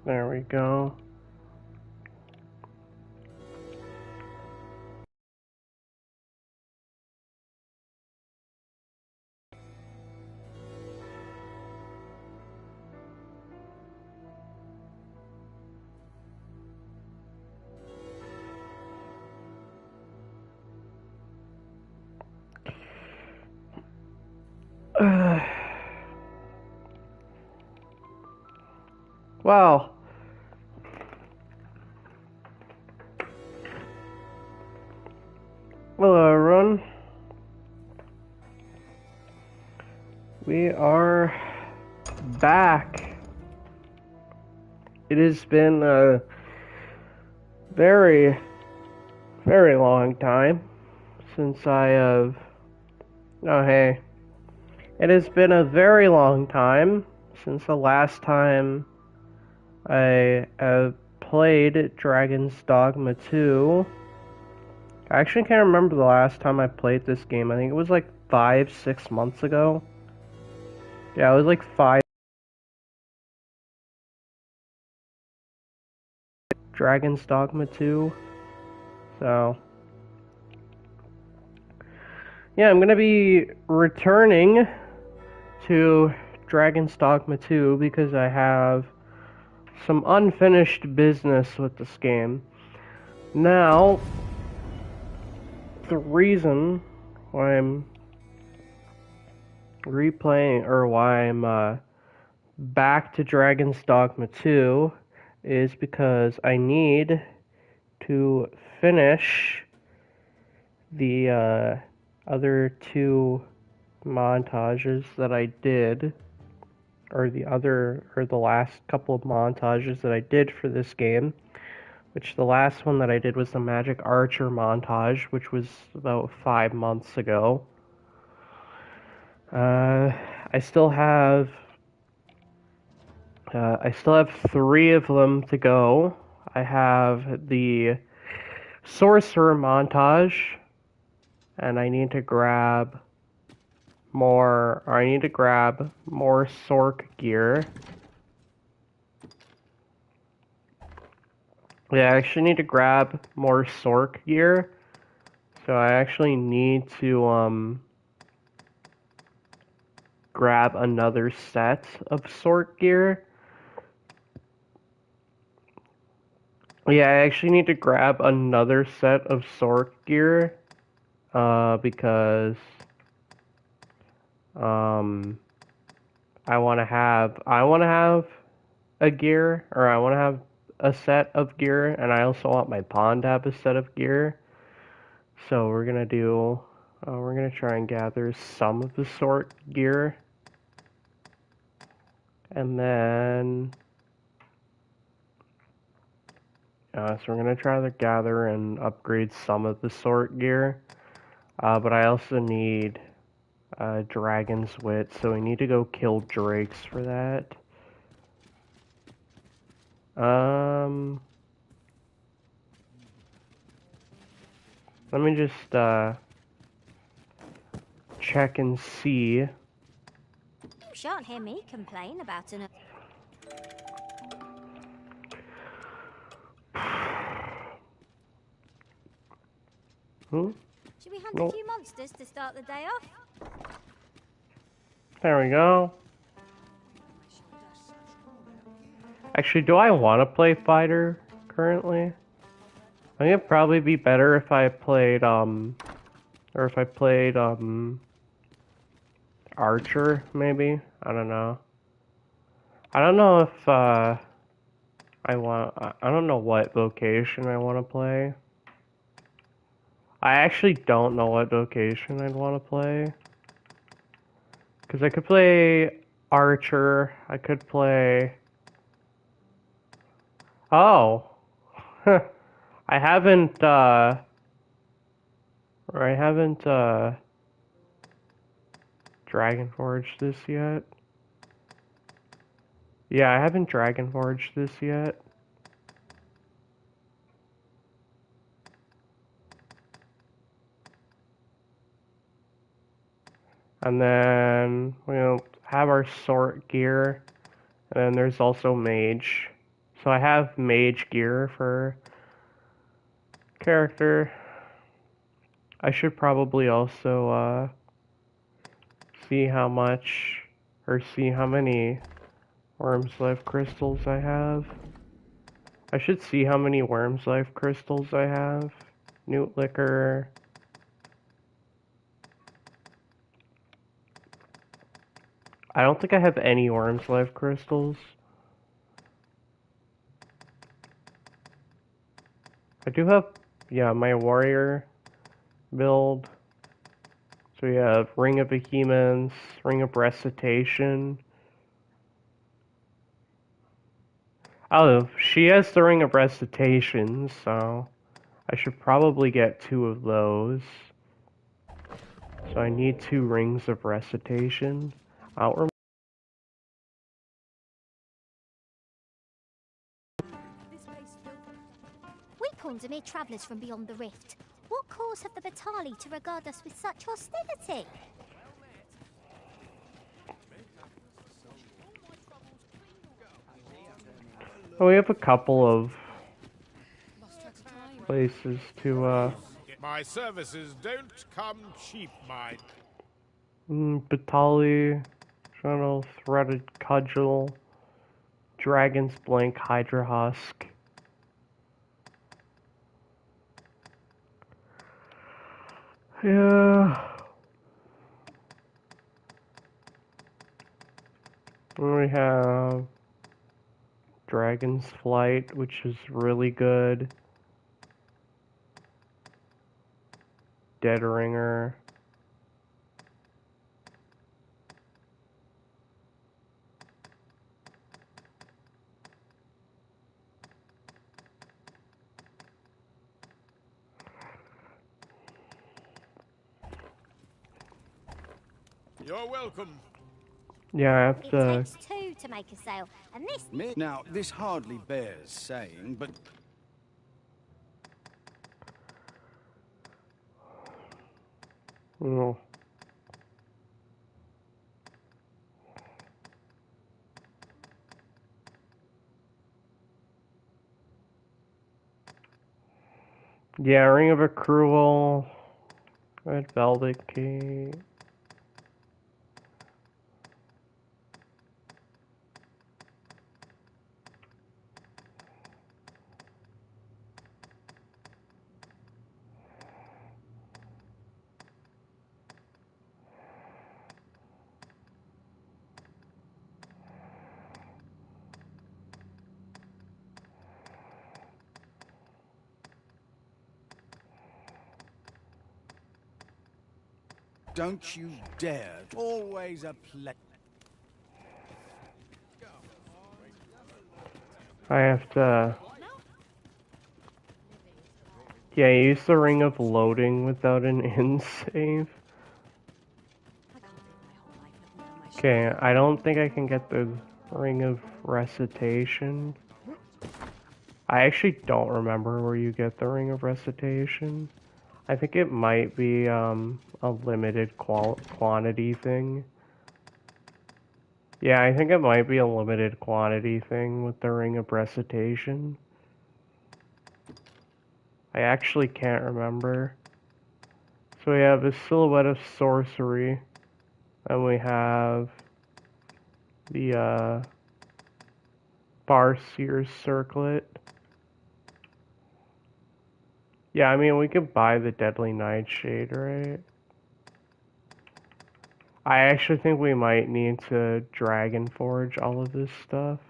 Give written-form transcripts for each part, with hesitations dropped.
There we go. Well, hello everyone. We are back. It has been a very, very long time since I have. Oh, hey. It has been a very long time since the last time I have played Dragon's Dogma 2. I actually can't remember the last time I played this game. I think it was like 5-6 months ago. Yeah, it was like 5. Dragon's Dogma 2. So, yeah, I'm gonna be returning to Dragon's Dogma 2 because I have some unfinished business with this game. Now, the reason why I'm replaying, or why I'm back to Dragon's Dogma 2 is because I need to finish the other two montages that I did, or the last couple of montages that I did for this game, which the last one that I did was the Magic Archer montage, which was about 5 months ago. I still have 3 of them to go. I have the Sorcerer montage, and I need to grab more Sorc gear. Yeah, I actually need to grab more Sorc gear. So I actually need to grab another set of Sorc gear. Yeah, I actually need to grab another set of Sorc gear. Because I wanna have a gear, or I wanna have a set of gear, and I also want my pawn to have a set of gear. So we're gonna try and gather some of the Sorc gear, and then so we're gonna try to gather and upgrade some of the Sorc gear. But I also need Dragon's Wit, so we need to go kill drakes for that. Let me just check and see. You shan't hear me complain about an. Should we hunt a few monsters to start the day off? There we go. Actually, do I want to play fighter currently? I think it'd probably be better if I played archer, maybe. I don't know. I don't know if I don't know what vocation I want to play. I actually don't know what vocation I'd want to play. Because I could play archer, I could play... Oh! I haven't Dragon Forged this yet. Yeah, I haven't Dragon Forged this yet. And then we'll have our Sword gear. And then there's also Mage. So I have mage gear for character. I should probably also see how much or see how many Worm's Life crystals I have. I should see how many Worm's Life crystals I have. Newt Liquor. I don't think I have any Worm's Life crystals. I do have, yeah, my warrior build. So we have Ring of Behemoths, Ring of Recitation. Oh, she has the Ring of Recitation, so I should probably get 2 of those. So I need 2 Rings of Recitation. I don't remember. We pawns are mere travellers from beyond the rift. What cause have the Batali to regard us with such hostility? Oh, we have a couple of places to, My services don't come cheap, my... Batali, Channel, Threaded Cudgel, Dragon's Blank, Hydra Husk. Yeah. And we have Dragon's Flight, which is really good. Dead Ringer. You're welcome. Yeah, I have It to. takes 2 to make a sale, and this... Now, this hardly bears saying, but Oh. Yeah, Ring of Accrual. Red Velvet Key. don't you dare. Always a play. I have to. Yeah, use the Ring of Loading without an in save. Okay, I don't think I can get the Ring of Recitation. I actually don't remember where you get the Ring of Recitation. I think it might be a limited quantity thing. Yeah, I think it might be a limited quantity thing with the Ring of Recitation. I actually can't remember. So we have a Silhouette of Sorcery. And we have the Farseer's Circlet. Yeah, I mean, we could buy the Deadly Nightshade, right? I actually think we might need to Dragon Forge all of this stuff.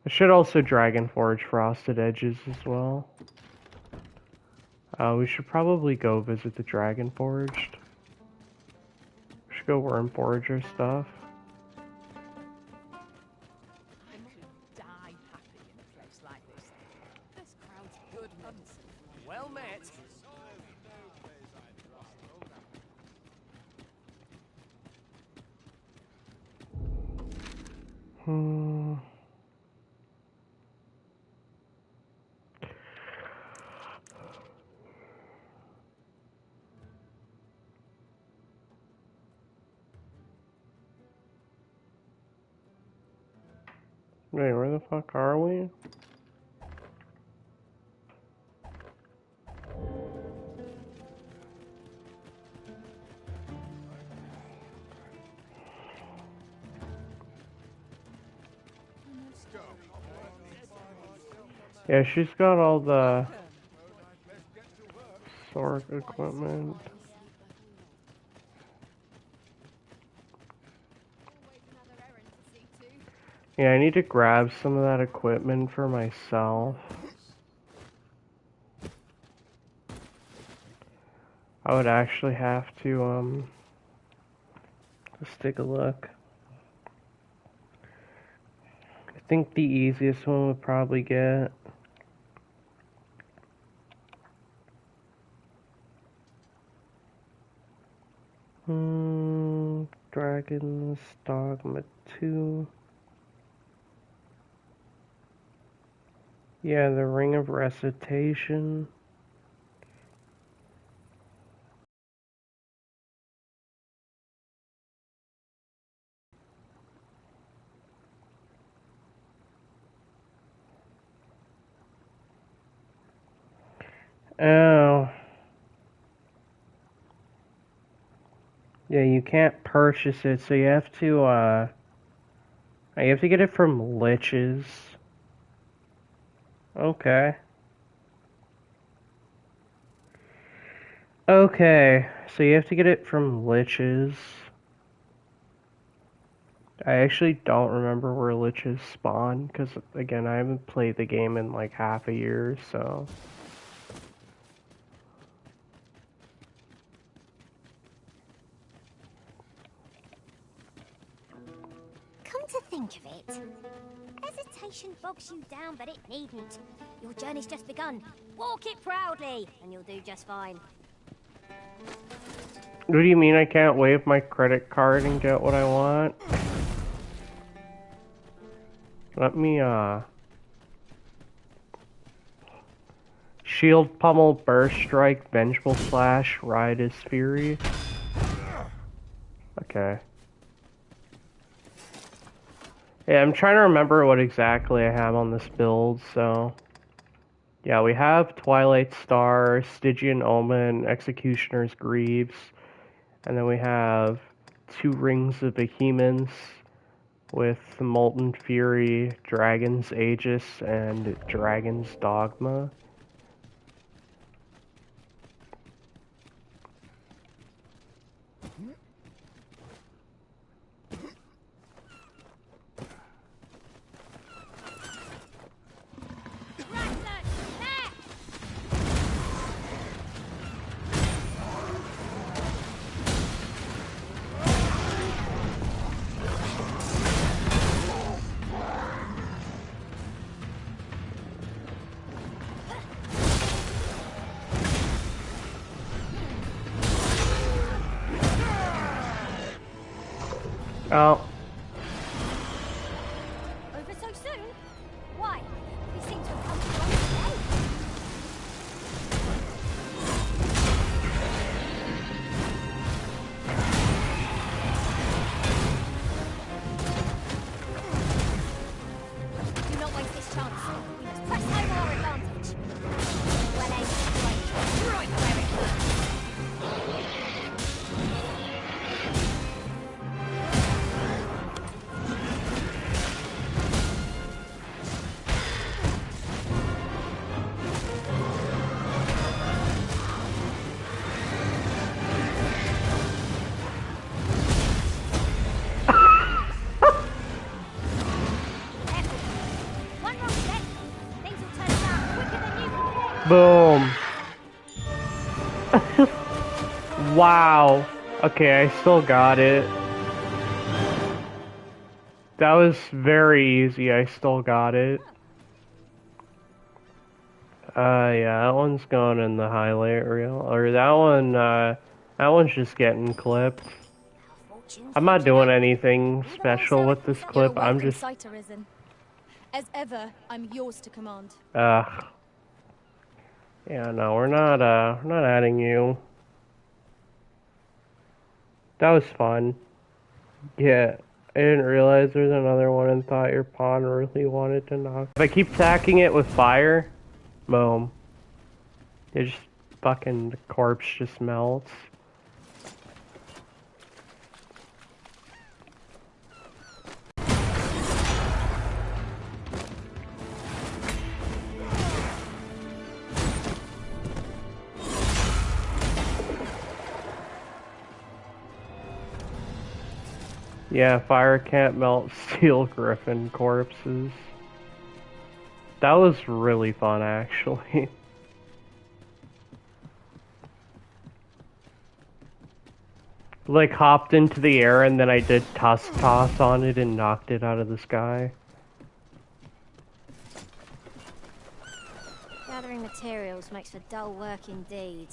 I should also Dragon Forge Frosted Edges as well. We should probably go visit the Dragon Forged. We should go Worm Forge our stuff. Die happy in a place like this. This crowd's good hunts. Well met. Hmm. Wait, where the fuck are we? Yeah, she's got all the sword equipment. Yeah, I need to grab some of that equipment for myself. I would actually have to, let's take a look. I think the easiest one would probably get Dragon's Dogma 2. Yeah, the Ring of Recitation. Oh. Yeah, you can't purchase it, so you have to get it from liches. Okay. Okay, so you have to get it from liches. I actually don't remember where liches spawn, because, again, I haven't played the game in like half a year, so... Come to think of it, hesitation bogs you down, but it needn't. Your journey's just begun. Walk it proudly, and you'll do just fine. What do you mean I can't wave my credit card and get what I want? Let me, Shield Pummel, Burst Strike, Vengeful Slash, Ride His Fury. Okay. Yeah, I'm trying to remember what exactly I have on this build, so... Yeah, we have Twilight Star, Stygian Omen, Executioner's Greaves, and then we have 2 Rings of Behemoths with Molten Fury, Dragon's Aegis, and Dragon's Dogma. Oh. Over so soon? Why? We seem to have come to one today. Do not waste this chance. We must press home our advantage. Well aimed, right where it hurts. One wrong step, things will turn around quicker than you. Boom. Wow. Okay, I still got it. That was very easy, I still got it. Yeah, that one's going in the highlight reel. Or that one's just getting clipped. I'm not doing anything special with this clip, I'm just... As ever, I'm yours to command. Yeah, no, we're not adding you. That was fun. Yeah. I didn't realize there's another one and thought your pawn really wanted to knock. If I keep attacking it with fire, boom. It just fucking, the corpse just melts. Yeah, fire can't melt steel griffin corpses. That was really fun, actually. Like, hopped into the air and then I did tusk toss on it and knocked it out of the sky. Gathering materials makes for dull work indeed.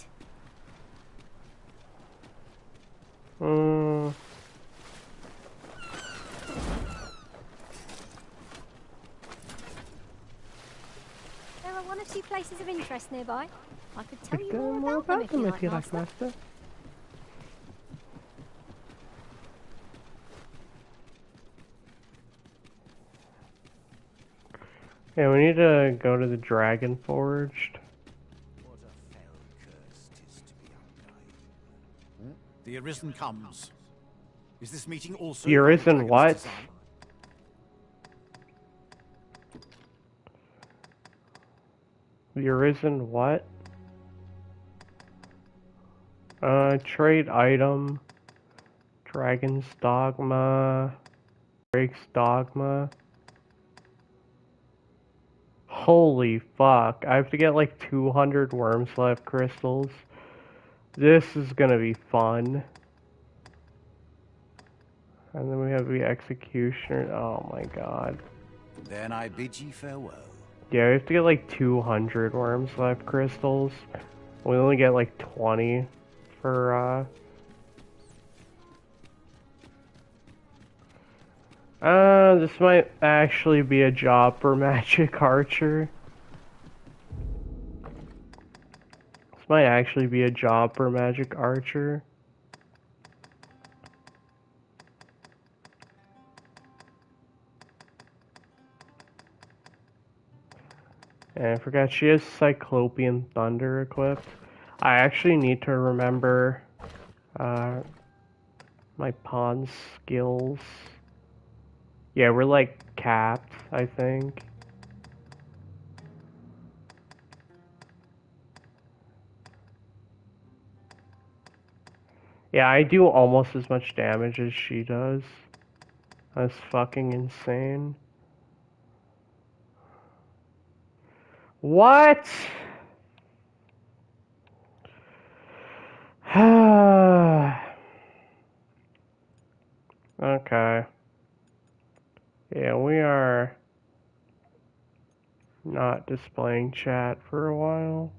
There are one or two places of interest nearby. I could tell you more about them if you like, Master. Yeah, we need to go to the Dragon Forged. What a fell curse 'tis to be unkind. The Arisen comes. Is this meeting also? The Arisen what? Design? The Arisen what? Trade item. Dragon's Dogma. Drake's Dogma. Holy fuck. I have to get like 200 Wormslave crystals. This is gonna be fun. And then we have the Executioner. Oh my god. Then I bid ye farewell. Yeah, we have to get like 200 Wormslave crystals. We only get like 20 for, this might actually be a job for Magic Archer. This might actually be a job for Magic Archer. And I forgot she has Cyclopean Thunder equipped. I actually need to remember my pawn skills. Yeah, we're like capped, I think. Yeah, I do almost as much damage as she does. That's fucking insane. What? Okay. Yeah, we are not displaying chat for a while.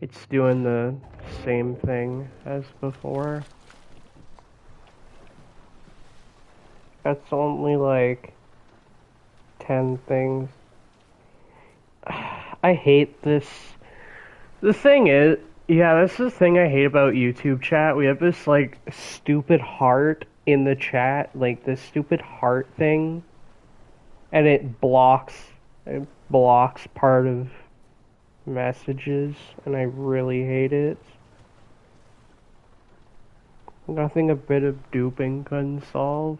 It's doing the same thing as before. That's only like 10 things. I hate this. The thing is, yeah, that's the thing I hate about YouTube chat. We have this like stupid heart in the chat, like this stupid heart thing, and it blocks part of messages, and I really hate it. Nothing a bit of duping can solve.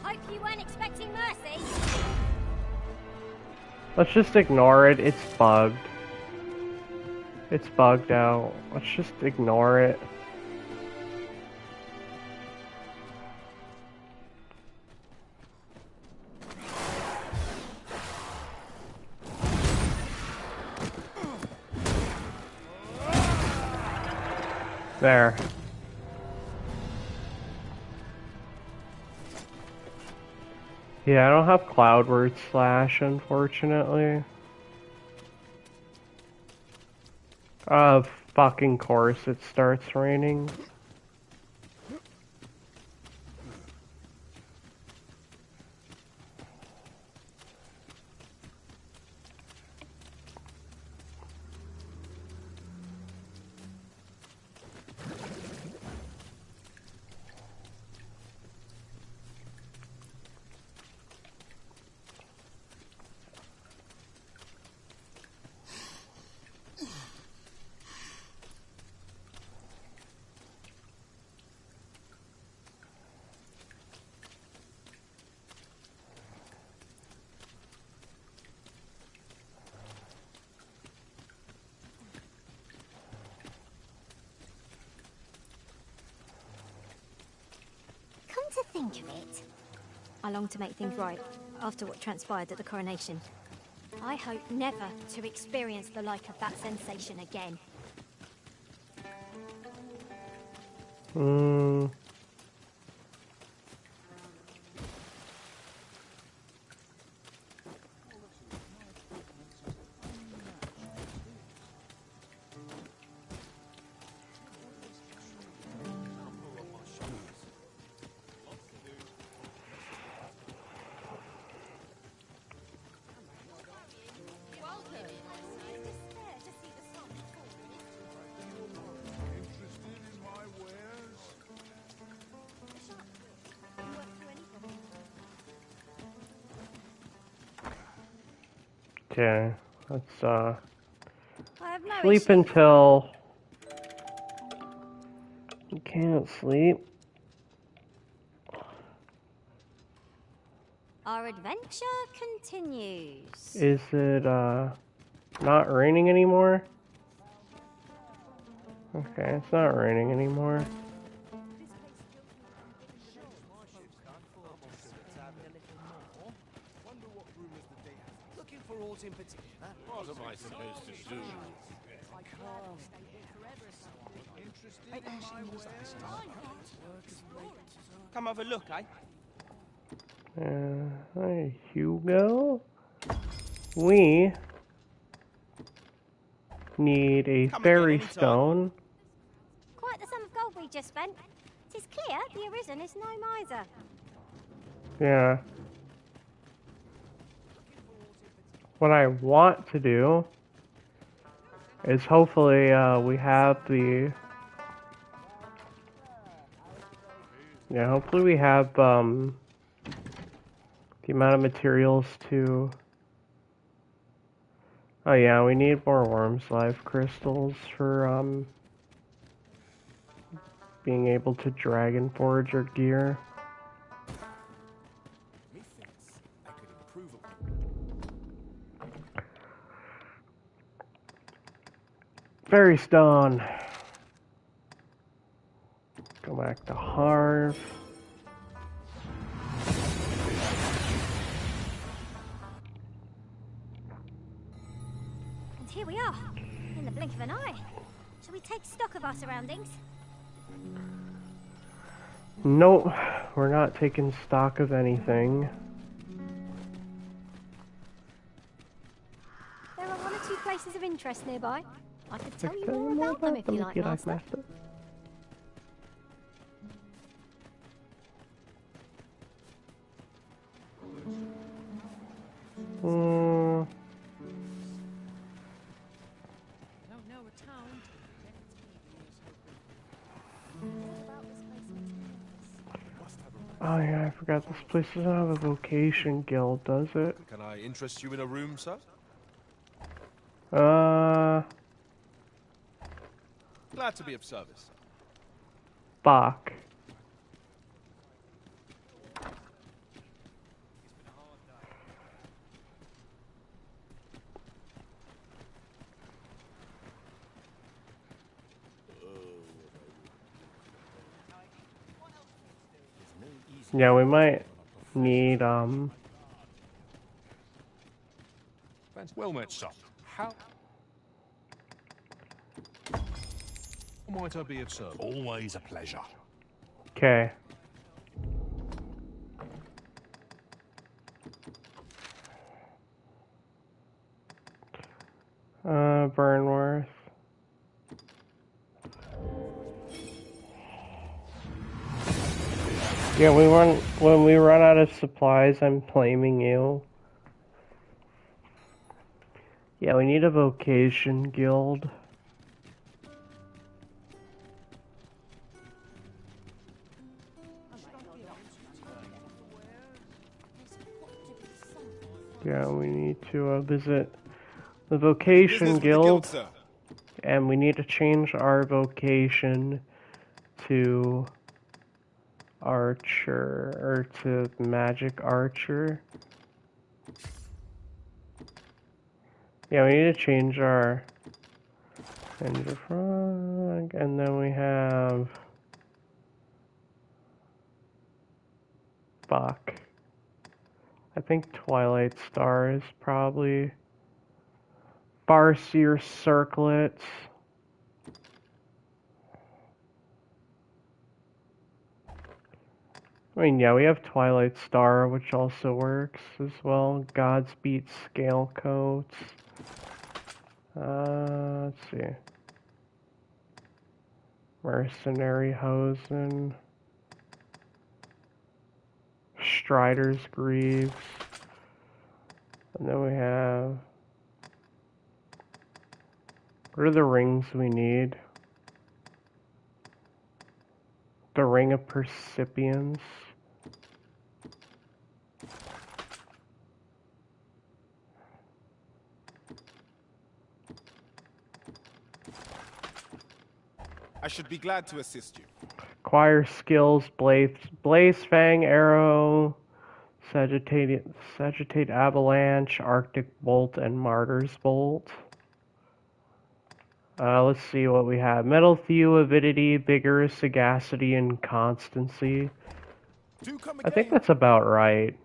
I hope you weren't expecting mercy. Let's just ignore it. It's bugged. It's bugged out. Let's just ignore it. There. Yeah, I don't have Cloudward Slash, unfortunately. Of fucking course it starts raining. Come to think of it, I long to make things right after what transpired at the coronation. I hope never to experience the like of that sensation again. Hmm. Okay, let's I have no sleep issue. until you can't sleep. Our adventure continues. Is it not raining anymore? Okay, it's not raining anymore. Looking for aught in particular? What am I supposed to do? Come have a look, eh? Hi, Hugo. We need a Come again fairy anytime. stone. Quite the sum of gold we just spent. 'Tis clear the Arisen is no miser. Yeah. What I want to do is hopefully we have the hopefully we have the amount of materials to. Oh yeah, we need more Worm's Life crystals for being able to Dragon Forge our gear. Methinks I could improve upon. Fairy stone. Go back to Harv. And here we are, in the blink of an eye. Shall we take stock of our surroundings? Nope, we're not taking stock of anything. There are one or two places of interest nearby. I could tell you Tell more you about them if you like, Master. Master. Hmm. Don't know a town. Oh yeah, I forgot this place doesn't have a vocation guild, does it? Can I interest you in a room, sir? Glad to be of service. Fuck. Yeah, we might need, Well met, sir. How Might I be of service? always a pleasure. okay. Burnworth. Yeah, when we run out of supplies, I'm blaming you. Yeah, we need a vocation guild. Yeah, we need to visit the vocation Business with the guild, guild, sir. and we need to change our vocation to archer, or to magic archer. Yeah, we need to change our frog, and then we have Buck. I think Twilight Star is probably Farseer Circlet. I mean, yeah, we have Twilight Star, which also works as well. Godspeed Scale Coats. Let's see. Mercenary Hosen. Strider's Greaves. And then we have... What are the rings we need? The Ring of Percipience. I should be glad to assist you. Acquire skills, Blaze Fang Arrow, Sagitate Avalanche, Arctic Bolt, and Martyr's Bolt. Let's see what we have. Metal Thew, Avidity, Vigor, Sagacity, and Constancy. Do come I think again. that's about right.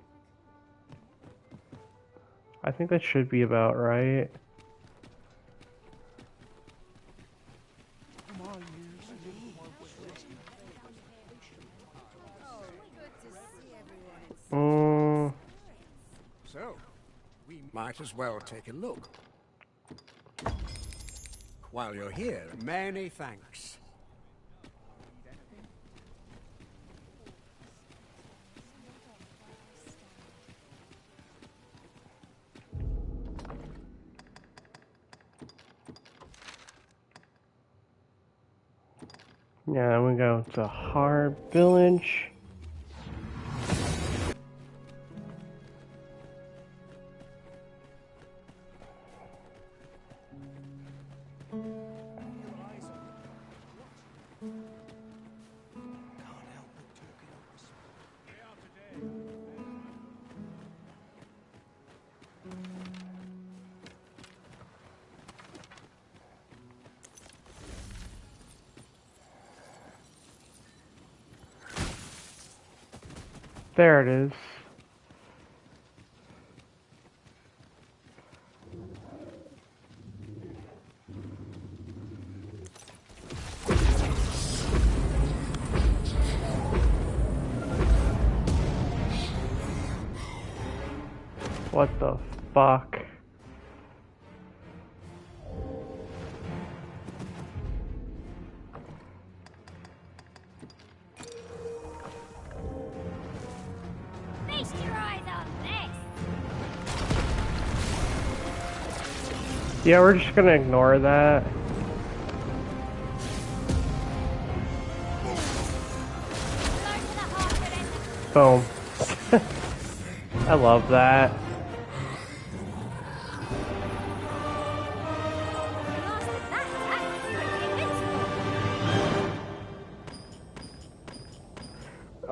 I think that should be about right. So, we might as well take a look. While you're here, many thanks. Yeah, then we go to Hard Village. There it is. What the fuck? Feast your eyes on this! Yeah, we're just gonna ignore that. Boom. I love that.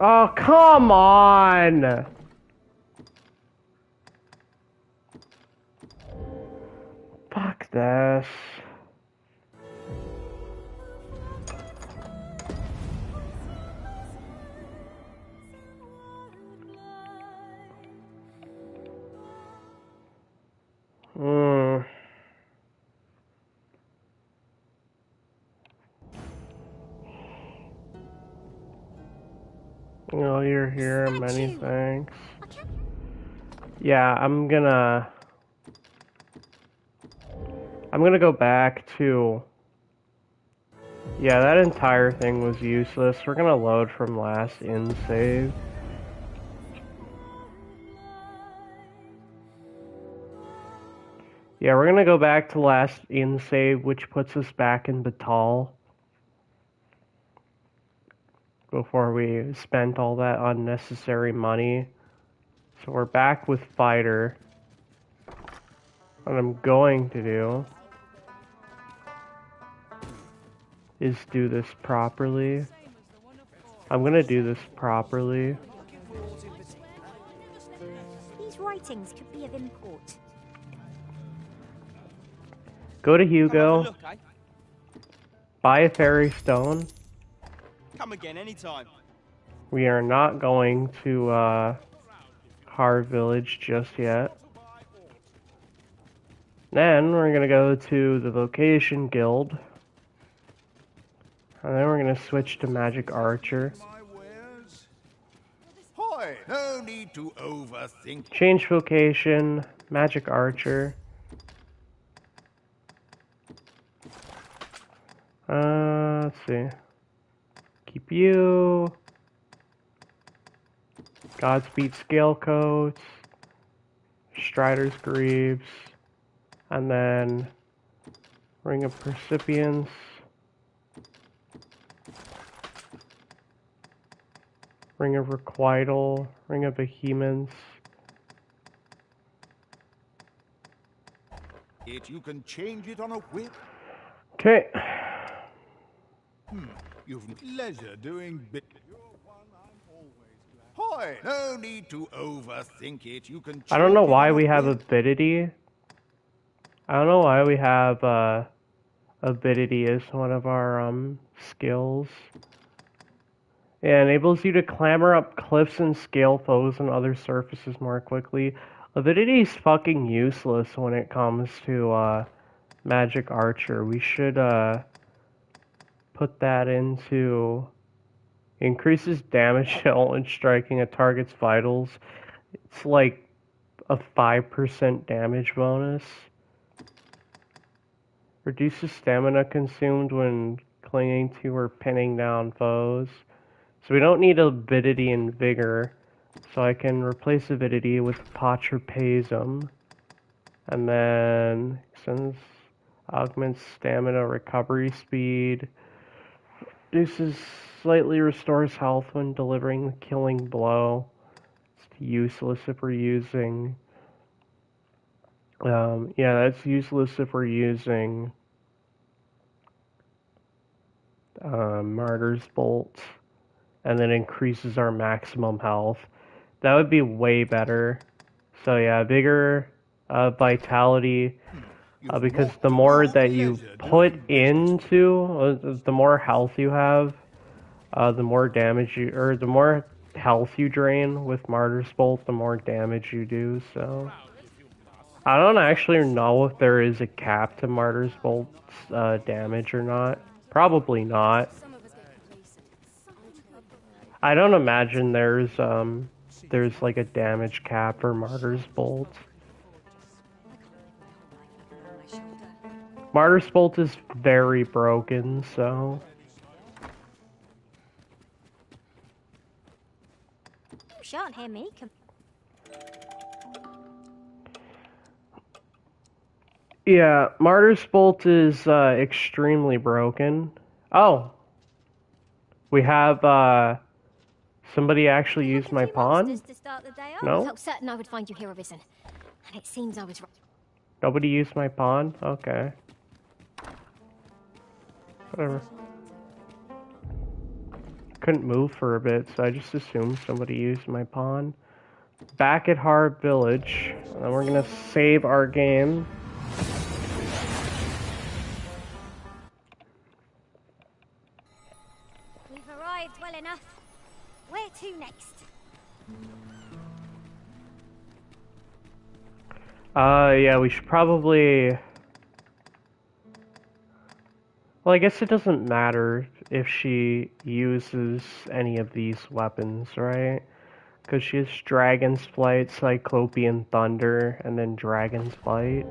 Oh, come on! Fuck this. Oh, you're here. Many thanks. Yeah, I'm gonna I'm gonna go back to... Yeah, that entire thing was useless. We're gonna load from last in save. Yeah, we're gonna go back to last in save, which puts us back in Batal. Before we spent all that unnecessary money. So we're back with Fighter. What I'm going to do is do this properly. I'm gonna do this properly. These writings could be of import. Go to Come have a Hugo, look, eh? buy a fairy stone. Come again anytime. We are not going to Har Village just yet. Then we're gonna go to the Vocation Guild. And then we're gonna switch to Magic Archer. Hoy, no need to overthink. Change vocation, Magic Archer. Let's see. Keep you. Godspeed Scale Coats. Strider's Greaves. And then Ring of Percipience. Ring of Requital. Ring of Behemoths. You can change it on a whip. Okay. You've pleasure doing bit. Hoy, no need to overthink it. You can. I don't know change it why on a we have whip. Avidity. I don't know why we have Avidity as one of our skills. It enables you to clamber up cliffs and scale foes and other surfaces more quickly. Avidity is fucking useless when it comes to Magic Archer. We should put that into... Increases damage dealt when striking a target's vitals. It's like a 5% damage bonus. Reduces stamina consumed when clinging to or pinning down foes. So we don't need Avidity and Vigor. So I can replace Avidity with Patrapasm. And then augments stamina recovery speed. Reduces slightly restores health when delivering the killing blow. It's useless if we're using... yeah, that's useless if we're using Martyr's Bolt. And then increases our maximum health. That would be way better. So yeah, Vigor, Vitality... because the more that you put into, the more health you have, the more damage you, or the more health you drain with Martyr's Bolt, the more damage you do, so. I don't actually know if there is a cap to Martyr's Bolt's damage or not. Probably not. I don't imagine there's like a damage cap for Martyr's Bolt. Martyr's Bolt is very broken, so... You shan't hear me. Yeah, Martyr's Bolt is extremely broken. Oh! We have somebody actually used my pawn? To start the day off? No? I felt certain I would find you here, Arisen. And it seems I was right. Nobody used my pawn? Okay. Whatever. Couldn't move for a bit, so I just assumed somebody used my pawn. Back at Har Village. And we're gonna save our game. We've arrived well enough. Where to next? Yeah, we should probably... Well, I guess it doesn't matter if she uses any of these weapons, right? Because she has Dragon's Flight, Cyclopean Thunder, and then Dragon's Flight.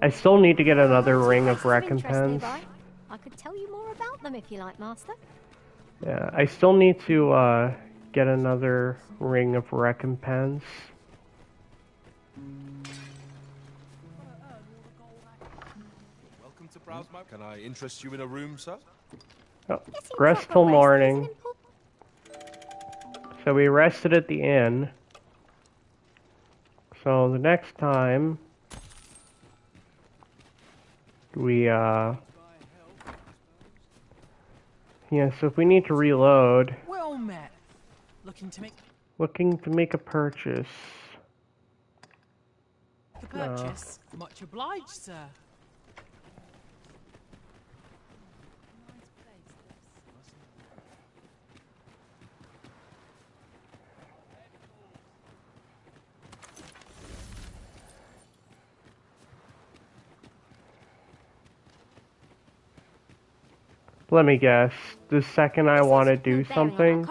I still need to get another Two ring of places interest recompense. nearby. I could tell you more about them if you like, Master. Yeah, I still need to get another ring of recompense. Welcome to browse my... Can I interest you in a room, sir? Oh, Getting rest proper till rest is an morning. important... So we rested at the inn. So the next time we yeah, so if we need to reload, Well met. Looking to make a purchase. the purchase. Much obliged, sir. Let me guess. The second I want to do something.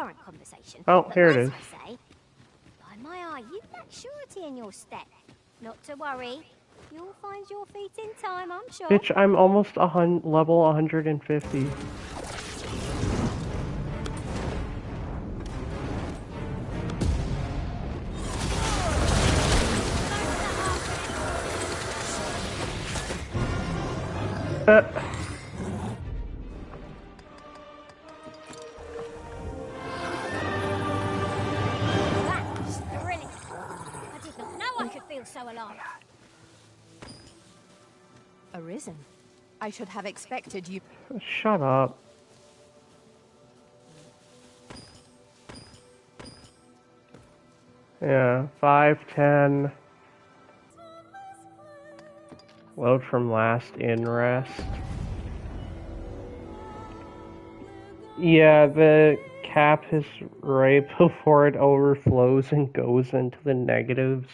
Oh, here it is. By my eye, you lack surety in your step. Not to worry. You'll find your feet in time, I'm sure. Bitch, I'm almost level 150. That's thrilling. I did not know I could feel so alive. Arisen. I should have expected you. Shut up. Yeah, 5:10. Load from last in rest. Yeah, the cap is right before it overflows and goes into the negatives.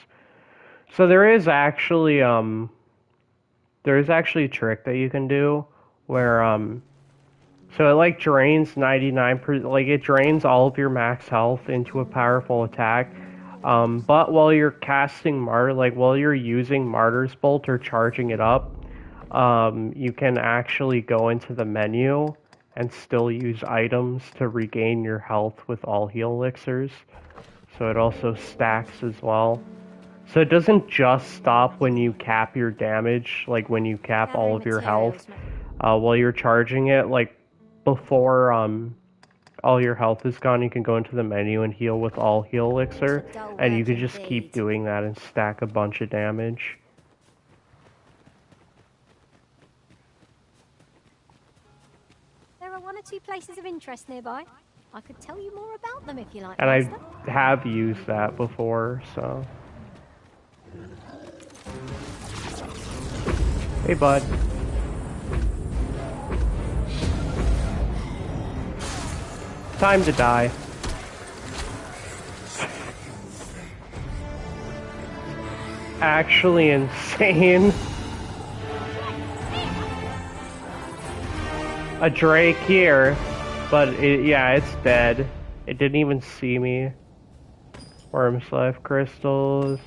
So there is actually a trick that you can do where so it like drains 99%, like it drains all of your max health into a powerful attack. But while you're casting while you're using Martyr's Bolt or charging it up, you can actually go into the menu and still use items to regain your health with all heal elixirs. So it also stacks as well. So it doesn't just stop when you cap your damage, like when you cap all of your health. While you're charging it, like before all your health is gone, you can go into the menu and heal with all heal elixir, and you can just keep doing that and stack a bunch of damage. There are one or two places of interest nearby. I could tell you more about them if you like, And I Master. have used that before, so... Hey, bud. Time to die. Actually insane. A Drake here, but yeah, it's dead. It didn't even see me. Worm's life crystals.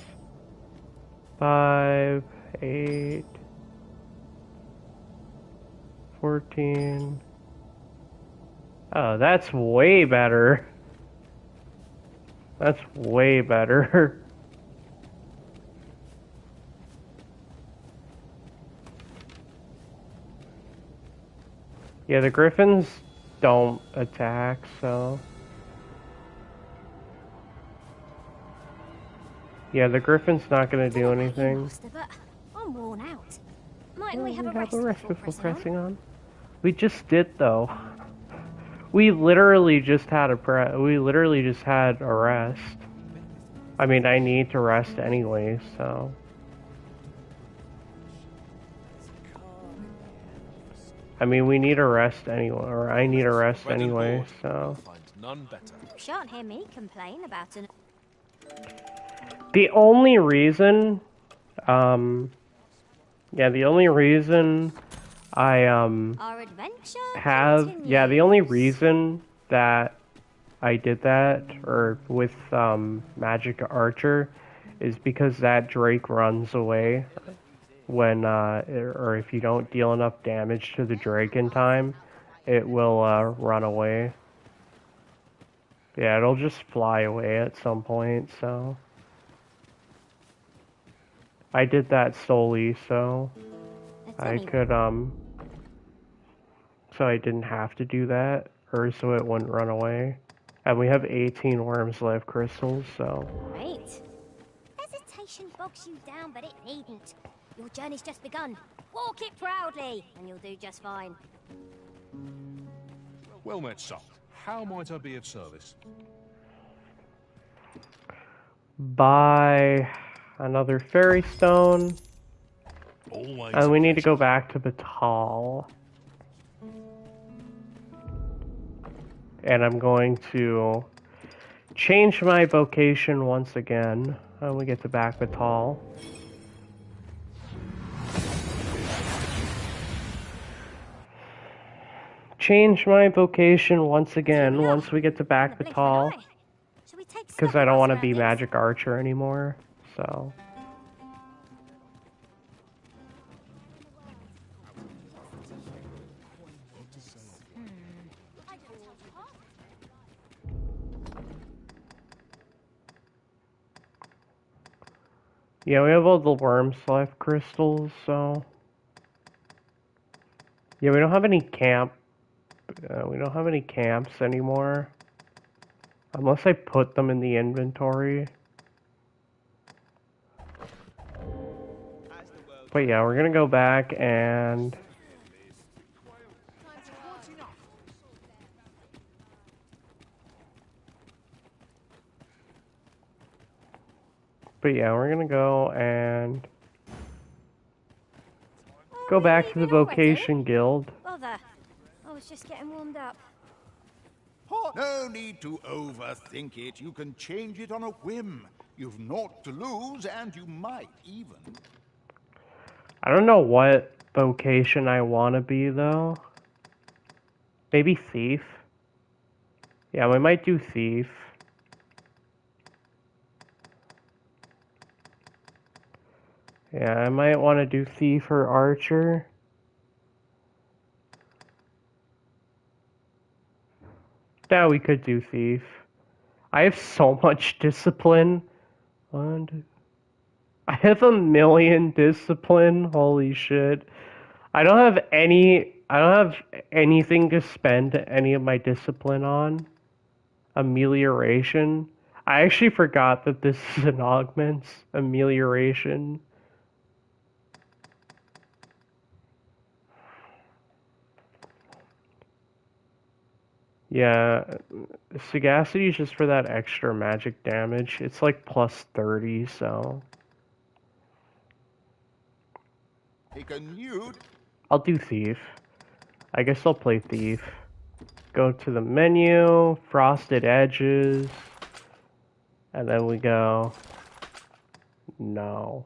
5, 8, 14. Oh, that's way better. That's way better. Yeah, the griffins don't attack, so... Yeah, the griffin's not gonna do anything. Master, but I'm worn out. Mightn't we We have a have rest, a before pressing on? We just did, though. We literally just had a rest. I mean, I need to rest anyway, so... I mean, we need a rest anyway, or I need a rest anyway, so... None better. You shan't hear me complain about an... The only reason, the only reason I, Our adventure the only reason that I did that, or with, Magic Archer, is because that Drake runs away when, or if you don't deal enough damage to the drake in time, it will run away. Yeah, it'll just fly away at some point, so... I did that solely so I could, so I didn't have to do that, or so it wouldn't run away. And we have 18 worms life crystals, so... Great. Hesitation bogs you down, but it needn't. Your journey's just begun. Walk it proudly, and you'll do just fine. Well met, son. How might I be of service? Buy another fairy stone. Always. And we need to go back to Batal. And I'm going to change my vocation once again when we get to back Batal. Change my vocation once again once we get to back Batal. Because I don't want to be magic archer anymore, so... Yeah, we have all the worm life crystals, so... Yeah, we don't have any camps anymore. Unless I put them in the inventory. But yeah, we're gonna go back and... But yeah, we're gonna go and... Go back to the Vocation Guild. Bother. I was just getting warmed up. No need to overthink it. You can change it on a whim. You've naught to lose, and you might even. I don't know what vocation I want to be, though. Maybe Thief? Yeah, we might do Thief. Yeah, I might want to do Thief or Archer. Yeah, we could do Thief. I have so much discipline. I have 1,000,000 discipline. Holy shit. I don't have anything to spend any of my discipline on. Amelioration. I actually forgot that this is an augment. Amelioration. Yeah, sagacity is just for that extra magic damage. It's like plus 30, so... Take a nude. I'll do Thief. I guess I'll play Thief. Go to the menu, Frosted Edges, and then we go... No.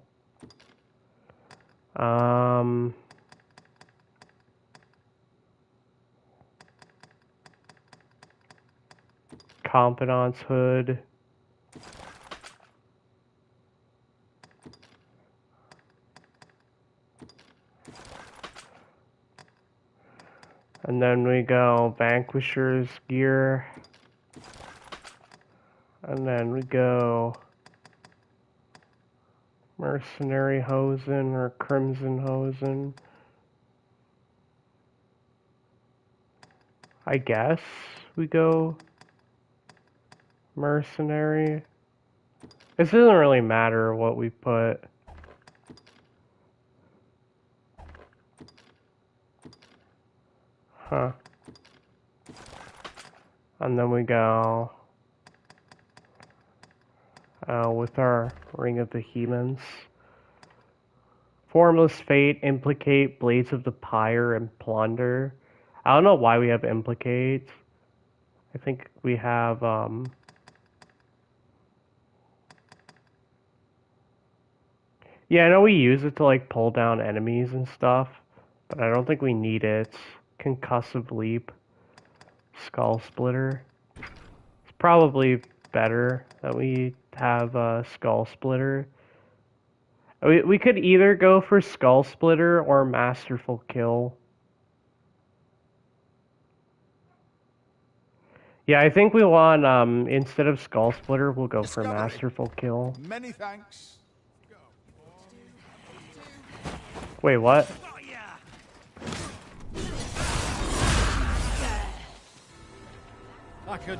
Confidant's Hood. And then we go Vanquisher's Gear. And then we go Mercenary Hosen or Crimson Hosen. I guess we go Mercenary. This doesn't really matter what we put. Huh. And then we go with our Ring of Behemoths. Formless Fate, Implicate, Blades of the Pyre, and Plunder. I don't know why we have Implicate. I think we have, yeah, I know we use it to, like, pull down enemies and stuff, but I don't think we need it. Concussive Leap. Skull Splitter. It's probably better that we have Skull Splitter. We could either go for Skull Splitter or Masterful Kill. Yeah, I think we want, instead of Skull Splitter, we'll go for Discovery. Masterful Kill. Many thanks. Wait, what? I could.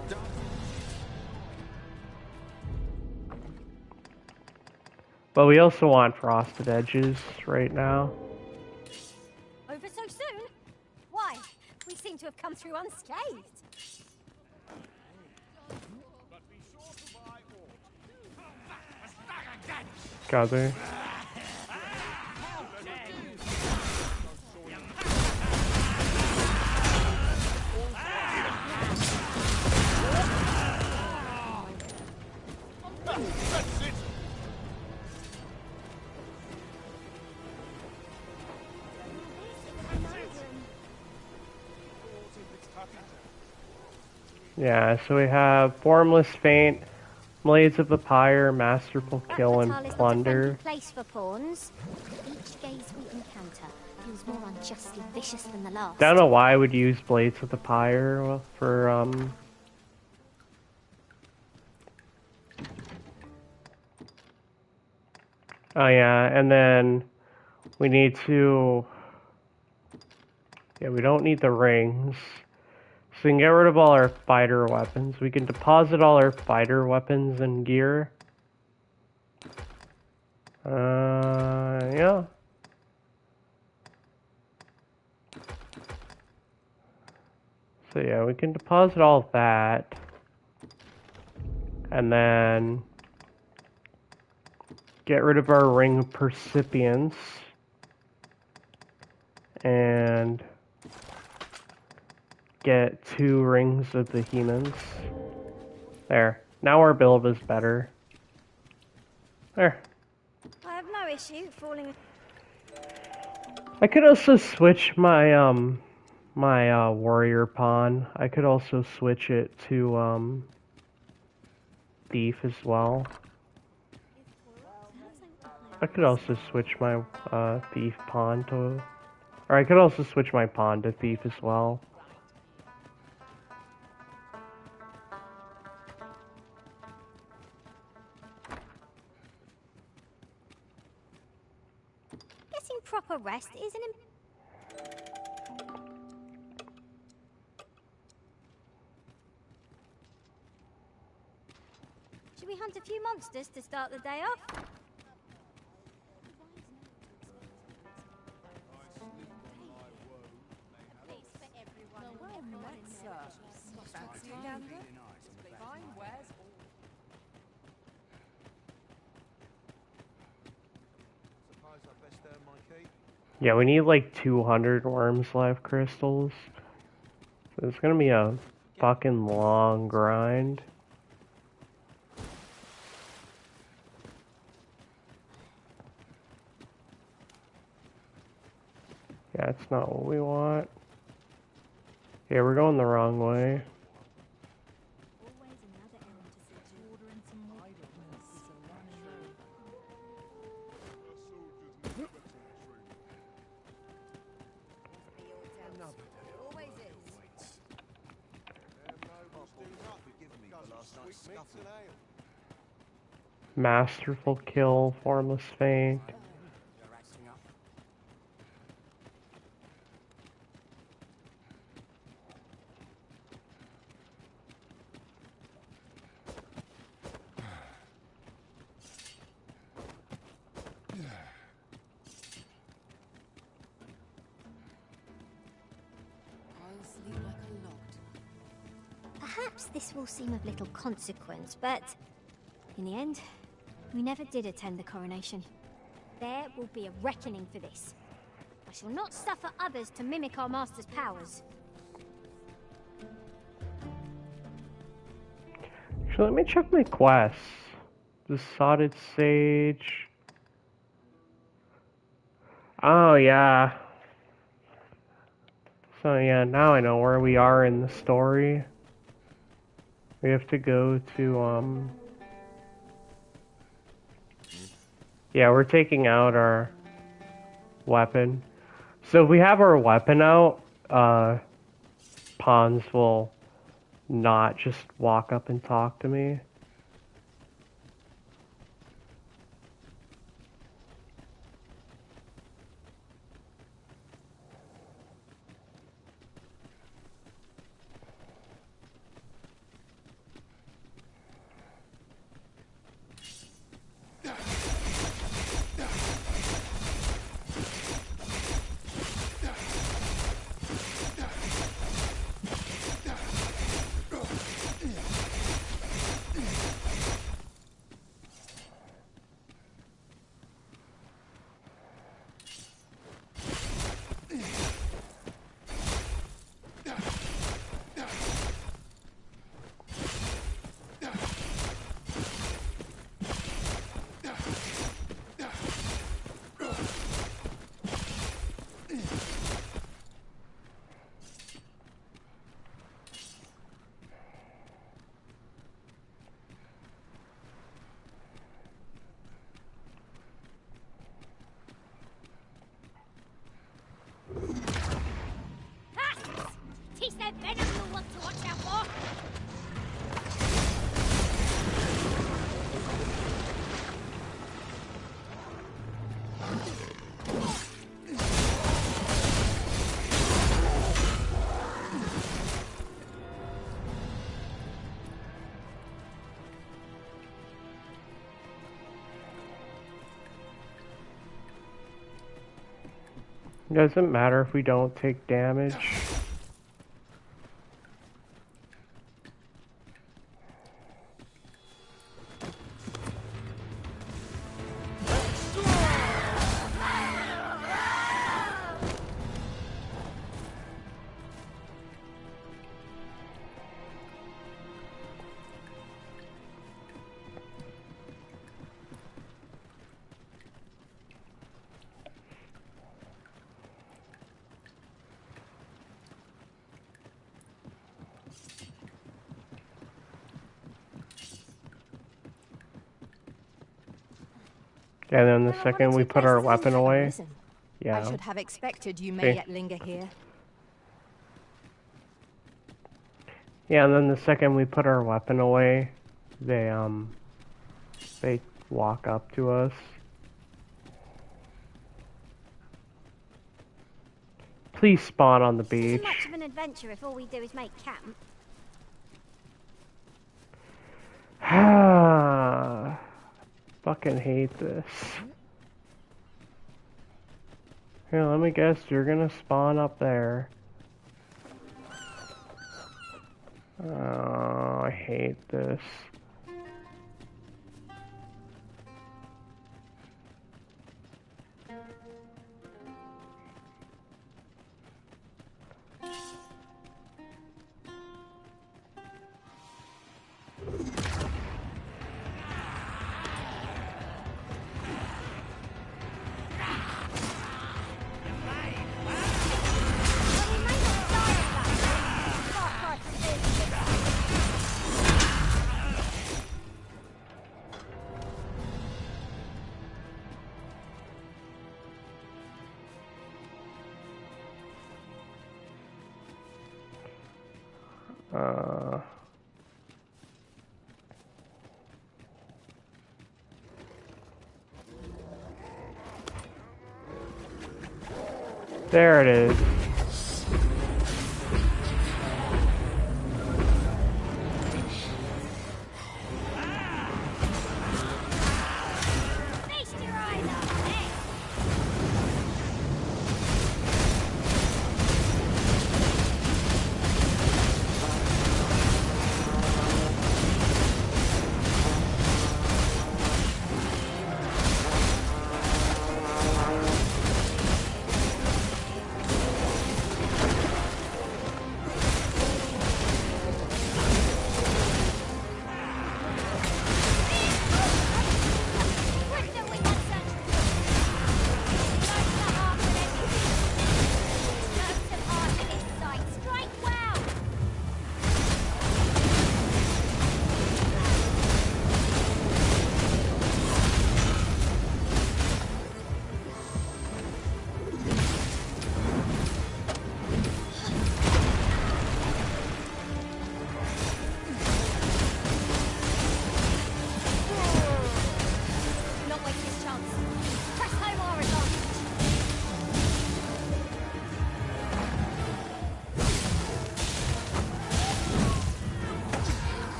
But we also want Frosted Edges right now. Over so soon? Why? We seem to have come through unscathed. Gather. Yeah, so we have Formless Feint, Blades of the Pyre, Masterful Kill, and Rak'Tal is not a Plunder. friendly place for pawns. Each gaze we encounter feels more unjustly vicious than the last. Don't know why I would use Blades of the Pyre for, Oh yeah, and then we need to... Yeah, we don't need the rings. So we can get rid of all our fighter weapons. We can deposit all our fighter weapons and gear. Yeah. So yeah, we can deposit all of that. And then get rid of our ring of percipients. And get 2 rings of the humans. There. Now our build is better. There. I have no issue falling. I could also switch my my warrior pawn. I could also switch it to thief as well. I could also switch my thief pawn to, or I could also switch my pawn to thief as well. Getting proper rest is an Should we hunt a few monsters to start the day off? Yeah, we need like 200 Worms Life crystals. So it's gonna be a fucking long grind. Yeah, it's not what we want. Yeah, we're going the wrong way. Masterful Kill, Formless Feint. Perhaps this will seem of little consequence, but in the end, we never did attend the coronation. There will be a reckoning for this. I shall not suffer others to mimic our master's powers. So let me check my quests. The Sodded Sage. Oh yeah. So yeah, now I know where we are in the story. We have to go to Yeah, we're taking out our weapon. So if we have our weapon out, pawns will not just walk up and talk to me. Teach their venom you'll want to watch out for! It doesn't matter if we don't take damage. And then the second we put our weapon away, yeah. I should have expected you may See? yet linger here. Yeah, and then the second we put our weapon away, they walk up to us. Please spawn on the Too beach. much of an adventure if all we do is make camp. Fucking hate this. Here, let me guess, you're gonna spawn up there. Oh, I hate this. There it is. Feast your eyes on this!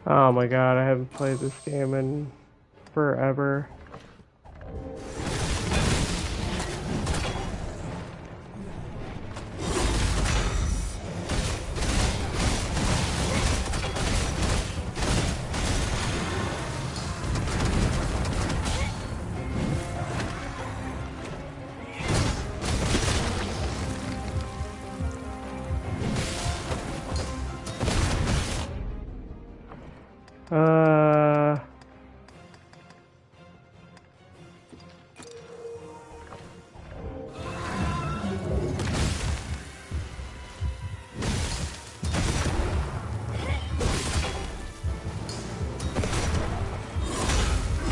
Oh my god, I haven't played this game in forever.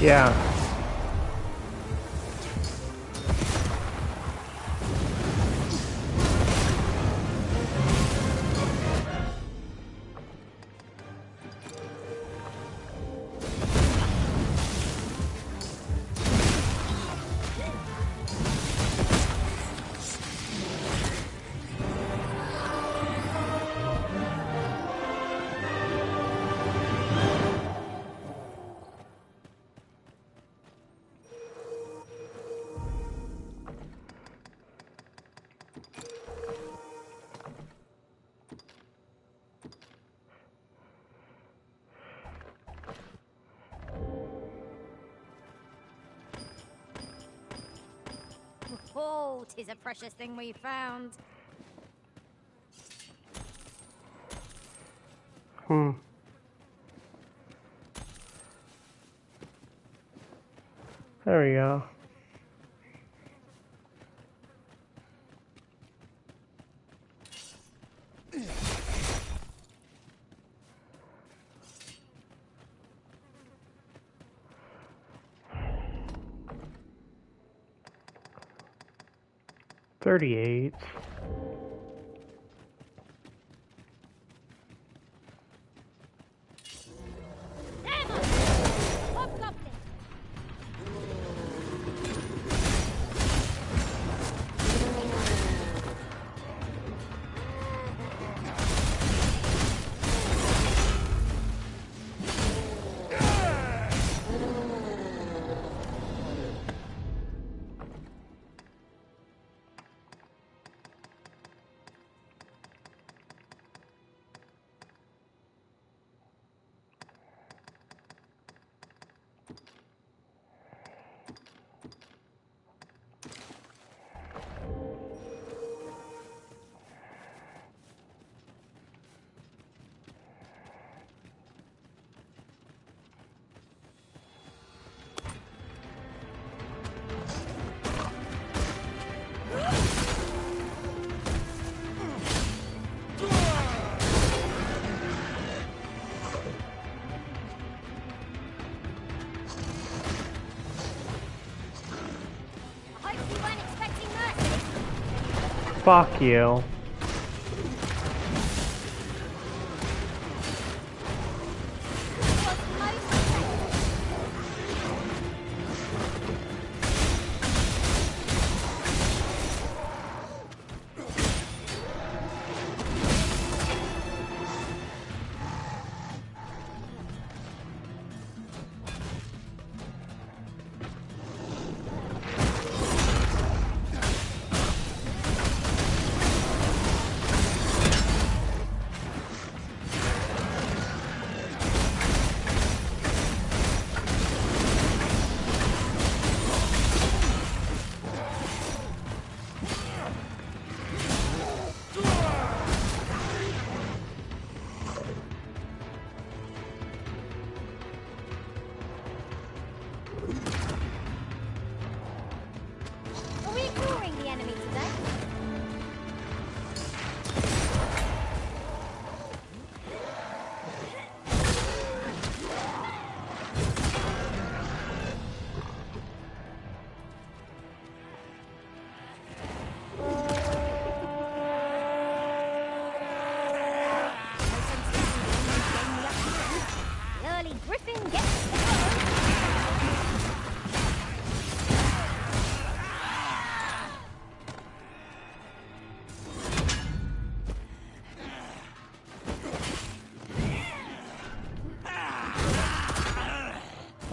Yeah. Oh, 'tis a precious thing we found. There we go. $38. I hope you weren't expecting mercy. Fuck you.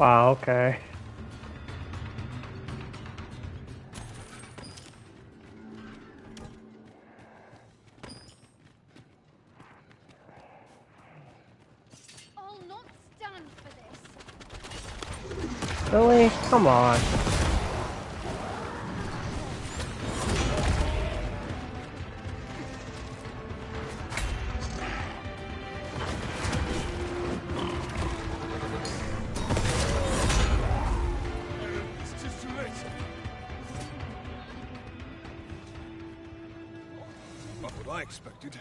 Wow, okay. I'll not stand for this. Really? Come on. It's just too late. Not what I expected.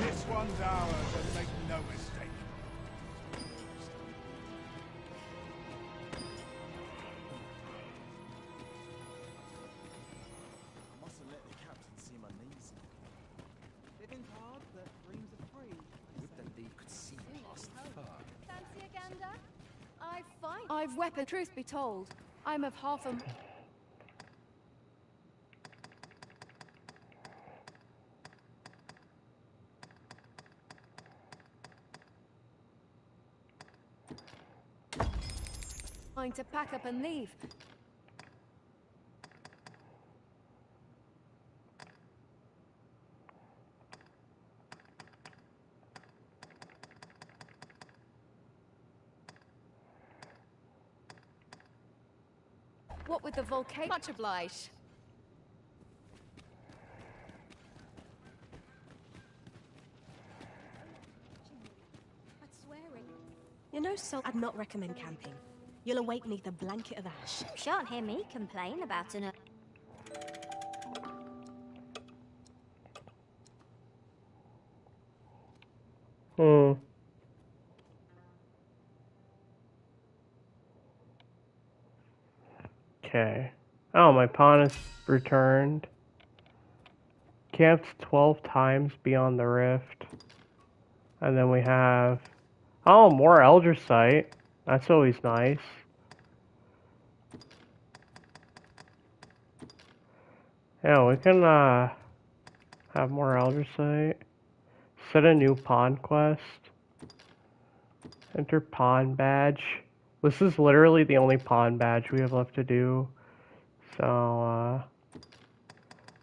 This one's ours, and make no mistake. I mustn't let the captain seem uneasy. Living hard, but dreams are free. Would that they could see past the fur. Fancy a gander? I've weapon. Truth be told, I'm of half a. Mind to pack up and leave. What with the volcano? Much obliged. You know, so I'd not recommend camping. You'll awake beneath a blanket of ash. Shan't hear me complain about an... Hmm. Okay. Oh, my pawn is returned. Camped 12 times beyond the rift. And then we have... Oh, more Eldrasite. That's always nice. Yeah, we can have more Eldrasite. Set a new pawn quest. Enter pawn badge. This is literally the only pawn badge we have left to do. So,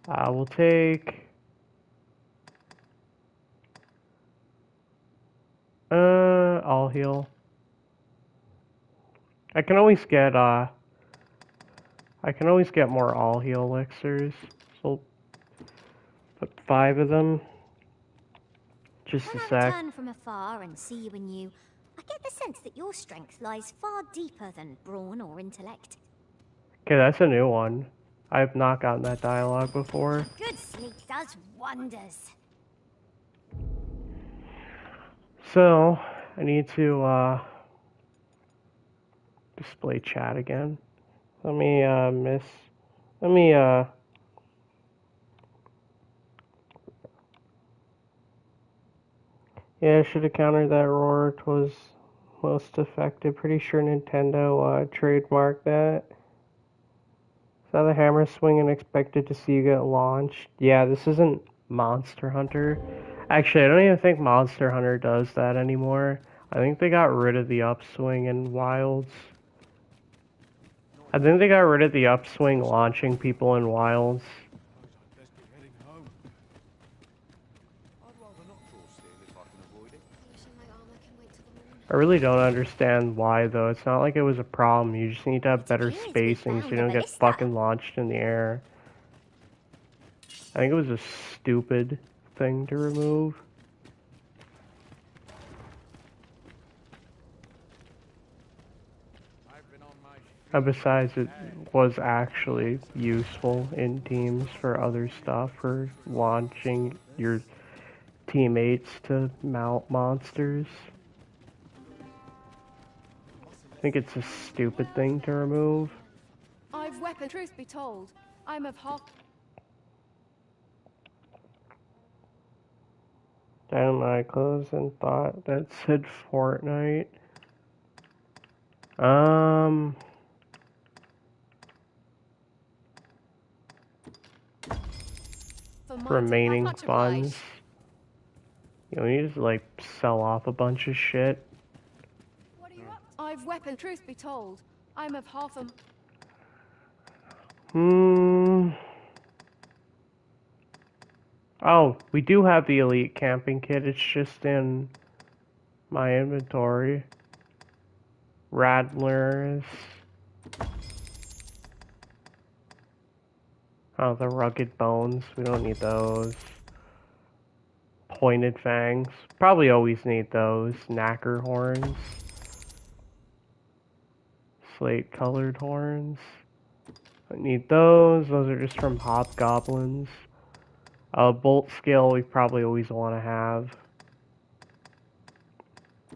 we'll take... All heal. I can always get more all heal elixirs. So put 5 of them. Just When a I sec. return from afar and see you anew, I get the sense that your strength lies far deeper than brawn or intellect. Okay, that's a new one. I have not gotten that dialogue before. Good sleep does wonders. So, I need to display chat again. Let me yeah, I should have countered that roar. It was most effective. Pretty sure Nintendo trademarked that. Saw the hammer swing and expected to see you get launched. Yeah, this isn't Monster Hunter. Actually, I don't even think Monster Hunter does that anymore. I think they got rid of the upswing in Wilds. I think they got rid of the upswing launching people in Wilds. I'd best be heading home. I'd rather not draw steel if I can avoid it. I really don't understand why, though. It's not like it was a problem. You just need to have better appears we spacing so found you the don't get ballista. fucking launched in the air. I think it was a stupid thing to remove. And besides, it was actually useful in teams for other stuff, for launching your teammates to mount monsters. I think it's a stupid thing to remove. I've weapon. Truth be told, I'm of half. Down my clothes and thought that said Fortnite. Um, remaining Much funds. obliged. You know, we need to like sell off a bunch of shit. What are you up to? I've weapon. Truth be told, I'm of half a... Oh, we do have the elite camping kit. It's just in my inventory. Rattlers. Oh, the rugged bones. We don't need those. Pointed fangs. Probably always need those. Knacker horns. Slate colored horns. I need those. Those are just from hobgoblins. Bolt scale we probably always want to have.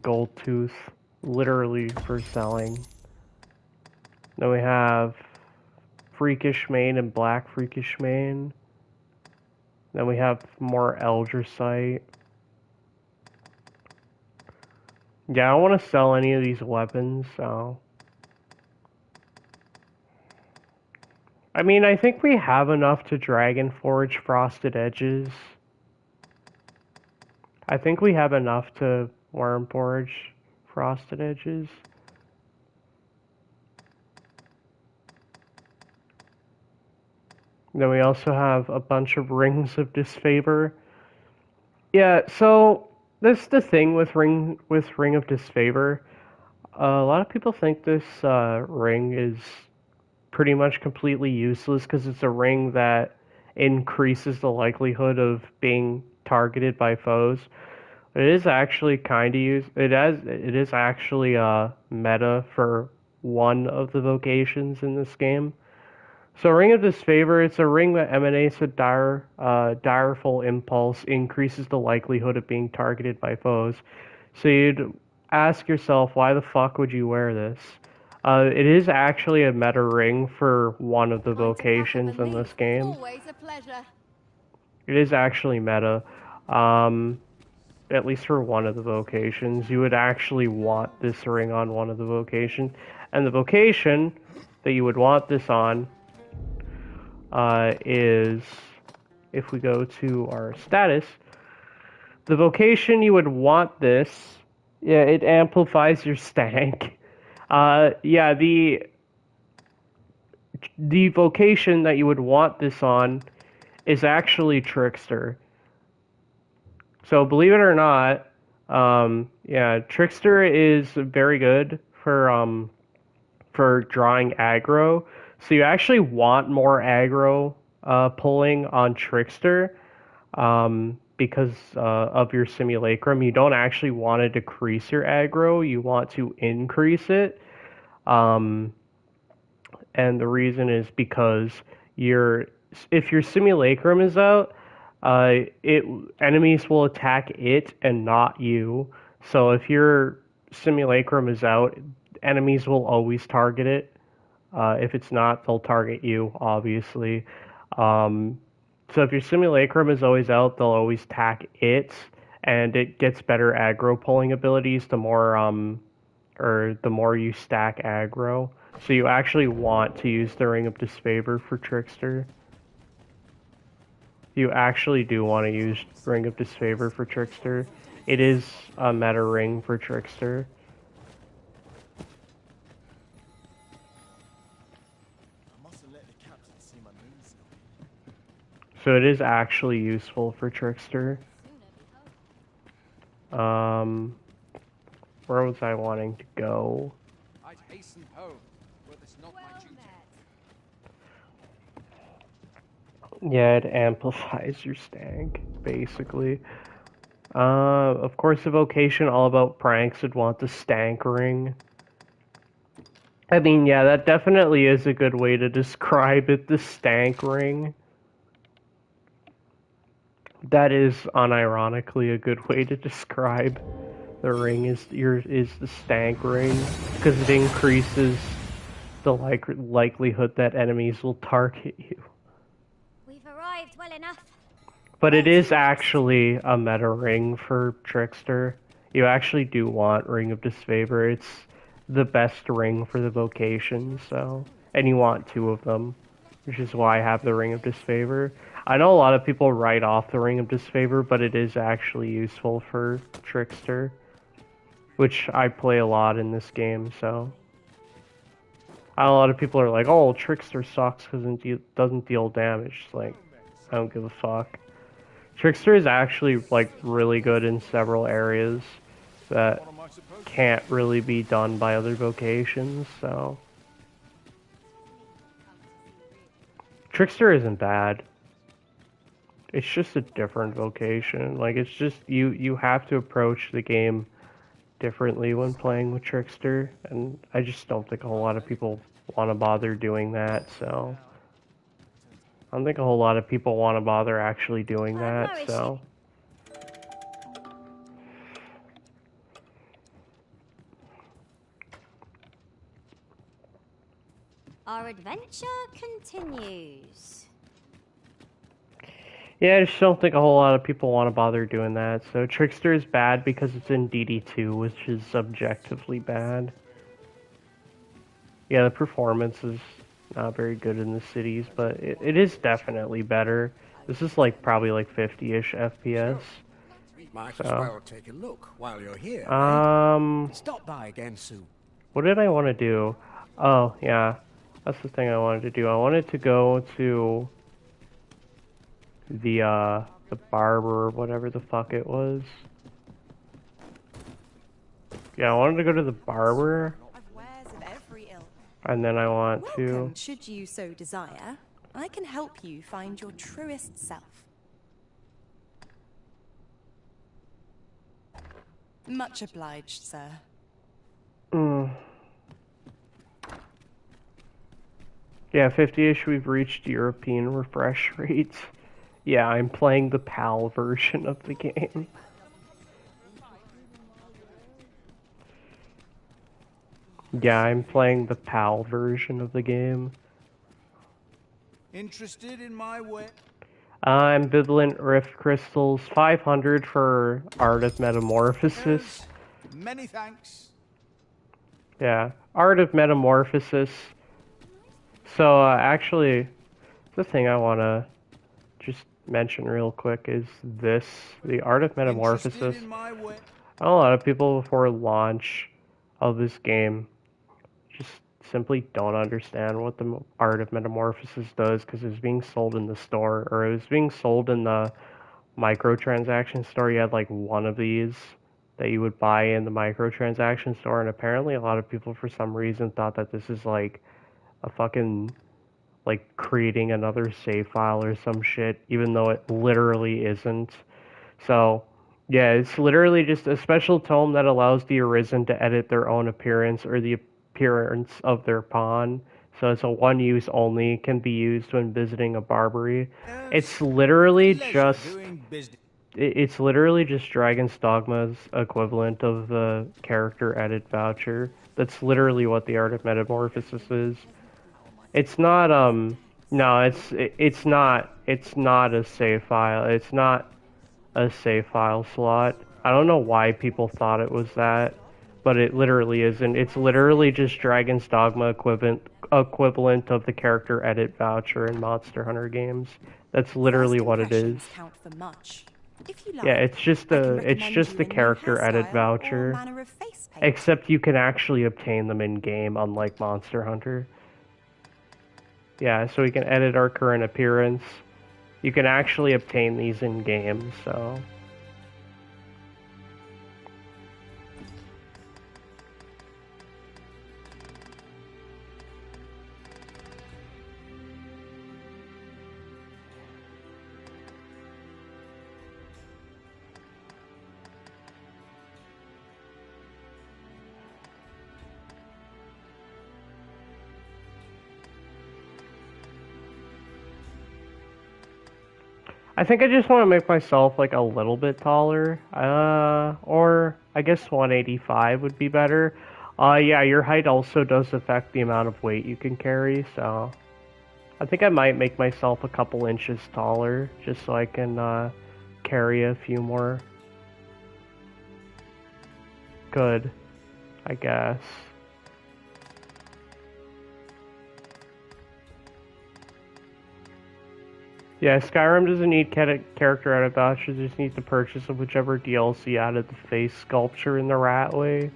Gold tooth. Literally for selling. Then we have freakish mane and black freakish mane. Then we have more eldersite. Yeah, I don't want to sell any of these weapons, so... I mean, I think we have enough to Dragon Forge Frosted Edges. I think we have enough to Worm Forge Frosted Edges. Then we also have a bunch of Rings of Disfavor. Yeah, so that's the thing with Ring of Disfavor. A lot of people think this ring is pretty much completely useless because it's a ring that increases the likelihood of being targeted by foes. It is actually kind of it is actually meta for one of the vocations in this game. So Ring of Disfavor, it's a ring that emanates a direful impulse, increases the likelihood of being targeted by foes. So you'd ask yourself, why the fuck would you wear this? It is actually a meta ring for one of the vocations in this game. Always a pleasure. It is actually meta. At least for one of the vocations. You would actually want this ring on one of the vocations. And the vocation that you would want this on is, if we go to our status, the vocation you would want this, yeah, it amplifies your stank. Yeah, the vocation that you would want this on is actually Trickster. So believe it or not, yeah, Trickster is very good for drawing aggro. So you actually want more aggro pulling on Trickster because of your simulacrum. You don't actually want to decrease your aggro. You want to increase it. And the reason is because if your simulacrum is out, enemies will attack it and not you. So if your simulacrum is out, enemies will always target it. If it's not, they'll target you, obviously. So if your simulacrum is always out, they'll always attack it, and it gets better aggro pulling abilities the more the more you stack aggro. So you actually want to use the Ring of Disfavor for Trickster. You actually do want to use Ring of Disfavor for Trickster. It is a meta ring for Trickster. So it is actually useful for Trickster. Where was I wanting to go? I'd hasten home, but it's not my duty. Yeah, it amplifies your stank, basically. Of course, the vocation all about pranks would want the stank ring. I mean, yeah, that definitely is a good way to describe it, the stank ring. That is unironically a good way to describe the ring is the stank ring, because it increases the likelihood that enemies will target you. We've arrived well enough. But it is actually a meta ring for Trickster. You actually do want Ring of Disfavor. It's the best ring for the vocation, so... And you want two of them. which is why I have the Ring of Disfavor. I know a lot of people write off the Ring of Disfavor, but it is actually useful for Trickster, which I play a lot in this game, so... I know a lot of people are like, oh, Trickster sucks because it doesn't deal damage. It's like, I don't give a fuck. Trickster is actually, like, really good in several areas that can't really be done by other vocations, so... Trickster isn't bad. It's just a different vocation. Like, it's just, you have to approach the game differently when playing with Trickster, and I just don't think a whole lot of people want to bother doing that, so... I don't think a whole lot of people want to bother actually doing that, so... Our adventure continues. Yeah, I just don't think a whole lot of people want to bother doing that. So Trickster is bad because it's in DD2, which is subjectively bad. Yeah, the performance is not very good in the cities, but it is definitely better. This is like probably like 50-ish FPS. Might as well take a look while you're here. Stop by again soon. What did I want to do? Oh, yeah. That's the thing I wanted to do. I wanted to go to the barber, whatever the fuck it was. Yeah, I wanted to go to the barber. And then I want Welcome, should you so desire. I can help you find your truest self. Much obliged, sir. Yeah, 50-ish, we've reached European refresh rates. Yeah, I'm playing the PAL version of the game. Yeah, I'm playing the PAL version of the game. Interested in my way? Ambivalent Rift Crystals, 500 for Art of Metamorphosis. Many thanks. Yeah, Art of Metamorphosis. So, actually, the thing I want to just mention real quick is this, the Art of Metamorphosis. A lot of people before launch of this game just simply don't understand what the Art of Metamorphosis does because it was being sold in the store, or it was being sold in the microtransaction store. You had like one of these that you would buy in the microtransaction store, and apparently a lot of people for some reason thought that this is like a fucking like creating another save file or some shit, even though it literally isn't. So yeah, it's literally just a special tome that allows the Arisen to edit their own appearance or the appearance of their pawn. So it's a one use only, can be used when visiting a Barbary. It's literally just Dragon's Dogma's equivalent of the character edit voucher. That's literally what the Art of Metamorphosis is. It's not no, it's not a save file. It's not a save file slot. I don't know why people thought it was that, but it literally isn't. It's literally just Dragon's Dogma equivalent of the character edit voucher in Monster Hunter games. That's literally what it is. Yeah, it's just the character edit voucher. Except you can actually obtain them in game, unlike Monster Hunter. Yeah, so we can edit our current appearance. You can actually obtain these in game, so... I think I just want to make myself like a little bit taller, or I guess 185 would be better. Yeah, your height also does affect the amount of weight you can carry, so I think I might make myself a couple inches taller just so I can carry a few more. Good, I guess. Yeah, Skyrim doesn't need character edit vouchers, you just need to purchase whichever DLC added the face sculpture in the rat way.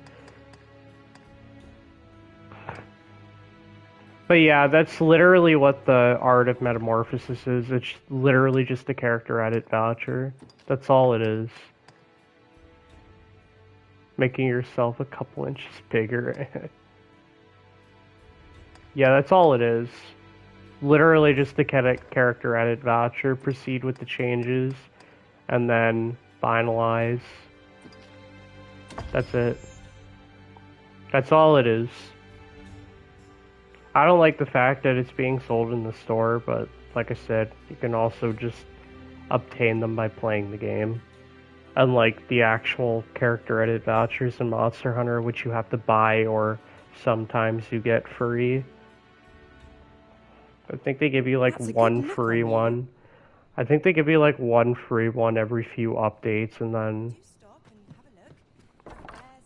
But yeah, that's literally what the Art of Metamorphosis is. It's literally just a character edit voucher. That's all it is. Making yourself a couple inches bigger. Yeah, that's all it is. Literally just a character edit voucher. Proceed with the changes. And then finalize. That's it. That's all it is. I don't like the fact that it's being sold in the store, but like I said, you can also just obtain them by playing the game. Unlike the actual character edit vouchers in Monster Hunter, which you have to buy or sometimes you get free. I think they give you like one free one. I think they give you like one free one every few updates, and then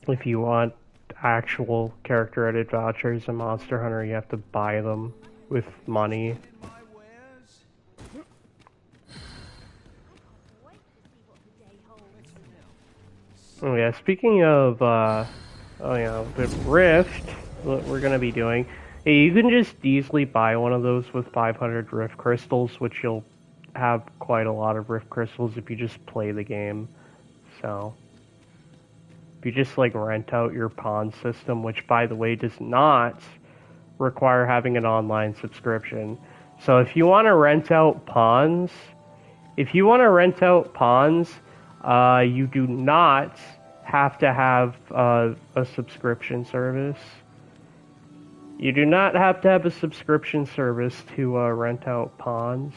if you want actual character edit vouchers in Monster Hunter, you have to buy them with money. Oh yeah, speaking of the Rift, what we're gonna be doing, yeah, you can just easily buy one of those with 500 Rift Crystals, which you'll have quite a lot of Rift Crystals if you just play the game. So if you just like rent out your pawn system, which by the way does not require having an online subscription. So if you want to rent out pawns, you do not have to have a subscription service. You do not have to have a subscription service to rent out pawns.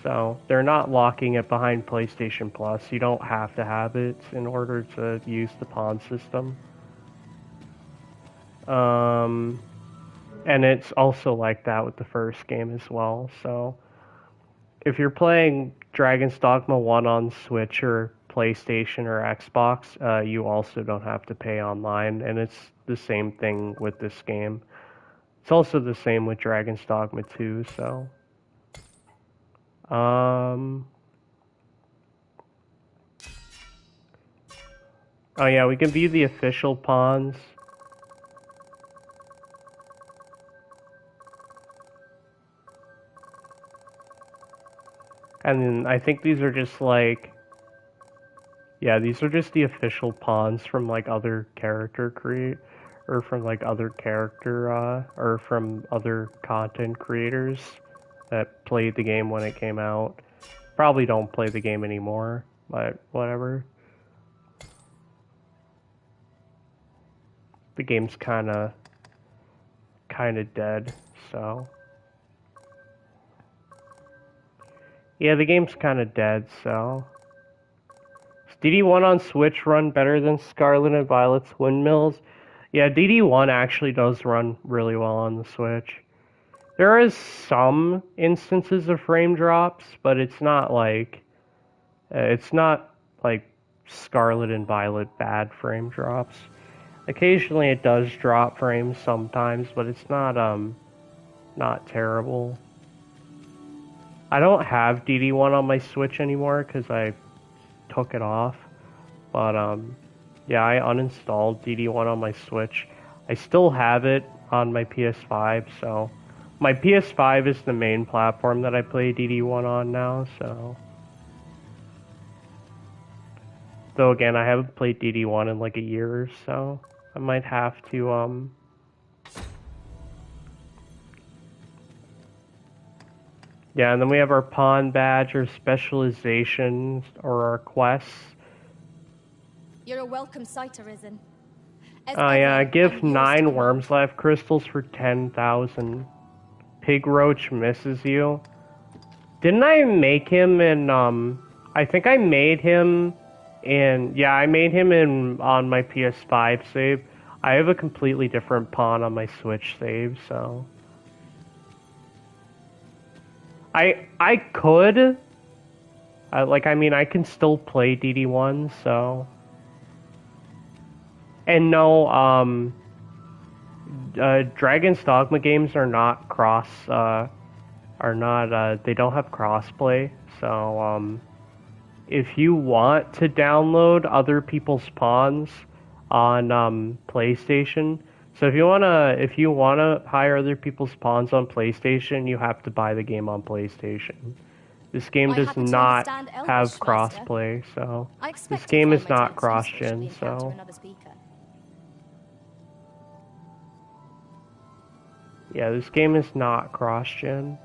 So they're not locking it behind PlayStation Plus. You don't have to have it in order to use the pawn system. And it's also like that with the first game as well. So if you're playing Dragon's Dogma 1 on Switch or PlayStation or Xbox, you also don't have to pay online, and it's the same thing with this game. It's also the same with Dragon's Dogma 2, so oh yeah, we can view the official pawns. And then I think these are just like, yeah, these are just the official pawns from like other or from like other or from other content creators that played the game when it came out. Probably don't play the game anymore, but whatever. The game's kinda dead, so. Yeah, the game's kinda dead, so. Does DD1 on Switch run better than Scarlet and Violet's Windmills? Yeah, DD1 actually does run really well on the Switch. There is some instances of frame drops, but it's not like Scarlet and Violet bad frame drops. Occasionally it does drop frames sometimes, but it's not terrible. I don't have DD1 on my Switch anymore because I took it off. But yeah, I uninstalled DD1 on my Switch. I still have it on my PS5, so my PS5 is the main platform that I play DD1 on now, so. Though again, I haven't played DD1 in like a year or so. I might have to yeah, and then we have our pawn badge, or specializations, or our quests. You're a welcome sight, Arisen. Oh yeah, give 9 Worm's Life Crystals for 10,000. Pig Roach misses you. Didn't I make him in, I think I made him in, yeah, I made him in, on my PS5 save. I have a completely different pawn on my Switch save, so. I could, I mean, I can still play DD1, so. And no, Dragon's Dogma games are not are not, they don't have crossplay, so, if you want to download other people's pawns on, PlayStation, so if you wanna hire other people's pawns on PlayStation, you have to buy the game on PlayStation. This game does not have crossplay, so this game is not cross-gen, so yeah, this game is not cross-gen.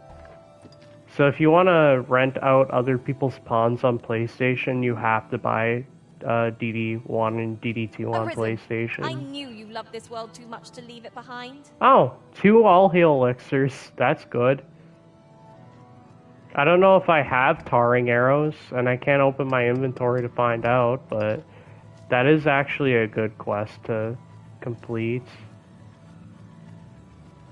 So if you want to rent out other people's pawns on PlayStation, you have to buy DD1 and DD2 on PlayStation. I knew you loved this world too much to leave it behind. Oh, 2 all-heal elixirs. That's good. I don't know if I have tarring arrows, and I can't open my inventory to find out, but that is actually a good quest to complete.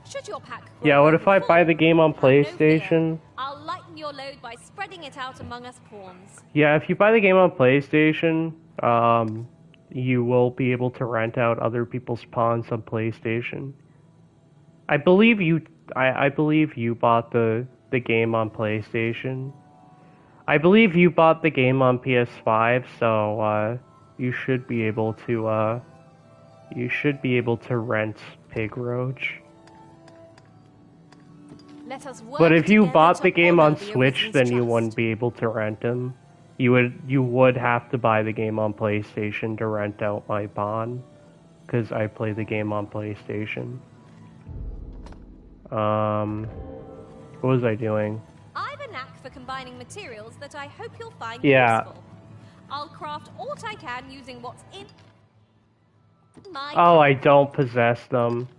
Should your pack Yeah, what if I buy the game on PlayStation? I'll lighten your load by spreading it out among us pawns. Yeah, if you buy the game on PlayStation, you will be able to rent out other people's pawns on PlayStation. I believe you bought the game on PlayStation. I believe you bought the game on PS5, so you should be able to rent Pig Roach. But if you bought the game on Switch, then you wouldn't be able to rent them. You would have to buy the game on PlayStation to rent out my pawn, because I play the game on PlayStation. What was I doing? I've a knack for combining materials that I hope you'll find useful. I'll craft aught I can using what's in my... Oh, I don't possess them.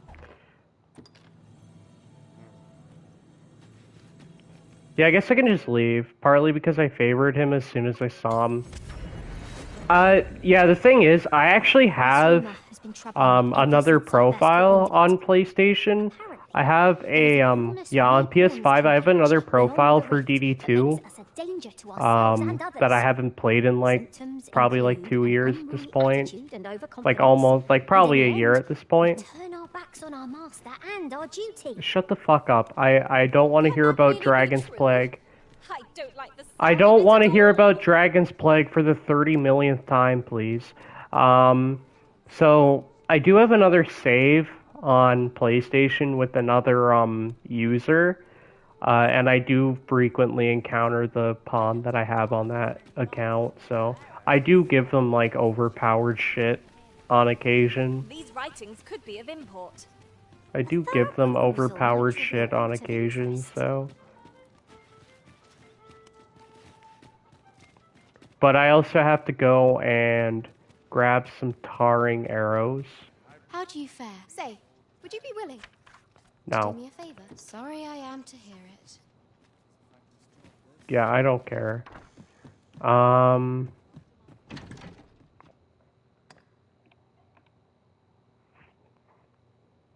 Yeah, I guess I can just leave, partly because I favored him as soon as I saw him. Yeah, the thing is, I actually have, another profile on PlayStation. I have a, yeah, on PS5 I have another profile for DD2, that I haven't played in, like, probably, like, 2 years at this point. Like, almost, like, probably a year at this point. Shut the fuck up. I don't want to hear about Dragon's Plague. I don't want to hear about Dragon's Plague for the 30 millionth time, please. So, I do have another save on PlayStation with another, user. And I do frequently encounter the pawn that I have on that account, so I do give them, like, overpowered shit on occasion. These writings could be of import. I do give them overpowered shit on occasion, so... But I also have to go and grab some tarring arrows. How do you fare? Say, would you be willing? No. Do me a favor. Sorry I am to hear it. Yeah, I don't care.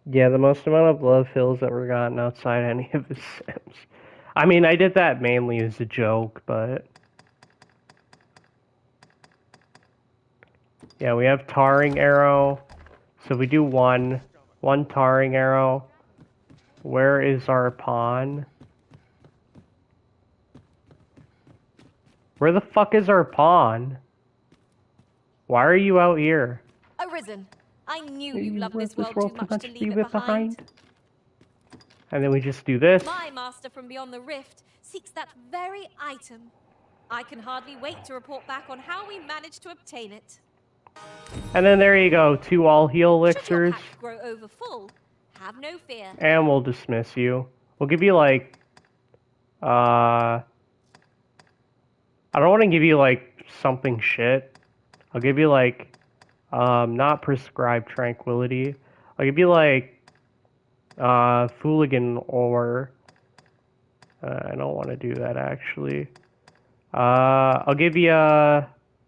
Yeah, the most amount of love hills ever gotten outside any of his Sims. I mean, I did that mainly as a joke, but... Yeah, we have tarring arrow. So we do one tarring arrow. Where is our pawn? Where the fuck is our pawn? Why are you out here? Arisen. I knew you loved this world too much to leave it behind. And then we just do this. My master from beyond the rift seeks that very item. I can hardly wait to report back on how we managed to obtain it. And then there you go, 2 all-heal elixirs. Should your pack grow over full, have no fear. And we'll dismiss you. We'll give you, like, I don't want to give you, like, something shit. I'll give you, like, not prescribed tranquility. I'll give you, like, Fooligan or... I don't want to do that, actually. I'll give you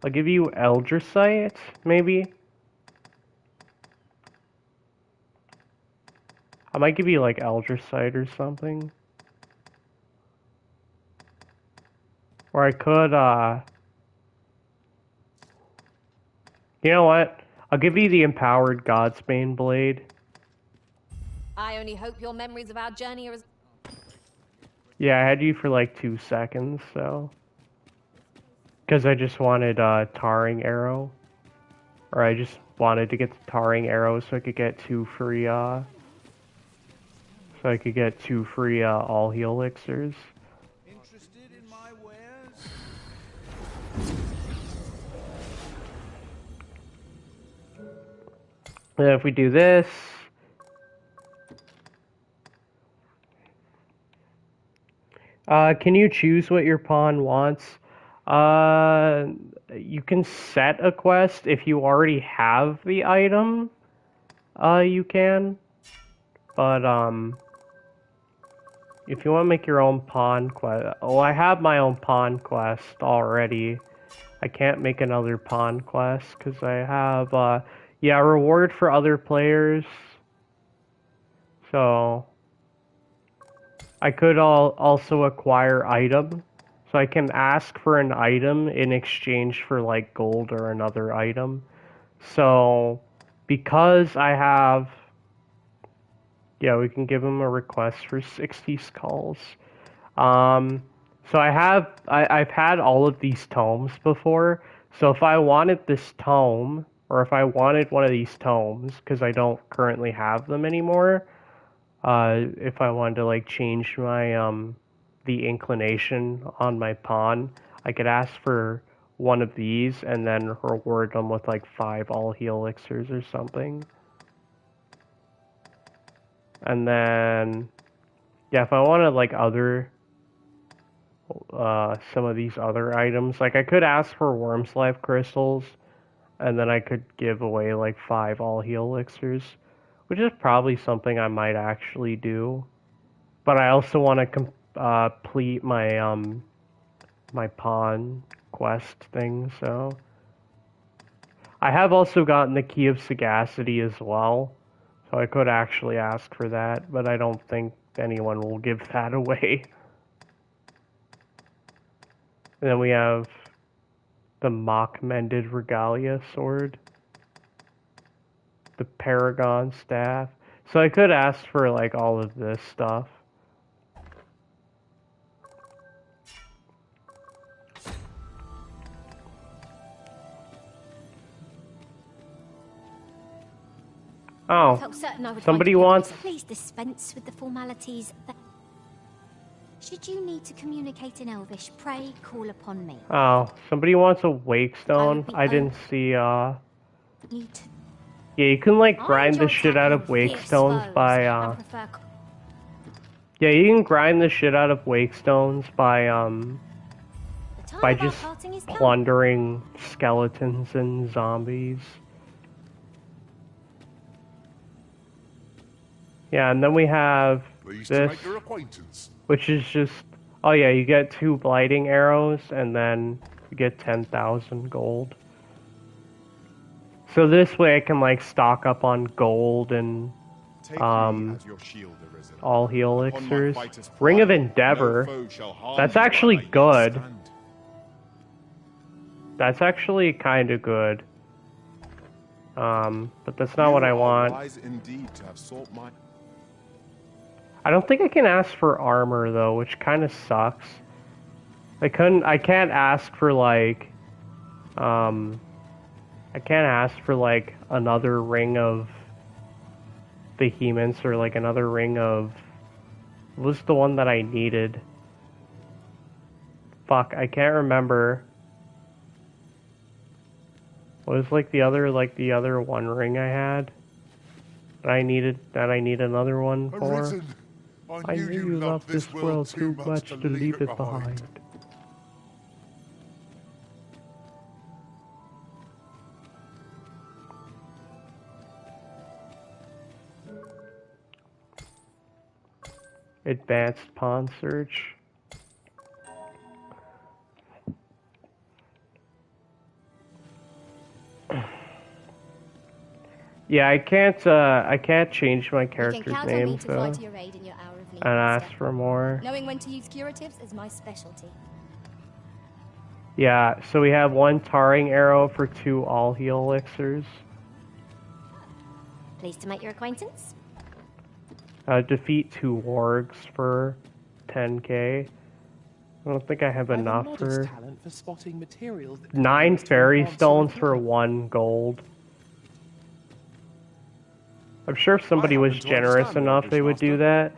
Eldrasite, maybe? I might give you, like, Eldrasite or something. Or I could, you know what? I'll give you the Empowered Godsbane Blade. I only hope your memories of our journey are as... Yeah, I had you for like 2 seconds, so. Because I just wanted tarring arrow. Or I just wanted to get the tarring arrow so I could get 2 free, all heal elixirs. Interested in my wares? And if we do this... can you choose what your pawn wants? You can set a quest if you already have the item. You can. But, if you want to make your own pawn quest... Oh, I have my own pawn quest already. I can't make another pawn quest because I have, yeah, reward for other players. So... I could also acquire item. So I can ask for an item in exchange for like gold or another item. So because I have... Yeah, we can give him a request for 60 skulls. So I've had all of these tomes before. So if I wanted this tome, or if I wanted one of these tomes, because I don't currently have them anymore, if I wanted to like change my the inclination on my pawn, I could ask for one of these and then reward them with like 5 all heal elixirs or something. And then yeah, if I wanted like other some of these other items, like I could ask for Worm's Life crystals and then I could give away like 5 all heal elixirs, which is probably something I might actually do. But I also want to complete my my pawn quest thing, so I have also gotten the Key of Sagacity as well, so I could actually ask for that, but I don't think anyone will give that away. And then we have the Mock Mended Regalia sword, the Paragon staff. So I could ask for like all of this stuff. Oh, somebody wants... Please dispense with the formalities. Should you need to communicate in Elvish, pray call upon me. Oh, somebody wants a wake stone. I didn't see, Yeah, you can, like, grind the shit out of wake stones by, Yeah, you can grind the shit out of wake stones by just plundering skeletons and zombies. Yeah, and then we have this, which is just... Oh yeah, you get 2 blighting arrows, and then you get 10,000 gold. So this way I can, like, stock up on gold and, all heal elixirs. Ring of Endeavor. That's actually good. That's actually kind of good. But that's not what I want. I don't think I can ask for armor though, which kind of sucks. I can't ask for like, I can't ask for like another ring of behemoths or like another ring of... What was the one that I needed? Fuck, I can't remember. What was like the other one ring I had? That I need another one for? I knew you loved this world too much to leave it behind. Advanced pawn search. Yeah, I can't change my character's name, so... And ask for more. Knowing when to use curatives is my specialty. Yeah, so we have 1 tarring arrow for 2 all heal elixirs. Pleased to make your acquaintance. Defeat 2 wargs for 10k. I don't think I have enough for talent for spotting materials that 9 fairy stones for 1 gold. I'm sure if somebody was generous enough, they would do that.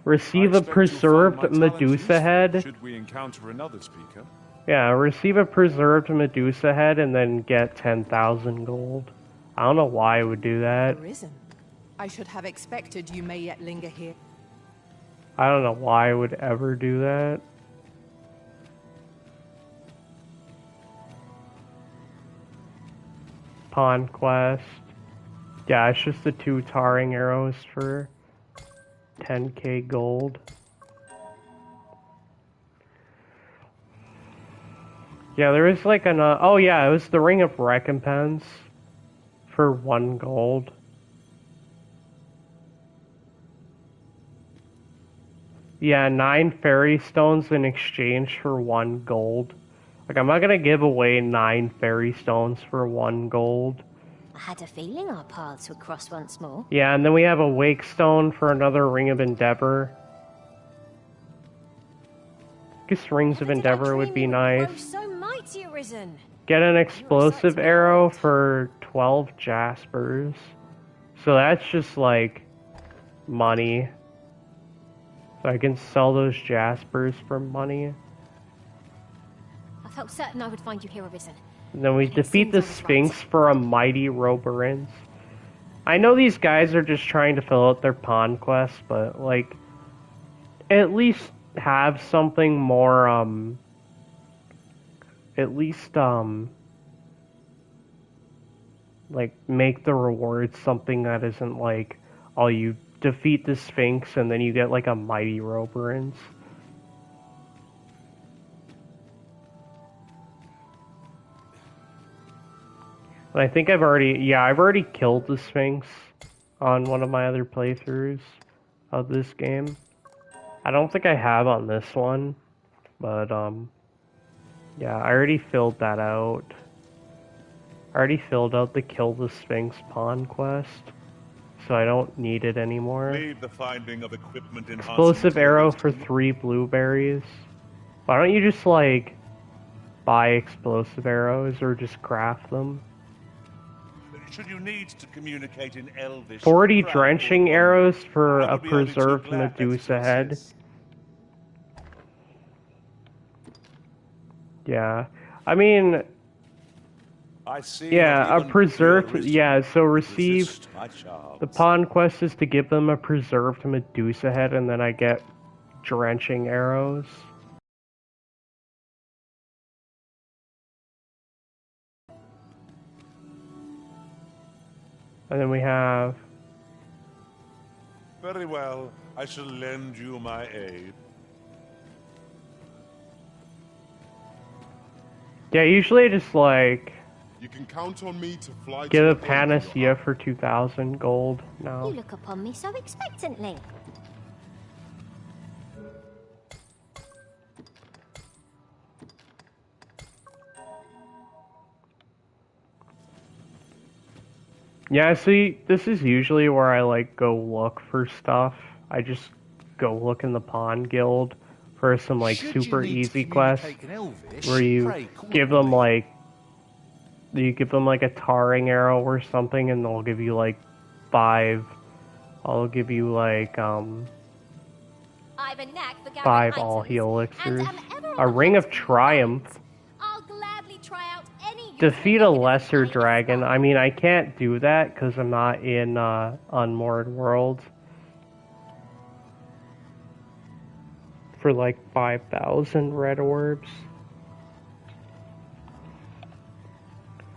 Receive a preserved Medusa head. Should we encounter another speaker? Yeah, receive a preserved Medusa head and then get 10,000 gold. I don't know why I would do that. Arisen. I should have expected you may yet linger here. I don't know why I would ever do that. Pawn quest. Yeah, it's just the 2 tarring arrows for 10k gold. Yeah, there is like an oh yeah, it was the Ring of Recompense for 1 gold. Yeah, 9 fairy stones in exchange for 1 gold. Like, I'm not gonna give away 9 fairy stones for 1 gold. I had a feeling our paths would cross once more. Yeah, and then we have a Wake Stone for another Ring of Endeavor. I guess Rings of Endeavor would be nice. So mighty, Arisen. Get an explosive arrow for 12 Jaspers. So that's just like money. So I can sell those Jaspers for money. I felt certain I would find you here, Arisen. And then we defeat the Sphinx for a mighty Roborins. I know these guys are just trying to fill out their pawn quest, but like, at least have something more, like, make the rewards something that isn't like, oh, you defeat the Sphinx and then you get like a mighty Roborins. And I think I've already killed the Sphinx on one of my other playthroughs of this game. I don't think I have on this one, but yeah, I already filled that out. I already filled out the Kill the Sphinx pawn quest, so I don't need it anymore. Leave the finding of equipment Explosive arrow for 3 blueberries. Why don't you just like buy explosive arrows or just craft them? Should you need to communicate in Elvish, 40 drenching arrows for a preserved Medusa head. Yeah, I mean, yeah, a preserved, yeah, so receive, the pawn quest is to give them a preserved Medusa head, and then I get drenching arrows. And then we have... Very well, I shall lend you my aid. Yeah, usually I just like... You can count on me to fly give to a panacea for 2,000 gold. No. You look upon me so expectantly. Yeah, see, this is usually where I, like, go look for stuff. I just go look in the Pawn Guild for some, like, super easy quests where you give them, like, a tarring arrow or something, and they'll give you, like, 5... I'll give you, like, 5 all-heal elixirs. A Ring of Triumph. Defeat a lesser dragon. I mean, I can't do that because I'm not in Unmoored World. For like 5,000 red orbs.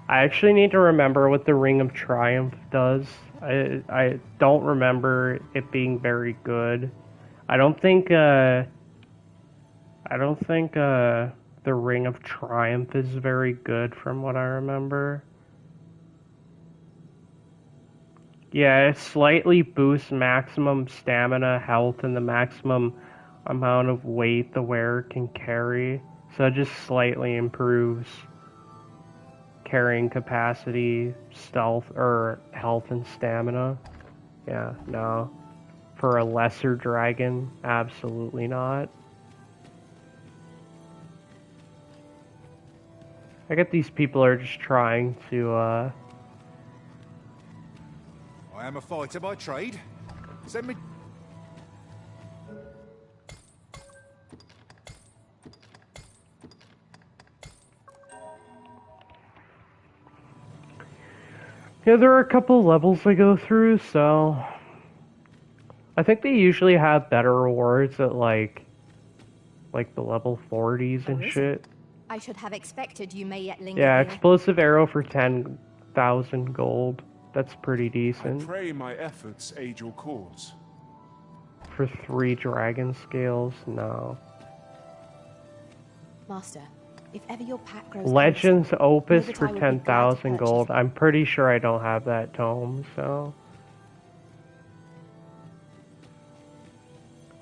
I actually need to remember what the Ring of Triumph does. I don't remember it being very good. I don't think the Ring of Triumph is very good from what I remember. Yeah, it slightly boosts maximum stamina, health, and the maximum amount of weight the wearer can carry. So it just slightly improves carrying capacity, stealth, or health and stamina. Yeah, no. For a lesser dragon, absolutely not. I get these people are just trying to, I am a fighter by trade. Send me... Yeah, there are a couple levels I go through, so... I think they usually have better rewards at, like the level 40s and shit. I should have expected you may yet linger Yeah, here. explosive arrow for 10,000 gold. That's pretty I decent. pray my efforts aid your cause. For 3 dragon scales, no. Master, if ever your pack grows Legends closer, Opus know that for I will be glad to 10,000 purchase gold. I'm pretty sure I don't have that tome, so...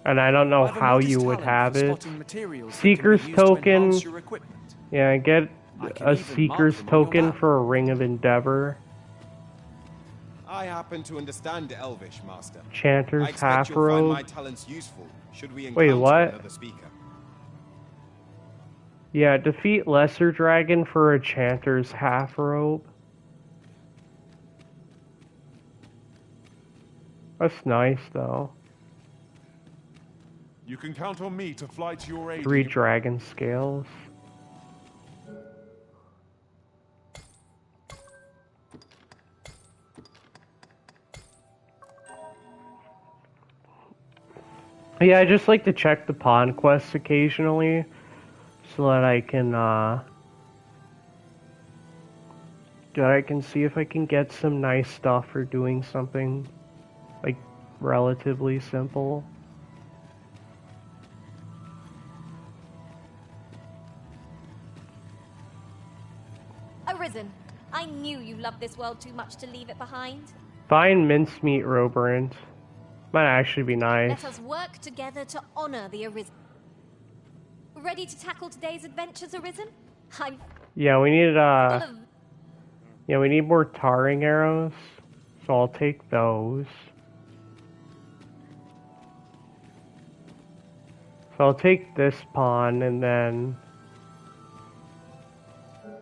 And I don't know how you would have it. Seeker's token. Yeah, get a Seeker's token for a Ring of Endeavor. I happen to understand Elvish, Master. Chanter's I expect you'll find half-robe. my talents useful should we Wait, encounter what? another speaker. Yeah, defeat Lesser Dragon for a Chanter's half-robe. That's nice, though. You can count on me to fly to your aid. 3 dragon scales. Yeah, I just like to check the pawn quests occasionally, so that I can see if I can get some nice stuff for doing something, like, relatively simple. Arisen, I knew you loved this world too much to leave it behind. Fine mincemeat, Roberant. Might actually be nice. Let us work together to honor the Arisen. Ready to tackle today's adventures, Arisen? Yeah, we need we need more tarring arrows, so I'll take those. So I'll take this pawn and then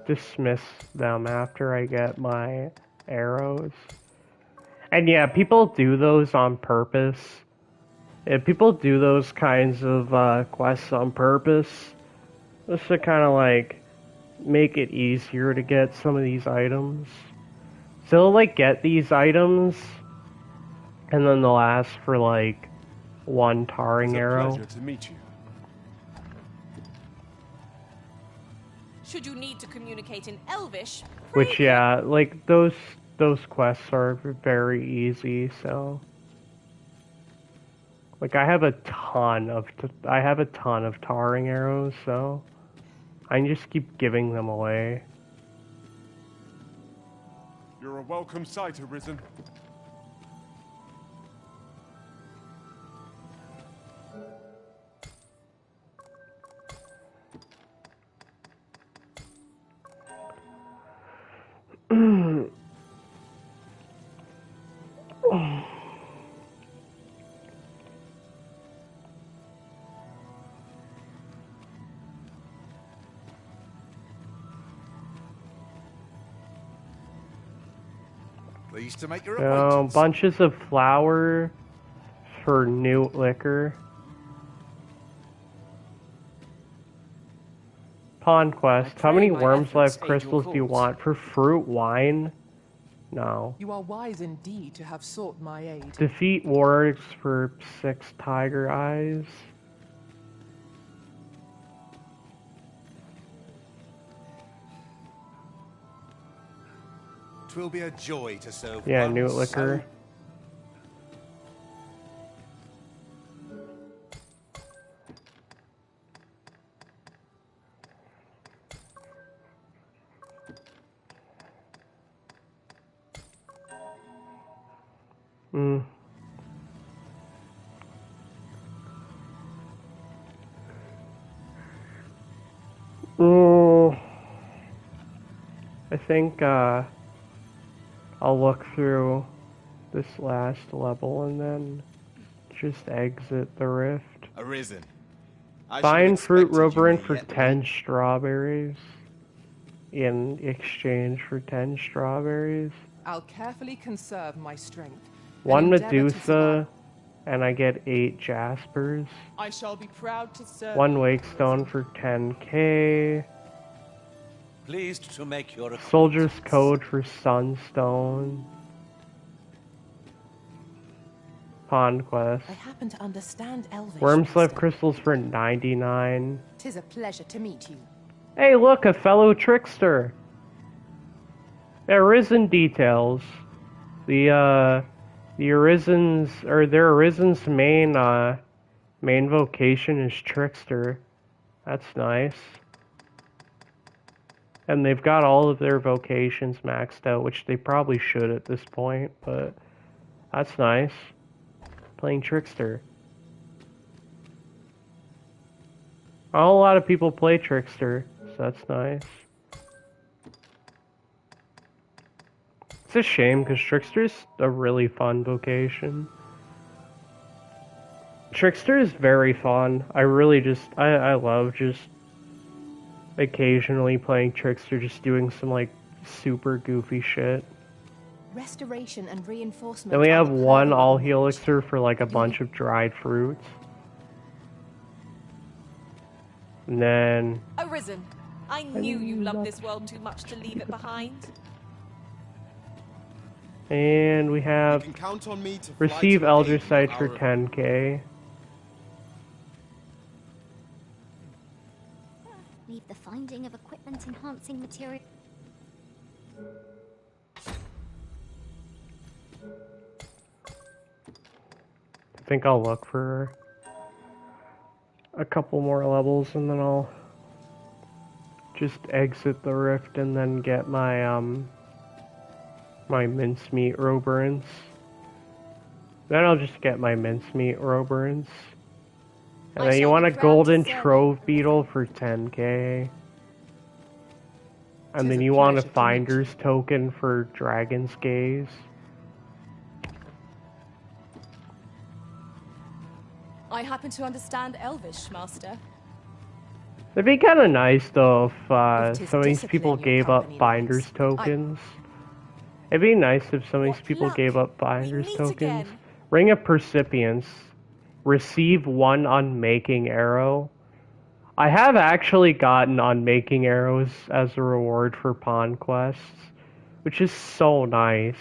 dismiss them after I get my arrows. And yeah, people do those on purpose. Yeah, people do those kinds of quests on purpose, just to kind of like make it easier to get some of these items. So they'll like get these items, and then they'll ask for like 1 tarring arrow. Pleasure to meet you. Should you need to communicate in Elvish, Which, yeah, like, those quests are very easy, so... Like, I have a ton of tarring arrows, so... I can just keep giving them away. You're a welcome sight, Arisen. Pleased to make your So, acquaintance. bunches of flour for new liquor. Pawn quest. How many worms life crystals do you want? For fruit wine? No. You are wise indeed to have sought my aid. Defeat wargs for 6 tiger eyes. Twill be a joy to serve. Yeah, one new so liquor. I think I'll look through this last level and then just exit the rift. Arisen. I should have Find fruit expected you roberant may for yet 10 strawberries. in exchange for 10 strawberries. I'll carefully conserve my strength. One and endeavor to survive. Medusa, and I get 8 Jaspers. I shall be proud to serve. One Wakestone for 10k. Pleased to make your Soldier's Code for Sunstone. Pawn Quest. I happen to understand Elvish. Wormslave Crystals for 99. 'Tis a pleasure to meet you. Hey, look, a fellow trickster. Arisen details. The Arisen's, or their Arisen's main vocation is trickster. That's nice. And they've got all of their vocations maxed out, which they probably should at this point, but that's nice. Playing trickster. A whole lot of people play trickster, so that's nice. It's a shame because trickster's a really fun vocation. Trickster is very fun. I really I love just occasionally playing trickster, just doing some like super goofy shit. Restoration and reinforcement. Then we have one all helixer for like a bunch of dried fruits. And then Arisen, I knew you loved this world too much to leave it behind. And we have You can count on me to receive fly to Elder aid you, Sight for our- 10k. Leave the finding of equipment enhancing material. I think I'll look for a couple more levels and then I'll just exit the rift and then get my my mincemeat Roborans. Then I'll just get my mincemeat Roborans. And then you want a golden trove beetle for 10k. And then you want a finder's token for Dragon's Gaze. I happen to understand Elvish, Master. It'd be kind of nice though if tis some of these discipline people your gave up company finder's likes. tokens. It'd be nice if some of these people gave up finder's meet tokens. again. Ring of Percipience. Receive 1 unmaking arrow. I have actually gotten unmaking arrows as a reward for pawn quests, which is so nice.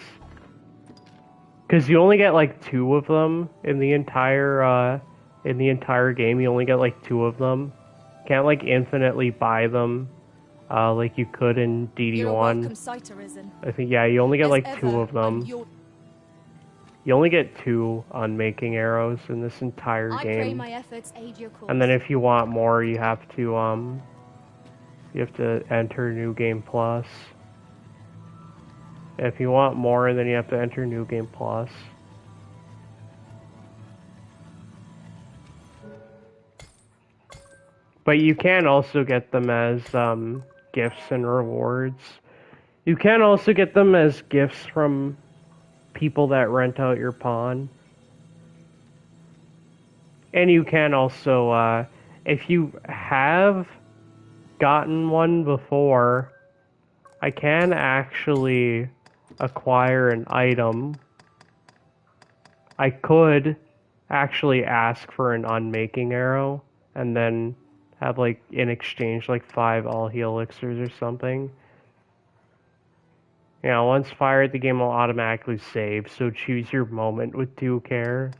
Because you only get like 2 of them in the entire game. You only get like 2 of them. Can't like infinitely buy them, like you could in You're a welcome DD1. sight, Arisen. I think yeah, you only get As like 2 ever, of them. I'm your- You only get 2 unmaking arrows in this entire I pray game. my efforts aid your cause. And then if you want more, you have to enter New Game Plus. If you want more, then you have to enter New Game Plus. But you can also get them as gifts and rewards. You can also get them as gifts from people that rent out your pawn. And you can also, if you have gotten one before, I can actually acquire an item. I could actually ask for an unmaking arrow and then have like in exchange like 5 all heal elixirs or something. Yeah, once fired, the game will automatically save, so choose your moment with due care.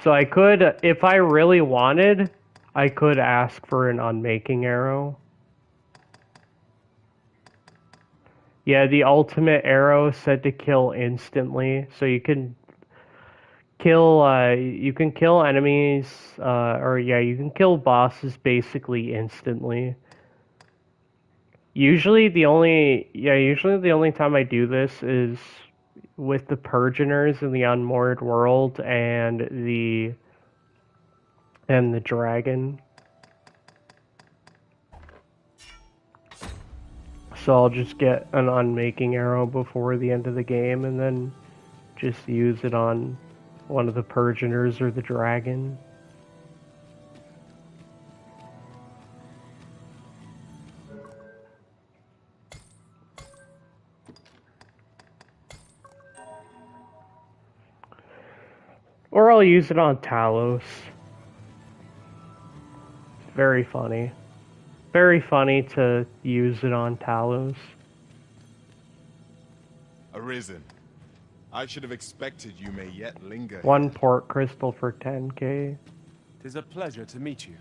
So I could, if I really wanted, I could ask for an unmaking arrow. Yeah, the ultimate arrow is said to kill instantly, so you can kill enemies, or yeah, you can kill bosses basically instantly. Usually the only time I do this is with the Purginers in the Unmoored World and the dragon. So I'll just get an unmaking arrow before the end of the game and then just use it on one of the Purginers or the dragon. Or I'll use it on Talos. It's very funny. Very funny to use it on Talos. Arisen. I should have expected you may yet linger. One port crystal for 10k. Tis a pleasure to meet you.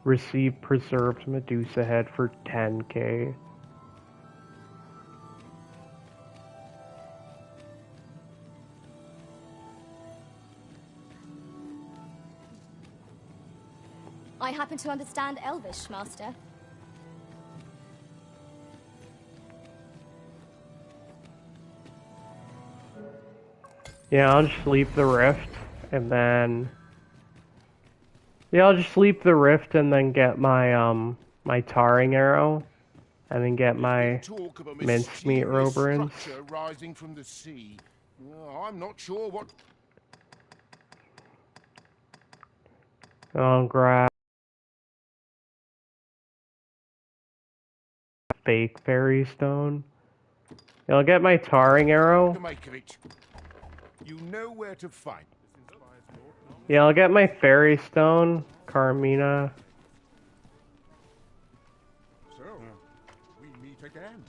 Receive preserved Medusa head for 10k. I happen to understand Elvish, Master. Yeah, I'll just leave the rift and then... Yeah, I'll just leave the rift and then get my, my tarring arrow. And then get my mincemeat roberins. Rising from the sea. I'm not sure what... I'll grab... fake fairy stone. Yeah, I'll get my tarring arrow. To make of it. You know where to find. Yeah, I'll get my fairy stone, Carmina. So, we meet again.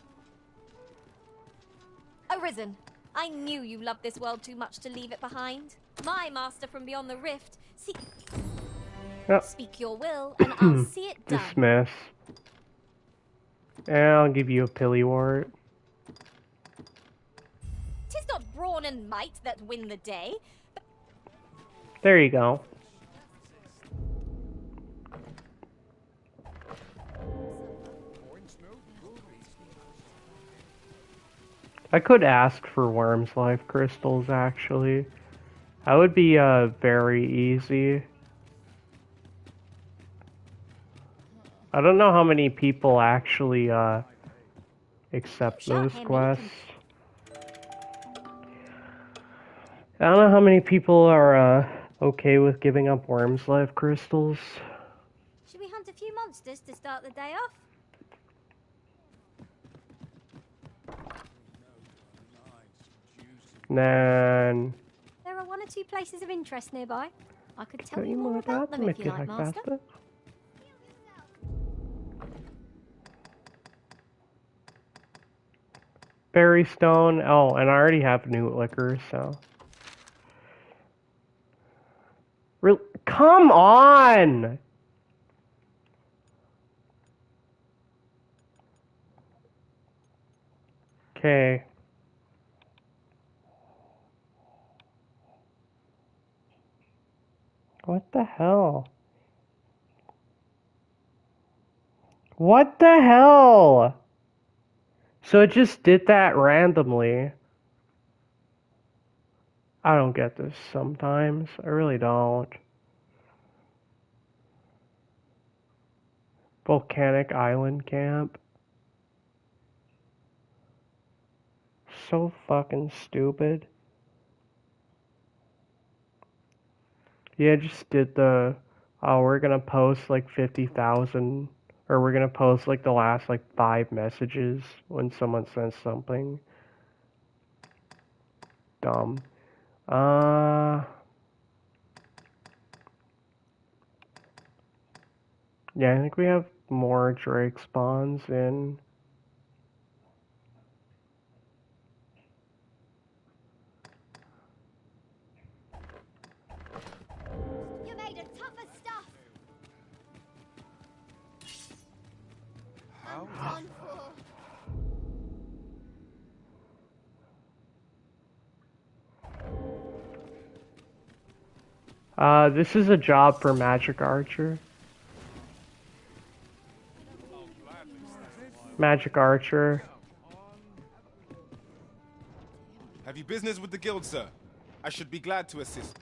Arisen, I knew you loved this world too much to leave it behind. My master from beyond the rift. Speak your will, and I'll see it done. Dismiss. And I'll give you a pillywort. Tis not brawn and might that win the day. There you go. I could ask for Worm's Life crystals, actually. That would be very easy. I don't know how many people actually accept those quests. I don't know how many people are okay with giving up Worm's Life crystals. Should we hunt a few monsters to start the day off? Then... There are one or two places of interest nearby. I could tell you more about them if you like, Master. Fairy stone. Oh, and I already have new liquor, so... Come on! Okay. What the hell? What the hell? So it just did that randomly. I don't get this sometimes. I really don't. Volcanic Island Camp. So fucking stupid. Yeah, just did the... Oh, we're gonna post like 50,000... Or we're gonna post like the last like 5 messages when someone sends something. Dumb. Yeah, I think we have more Drake spawns in. You made of tougher stuff. How? This is a job for Magic Archer. Magic Archer. Have you business with the guild, sir? I should be glad to assist.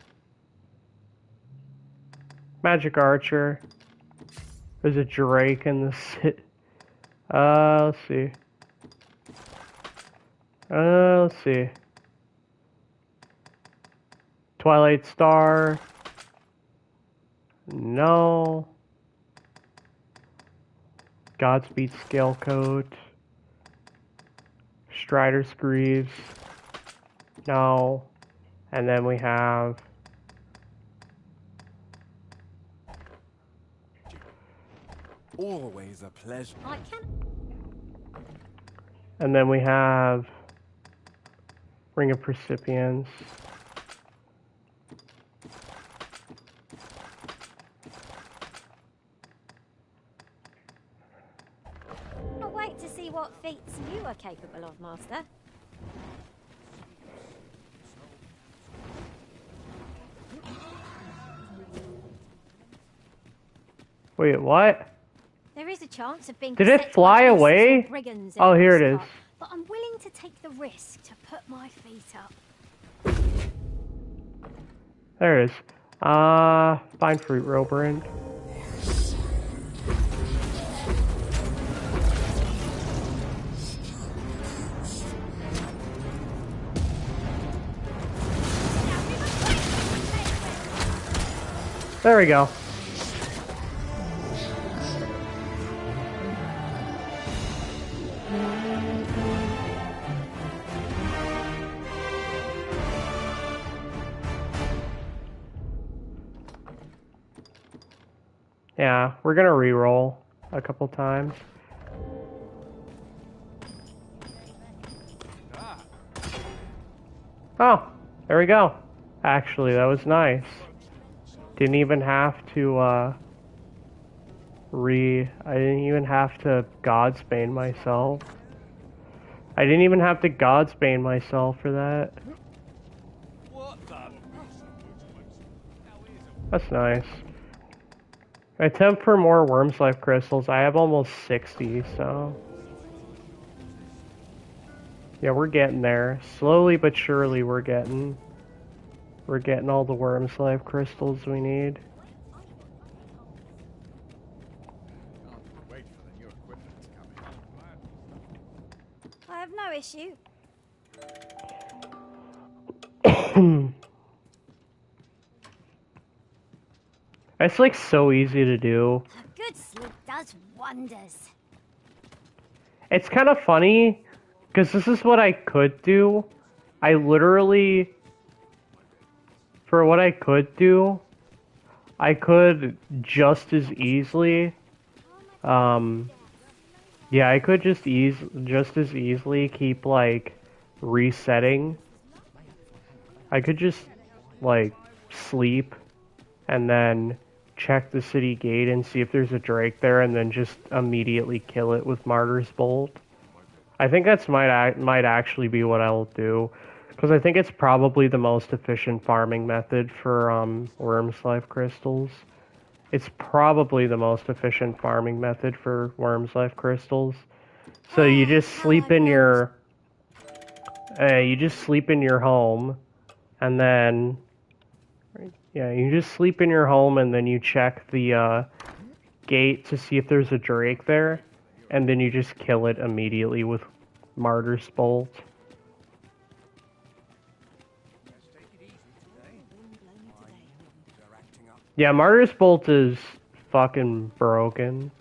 Magic Archer. There's a Drake in the city. Let's see. Let's see. Twilight Star. No. Godspeed Scalecoat. Strider's Greaves. No. And then we have... Always a pleasure. I can. And then we have... Ring of Percipience. I'll wait to see what feats you are capable of, Master. Wait, what? There is a chance of being Did it beset by fly beasts or away? brigands in Oh, here it is. Oscar, but I'm willing to take the risk to put my feet up. There it is. Fine fruit, Roberand. There we go. Yeah, we're gonna re-roll a couple times. Oh, there we go. Actually, that was nice. Didn't even have to, I didn't even have to Godsbane myself. I didn't even have to Godsbane myself for that. That's nice. Attempt for more Worm's Life crystals. I have almost 60, so... Yeah, we're getting there. Slowly but surely we're getting all the Worm's Life crystals we need. I have no issue. It's like so easy to do. A good sleep does wonders. It's kind of funny, because this is what I could do. I literally, for what I could do, I could just as easily, yeah, I could just as easily keep, like, resetting. I could just, like, sleep, and then check the city gate and see if there's a Drake there, and then just immediately kill it with Martyr's Bolt. I think that's might actually be what I'll do, because I think it's probably the most efficient farming method for Worm's Life crystals. It's probably the most efficient farming method for Worm's Life crystals. So you just sleep in your home, and then yeah, you just sleep in your home, and then you check the gate to see if there's a Drake there, and then you just kill it immediately with Martyr's Bolt. Yeah, Martyr's Bolt is fucking broken.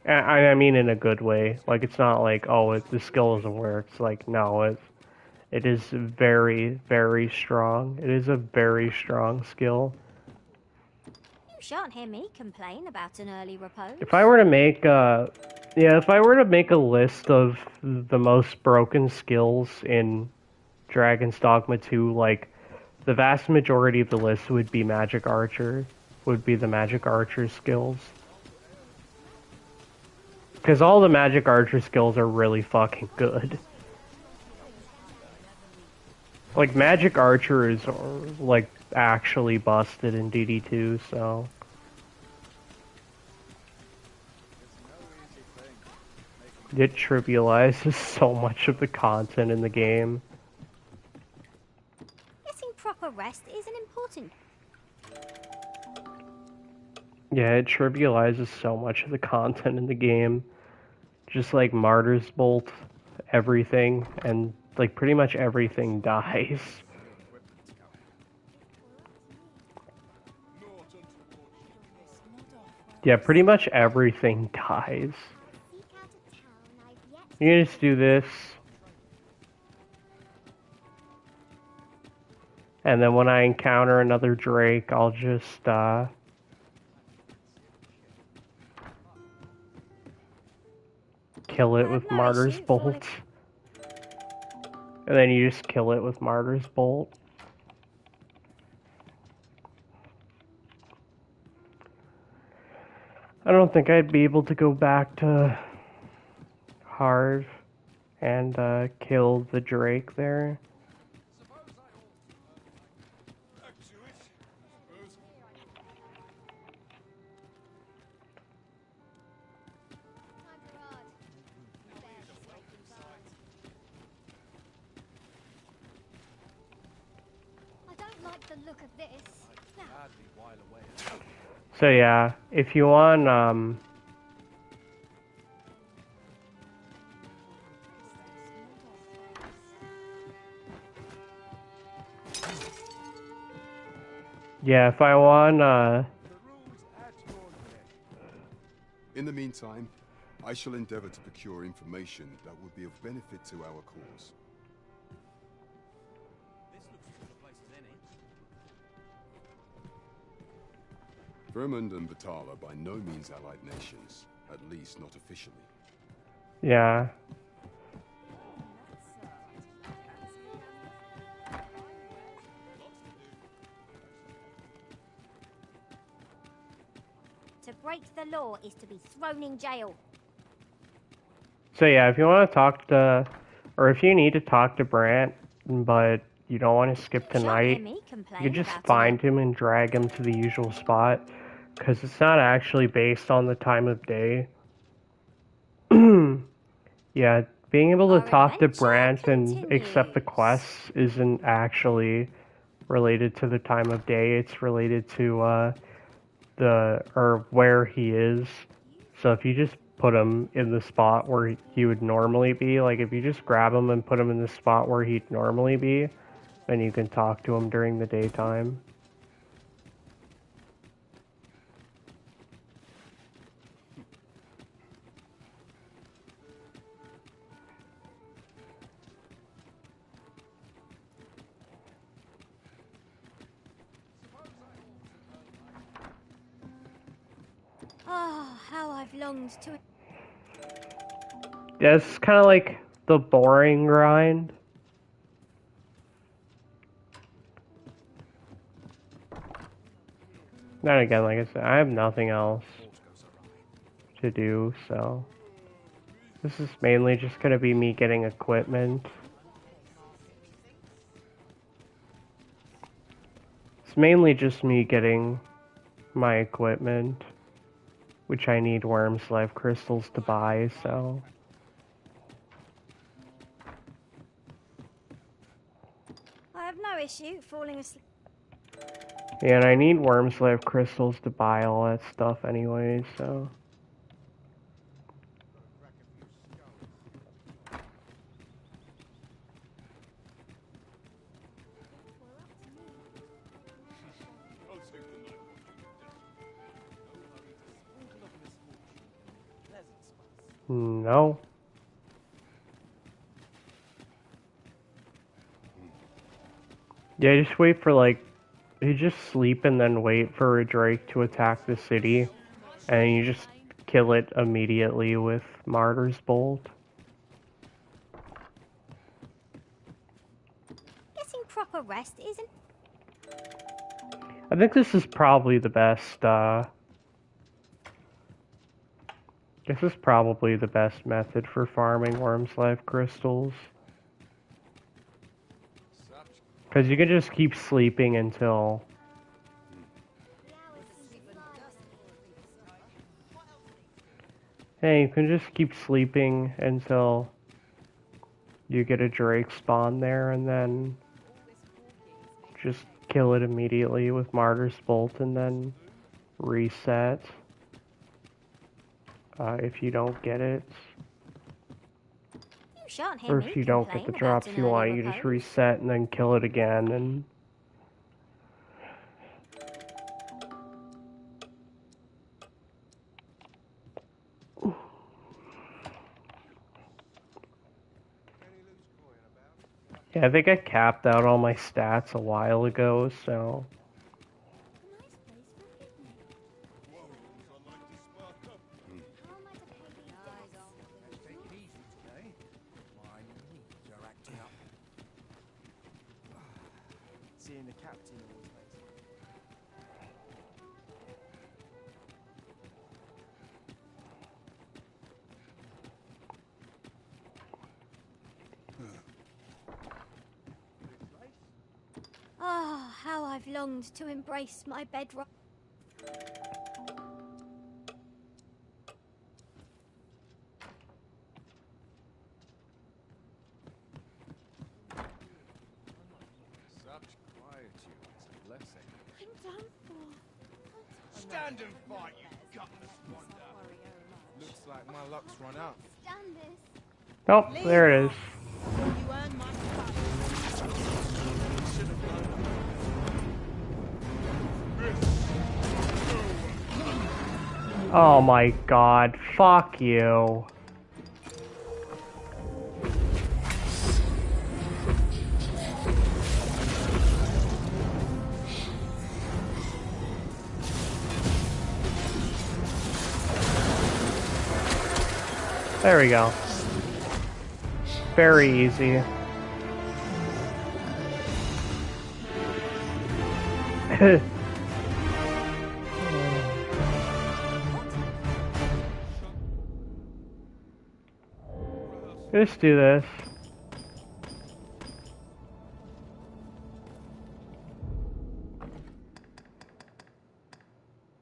I mean in a good way. Like, it's not like, oh, the skill doesn't work. It's like, no, it is very, very strong. It is a very strong skill. You shan't hear me complain about an early repose. If I were to make if I were to make a list of the most broken skills in Dragon's Dogma 2, like, the vast majority of the list would be Magic Archer, would be the Magic Archer skills. Because all the Magic Archer skills are really fucking good. Like, Magic Archer is, like, actually busted in DD2, so... It trivializes so much of the content in the game. Getting proper rest is an important... Yeah, it trivializes so much of the content in the game. Just like Martyr's Bolt, everything, and like pretty much everything dies. Yeah, pretty much everything dies. You can just do this. And then when I encounter another Drake, I'll just, kill it with Martyr's Bolt. And then you just kill it with Martyr's Bolt. I don't think I'd be able to go back to hard and kill the Drake there. I don't like the look of this. So yeah, if you want, yeah, if I want, In the meantime, I shall endeavor to procure information that would be of benefit to our cause. Vermund and Vital are by no means allied nations, at least not officially. yeah. To break the law is to be thrown in jail. So yeah, if you want to talk to, or if you need to talk to Brant, but you don't want to skip tonight, you can just find him and drag him to the usual spot, because it's not actually based on the time of day. Yeah, being able to talk to Brant and accept the quests isn't actually related to the time of day, it's related to, where he is. So if you just put him in the spot where he would normally be, like if you just grab him and put him in the spot where he'd normally be, then you can talk to him during the daytime. Oh, how I've longed to... Yeah, it's kind of like the boring grind. Then again, like I said, I have nothing else to do, so this is mainly just gonna be me getting equipment. It's mainly just me getting my equipment, which I need Worm's Life Crystals to buy, so... I have no issue falling asleep. Yeah, and I need Worm's Life Crystals to buy all that stuff anyway, so... No. Yeah, just wait for like... You just sleep and then wait for a Drake to attack the city, and you just kill it immediately with Martyr's Bolt. Getting proper rest isn't... I think this is probably the best, this is probably the best method for farming Worm's Life Crystals. Because you can just keep sleeping until... Hey, you can just keep sleeping until you get a Drake spawn there, and then just kill it immediately with Martyr's Bolt, and then reset. If you don't get it. You shan't hear Or me if you don't get the drops you want, you just reset and then kill it again, and... Yeah, I think I capped out all my stats a while ago, so... Seeing the captain always makes it. Ah, how I've longed to embrace my bedrock. Such quietude is a blessing. I'm done for. Stand and fight, you gutless wander. Looks like my luck's run out. Stand this. Oh, there it is. You earn my Oh my god, fuck you. There we go. Very easy. Let's do this.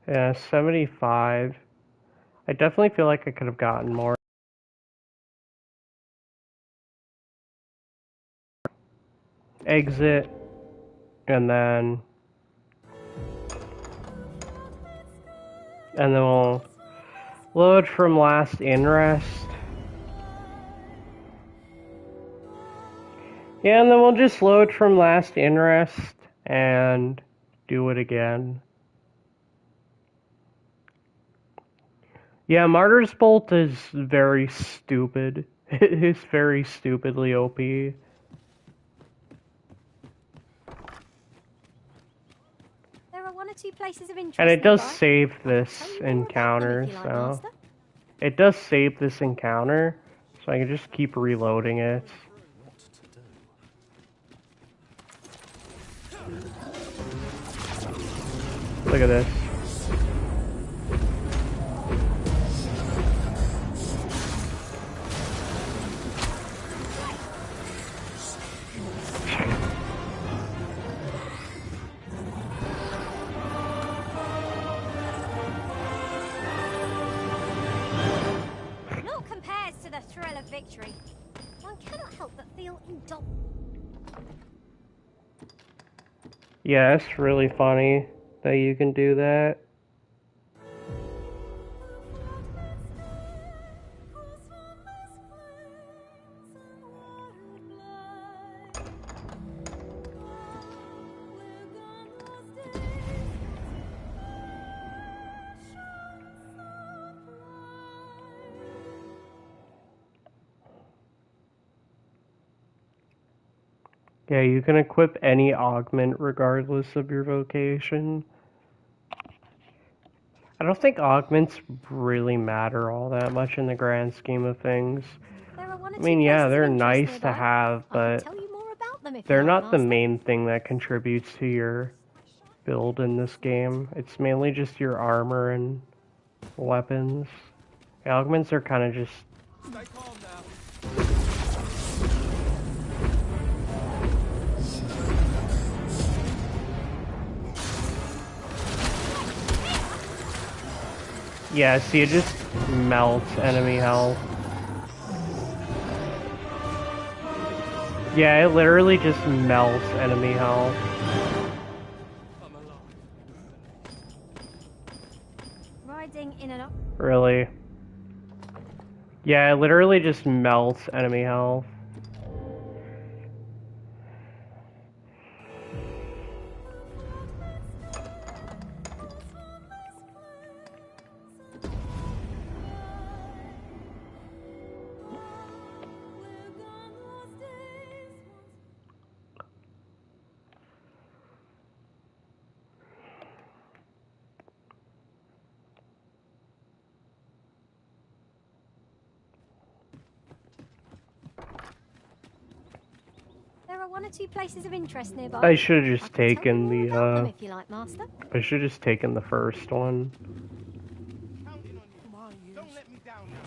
Yeah, 75. I definitely feel like I could have gotten more. Exit, and then we'll load from last in rest. Yeah, and then we'll just load from last in rest and do it again. Yeah, Martyr's Bolt is very stupid. It is very stupidly OP. There are one or two places of interest. And it does nearby. save this encounter, you like, so... Master. It does save this encounter, so I can just keep reloading it. Look at this. Naught compares to the thrill of victory. One cannot help but feel indulged. Yeah, it's really funny that you can do that. Yeah, you can equip any augment regardless of your vocation. I don't think augments really matter all that much in the grand scheme of things. I mean, yeah, they're nice to have, but they're not the main thing that contributes to your build in this game. It's mainly just your armor and weapons. The augments are kind of just... Stay calm now. Yeah, see, it just melts enemy health. Yeah, it literally just melts enemy health. Riding in an... Really? Yeah, it literally just melts enemy health. one or two places of interest nearby. I should have just taken the If you like, Master. I should have just taken the first one. Don't let me down now.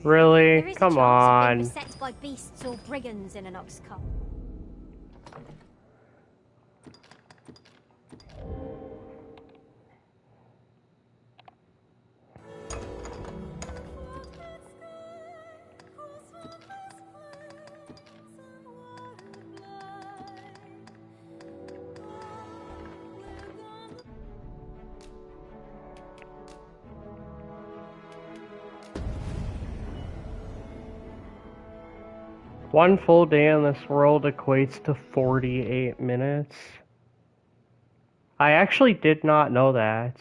Really? Come on. Beset by beasts or brigands in an ox cart. One full day in this world equates to 48 minutes. I actually did not know that.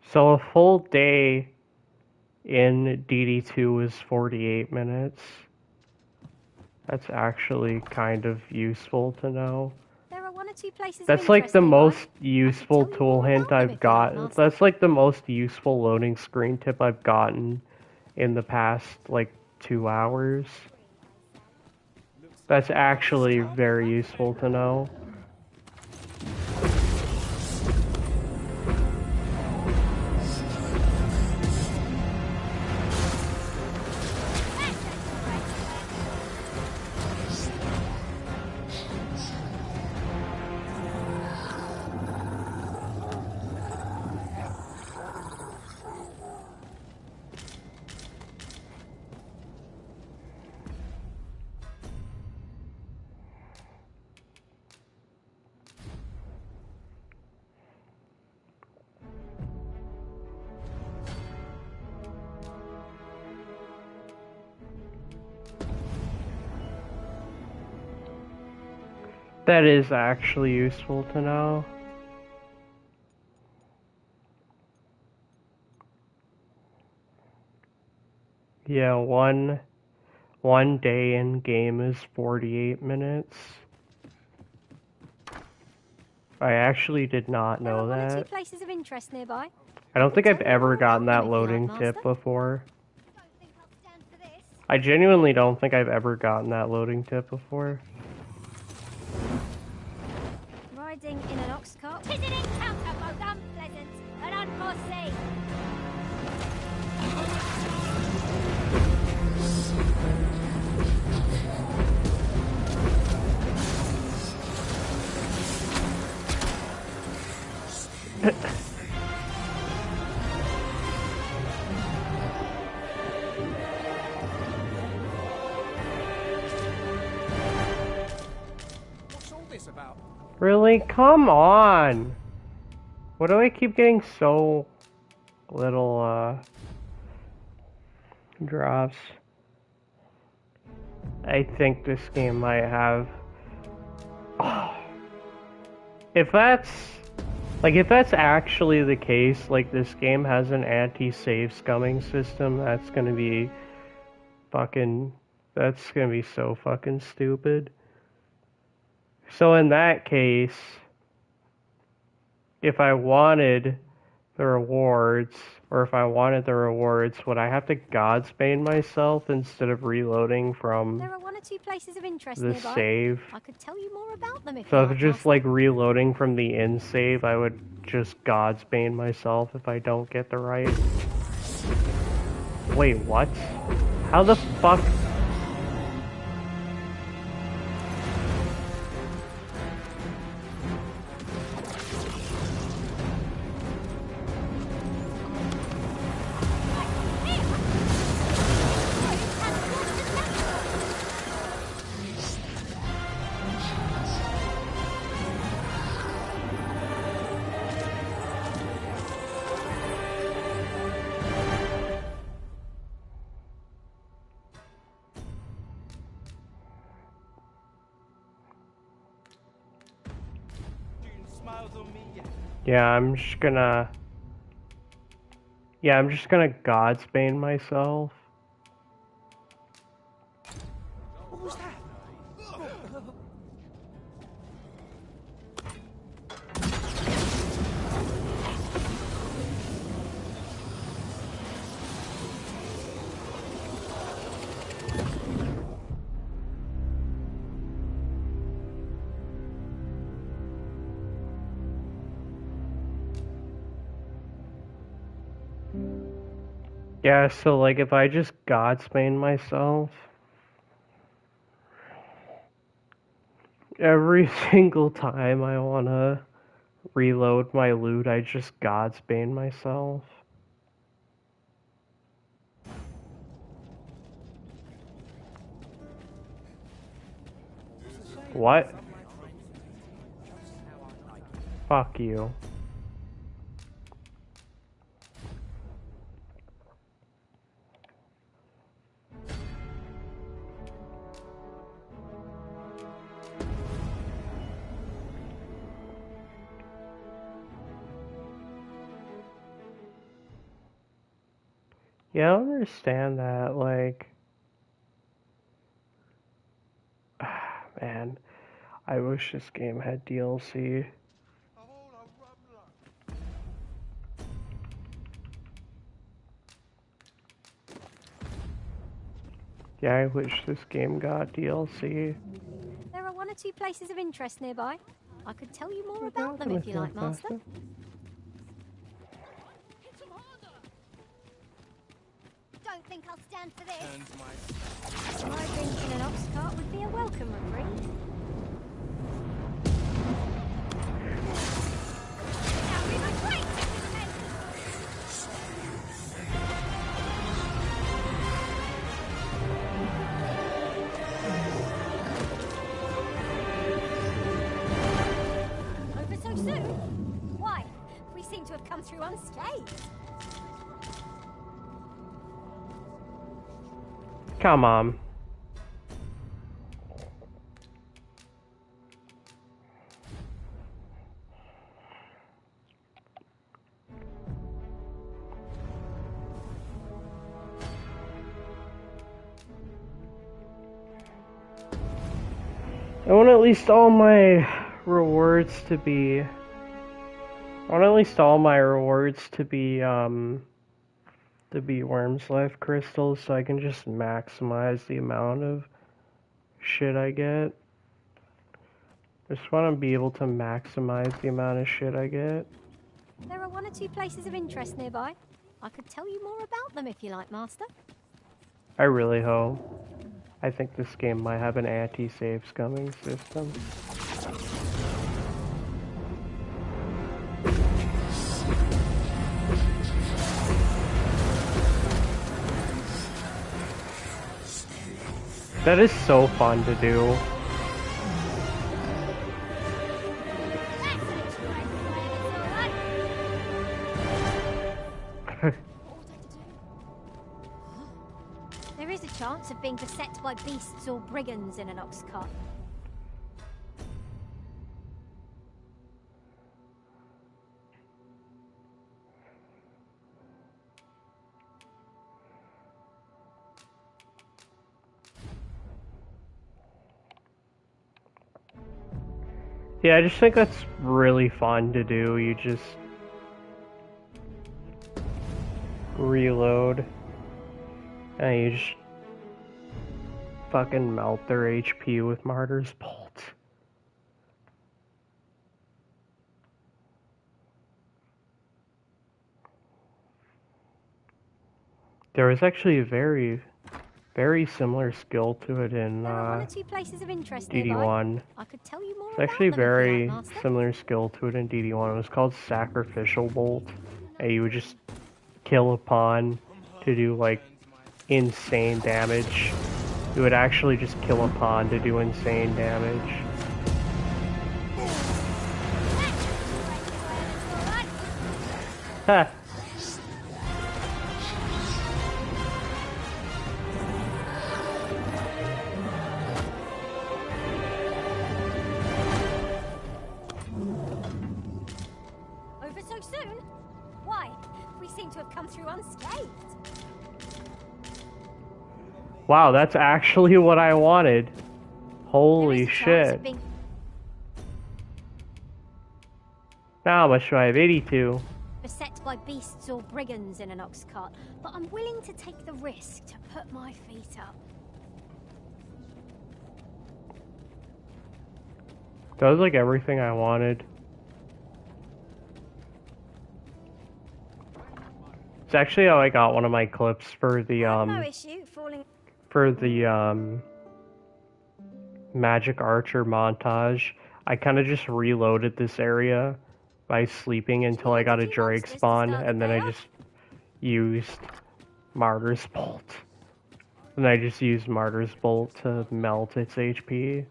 So a full day in DD2 is 48 minutes. That's actually kind of useful to know. There are one or two places. That's like the most useful tool hint I've gotten. That's like the most useful loading screen tip I've gotten in the past, like, 2 hours. That's actually very useful to know. That is actually useful to know. Yeah, one day in game is 48 minutes. I actually did not know There are one or two that. places of interest nearby. I don't think I've ever gotten that loading tip before. I genuinely don't think I've ever gotten that loading tip before. Riding in an ox cart. 'Tis an encounter both unpleasant and unforeseen. What's all this about? Really? Come on! Why do I keep getting so little, drops? I think this game might have... Oh. If that's actually the case, like, this game has an anti-save scumming system, that's gonna be so fucking stupid. So in that case, if I wanted the rewards, would I have to Godsbane myself instead of reloading from There are one or two places of interest the nearby. save? I could tell you more about them if So you if like, it's just Master. like reloading from the in save, I would just Godsbane myself if I don't get the right. Wait, what? How the fuck? smiles on me yet. Yeah, I'm just gonna Godsbane myself. What was that? Yeah, so like if I just Godsbane myself every single time I wanna reload my loot, I just Godsbane myself. What? Fuck you. Yeah, I don't understand that, like... Man, I wish this game had DLC. Yeah, I wish this game got DLC. There are one or two places of interest nearby. I could tell you more about them if you like, Master. Don't think I'll stand for this. My drink in an ox cart would be a welcome reprieve. Over so soon? Why? We seem to have come through unscathed. Come on. I want at least all my rewards to be... Worm's Life crystals, so I can just maximize the amount of shit I get. I just want to be able to maximize the amount of shit I get. There are one or two places of interest nearby. I could tell you more about them if you like, Master. I really hope. I think this game might have an anti-save scumming system. That is so fun to do. There is a chance of being beset by beasts or brigands in an ox cart. Yeah, I just think that's really fun to do. You just reload and you just fucking melt their HP with Martyr's Bolt. There was actually a very similar skill to it in DD1. I could tell you more It's actually about them very if you like, Master. similar skill to it in DD1. It was called Sacrificial Bolt, and you would just kill a pawn to do like insane damage. You would actually just kill a pawn to do insane damage. Ha! come through unscathed. Wow, that's actually what I wanted. Holy Chance shit. of being Now how much do I have? 82. beset by beasts or brigands in an ox cart, but I'm willing to take the risk to put my feet up. That was like everything I wanted. It's actually how I got one of my clips for the No issue falling. Magic Archer montage. I kind of just reloaded this area by sleeping until I got a Drake spawn, and then I just used Martyr's Bolt. And I just used Martyr's Bolt to melt its HP.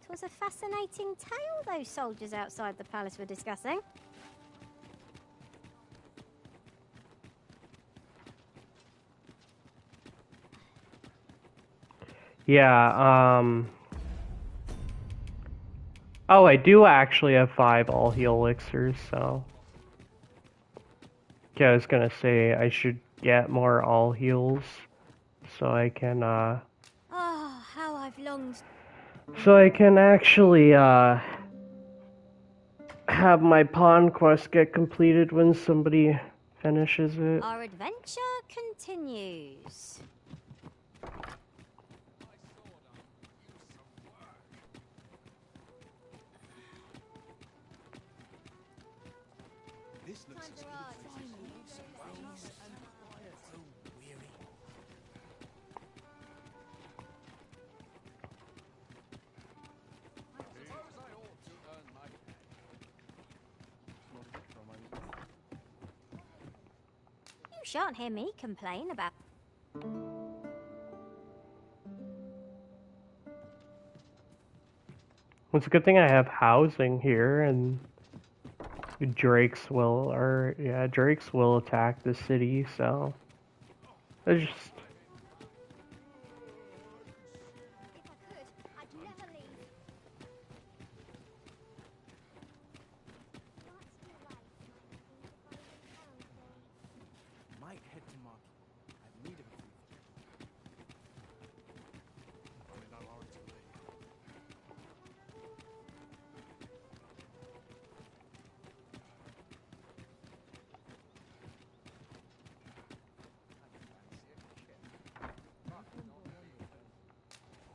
It was a fascinating tale those soldiers outside the palace were discussing. Yeah, oh, I do actually have 5 all heal elixirs, so... Yeah, I was gonna say I should get more all heals, so I can, Oh, how I've longed. So I can actually, have my pawn quest get completed when somebody finishes it. Our adventure continues. This looks as finally some peace and quiet. So weary. You shan't hear me complain about. It's a good thing I have housing here, and Drakes will attack the city, so... It's just... Might head to market. I need a few.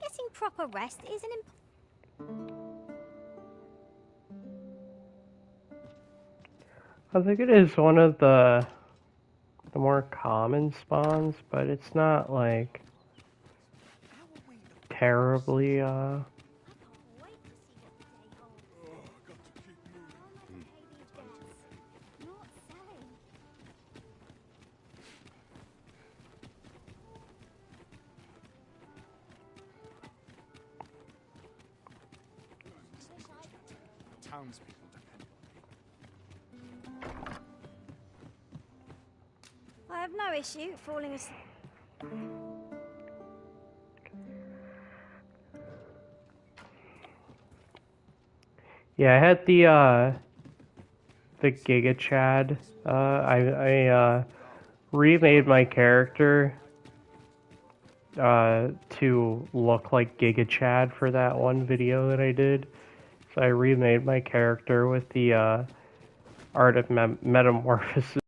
Getting proper rest is an important. I think it is one of the more common spawns, but it's not, like, terribly, Townspeople depend on me. I have no issue falling asleep. Yeah, I had the Giga Chad. I remade my character to look like Giga Chad for that one video that I did. So I remade my character with the Art of Metamorphosis.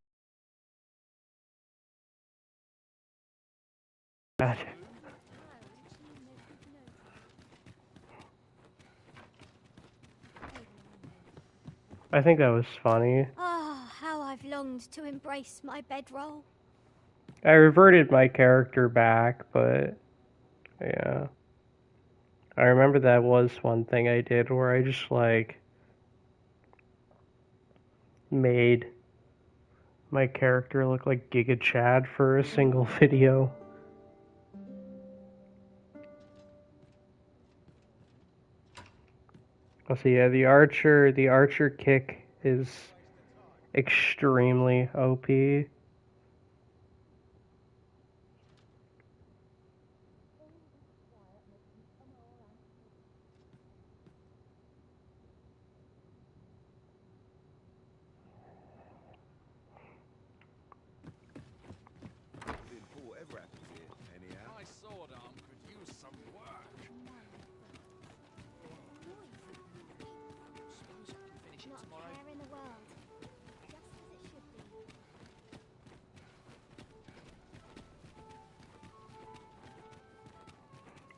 I think that was funny. Ah, how I've longed to embrace my bedroll. I reverted my character back, but yeah. I remember that was one thing I did where I just like made my character look like Giga Chad for a single video. So yeah, the archer kick is extremely OP.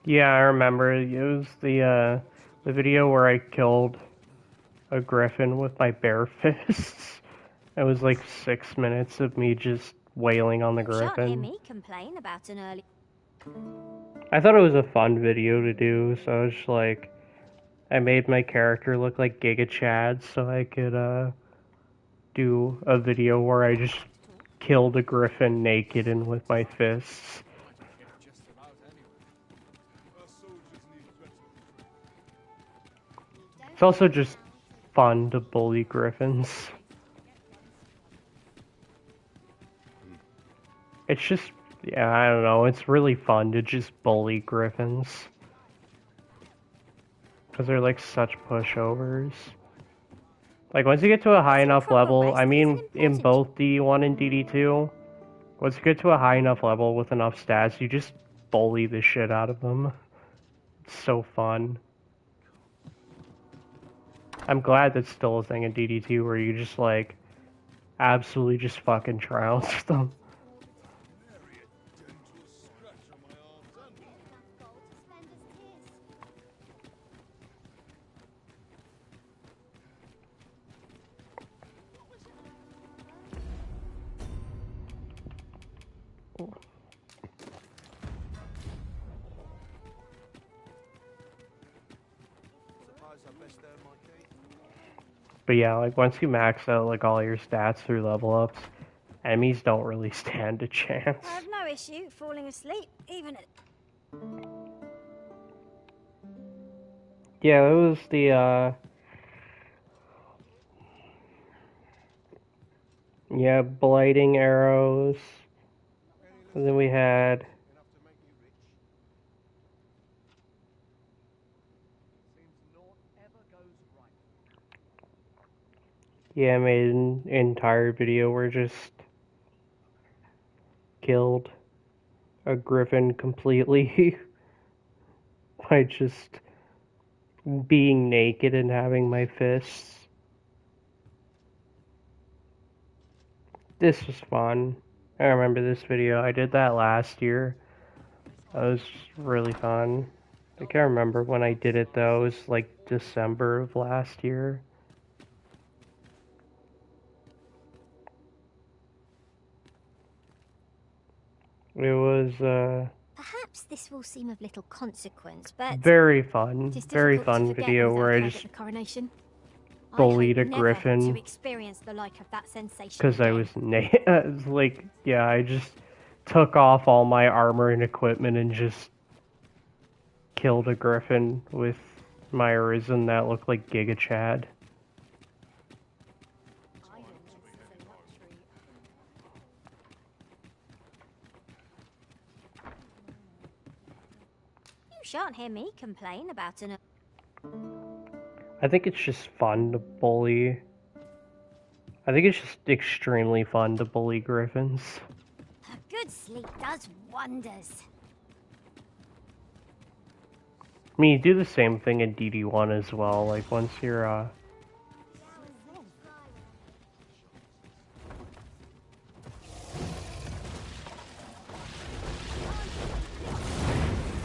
Yeah, I remember. It was the video where I killed a griffin with my bare fists. It was like 6 minutes of me just wailing on the You shan't hear griffin. me complain about an early... I thought it was a fun video to do, so I was just like, I made my character look like Giga Chad so I could do a video where I just killed a griffin naked and with my fists. It's also just fun to bully griffins. It's just, yeah, I don't know, it's really fun to just bully griffins. Because they're like such pushovers. Like, once you get to a high enough level, I mean, in both DD1 and DD2, once you get to a high enough level with enough stats, you just bully the shit out of them. It's so fun. I'm glad that's still a thing in DD2 where you just, like, absolutely just fucking trounce them. But yeah, like, once you max out, like, all your stats through level ups, enemies don't really stand a chance. I have no issue falling asleep, even at... Yeah, it was the, yeah, blighting arrows. And then we had... Yeah, I made an entire video where just killed a griffin completely by just being naked and having my fists. This was fun. I remember this video. I did that last year. That was really fun. I can't remember when I did it though. It was like December of last year. It was Perhaps this will seem of little consequence, but very fun. it is Very difficult to fun forget video those where I outside just at the coronation. bullied I a hope griffin never to experience the like of that sensation because I again. was like, yeah, I just took off all my armor and equipment and just killed a griffin with my arisen that looked like Giga Chad. You shan't hear me complain about an... I think it's just fun to bully. I think it's just extremely fun to bully griffins. A good sleep does wonders. I mean, you do the same thing in DD1 as well, like once you're,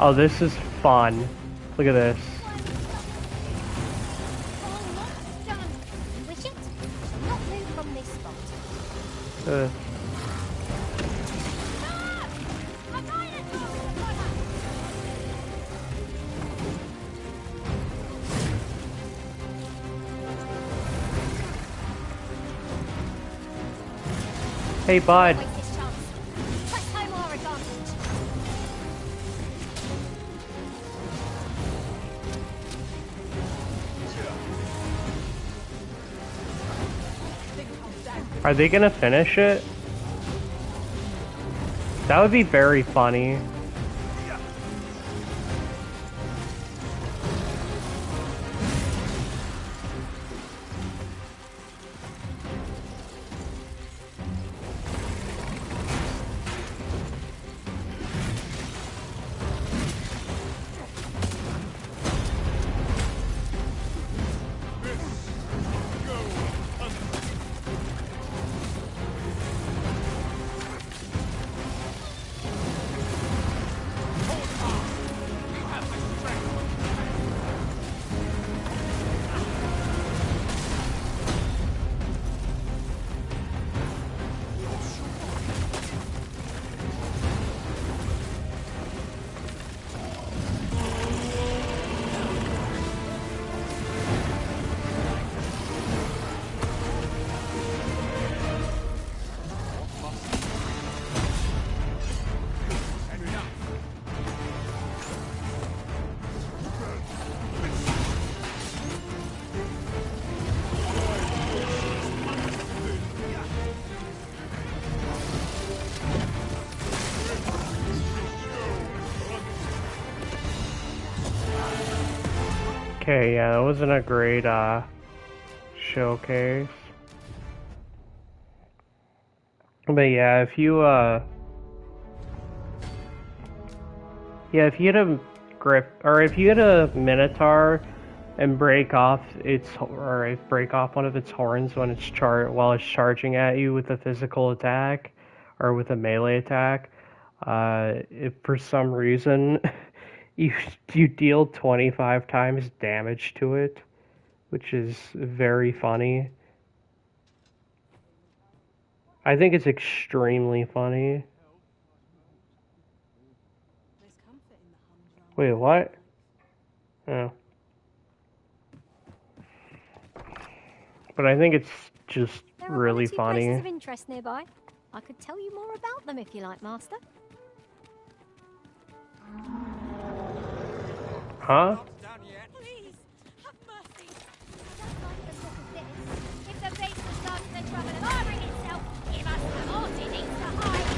Oh, this is fun. Look at this. Wish it? Shall not move from this spot. Hey, bud. Waste this chance. Press home our advantage. Are they gonna finish it? That would be very funny. Okay, yeah, that wasn't a great showcase. But yeah, if you hit a grip, or if you hit a Minotaur and break off one of its horns when while it's charging at you with a physical attack or with a melee attack, if for some reason you deal 25 times damage to it, which is very funny. I think it's extremely funny. Wait, what? Oh. But I think it's just really funny. There are one or two places of interest nearby. I could tell you more about them if you like, Master. Huh? Please, have mercy. I don't like the look of this. If the beast was starting the trouble of harboring itself, it must have horses needs to hide.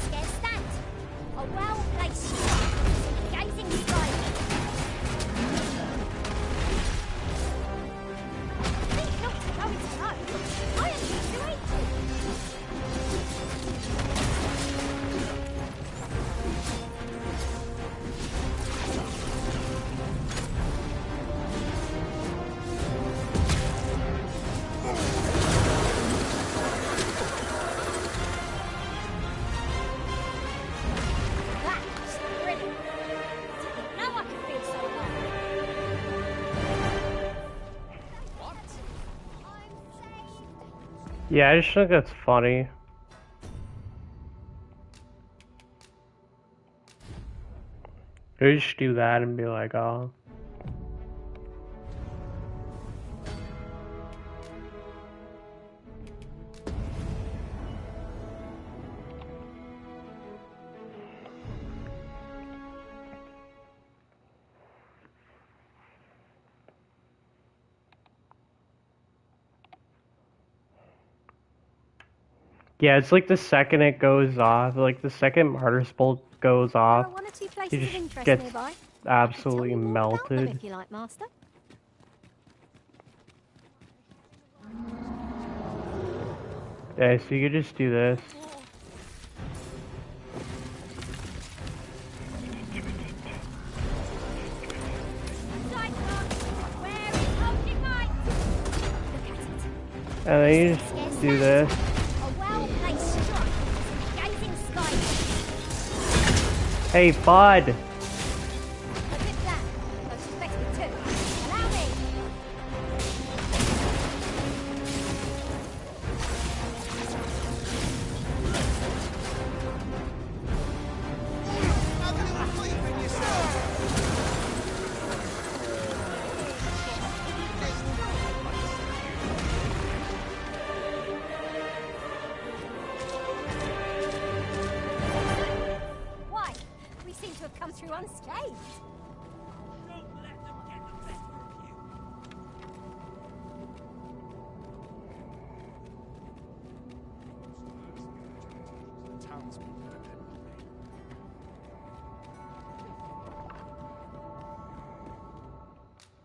Scarce stand. A well-placed strike, gazing skyward. Think not to go into home. I am used to eating. Yeah, I just think that's funny. They just do that and be like, oh. Yeah, it's like the second it goes off, like the second Martyr's Bolt goes off, he just gets absolutely melted. If you like, Master. Yeah, so you could just do this. And then you just do this. Hey, bud! Why? We seem to have come through unscathed. Townspeople depend on me.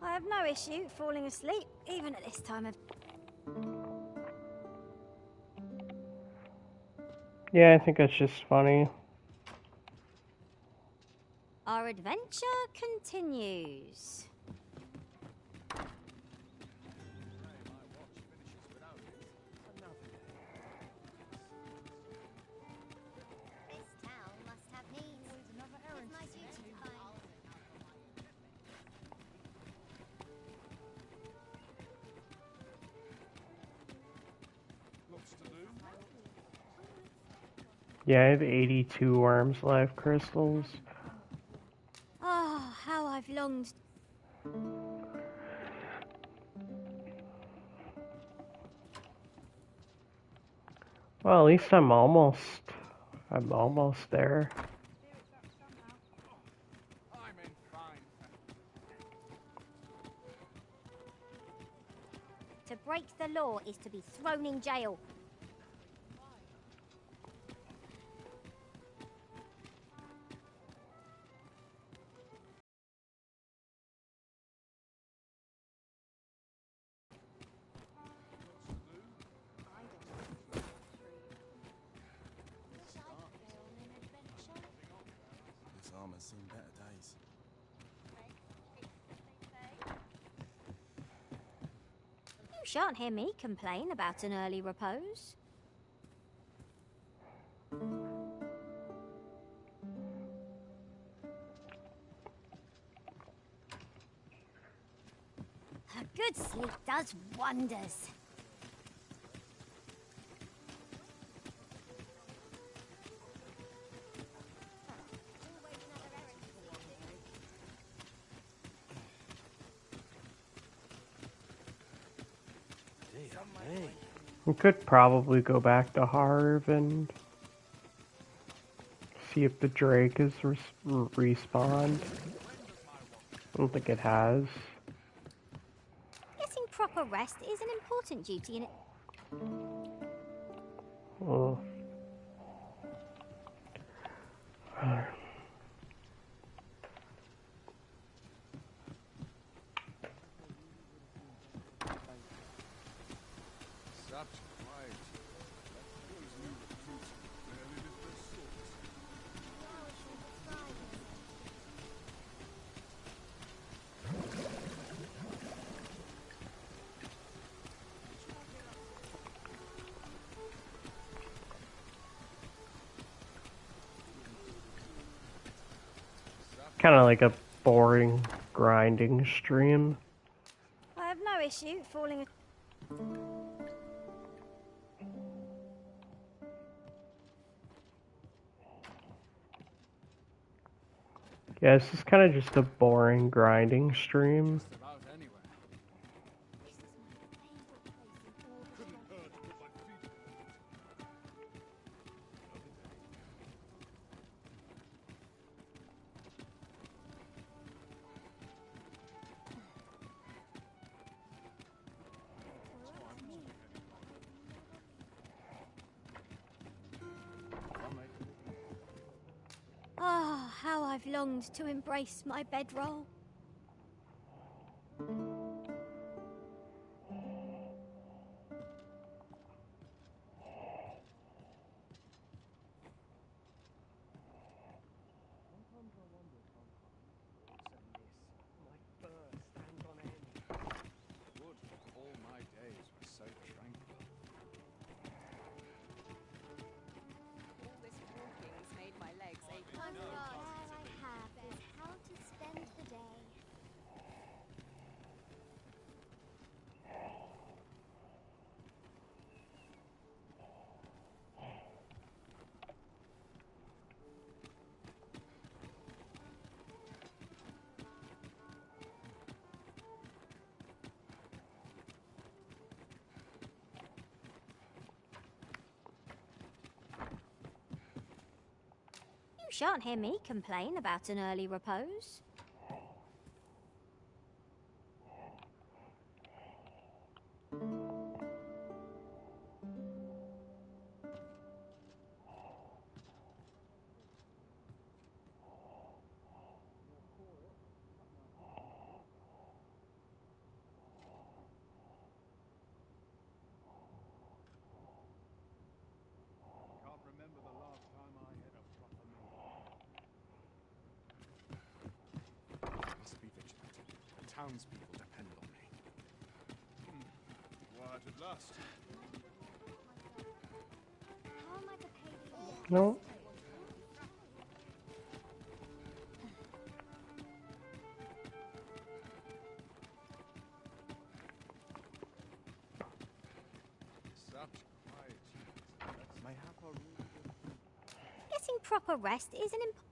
I have no issue falling asleep, even at this time of... Yeah, I think that's just funny. Our adventure continues. This town must have needs. It's my duty to find. Yeah, I have 82 Worms Life Crystals. Oh, how I've longed. Well, at least I'm almost there. To break the law is to be thrown in jail. I've seen better days. You shan't hear me complain about an early repose. A good sleep does wonders. We could probably go back to Harv and see if the Drake is respawned. I don't think it has. Getting proper rest is an important duty in it. Oh. Kind of like a boring grinding stream. I have no issue falling. Yeah, this is kind of just a boring grinding stream. Ah, how I've longed to embrace my bedroll. All my days were so tranquil. All this walking's made my legs ache. One thought I have is how to spend the day. You shan't hear me complain about an early repose. Can't remember the last time I had a proper meal. I must be vigilant. The townspeople depend on me. Quiet at last. No. Such quiet. My happer. Getting proper rest is an important.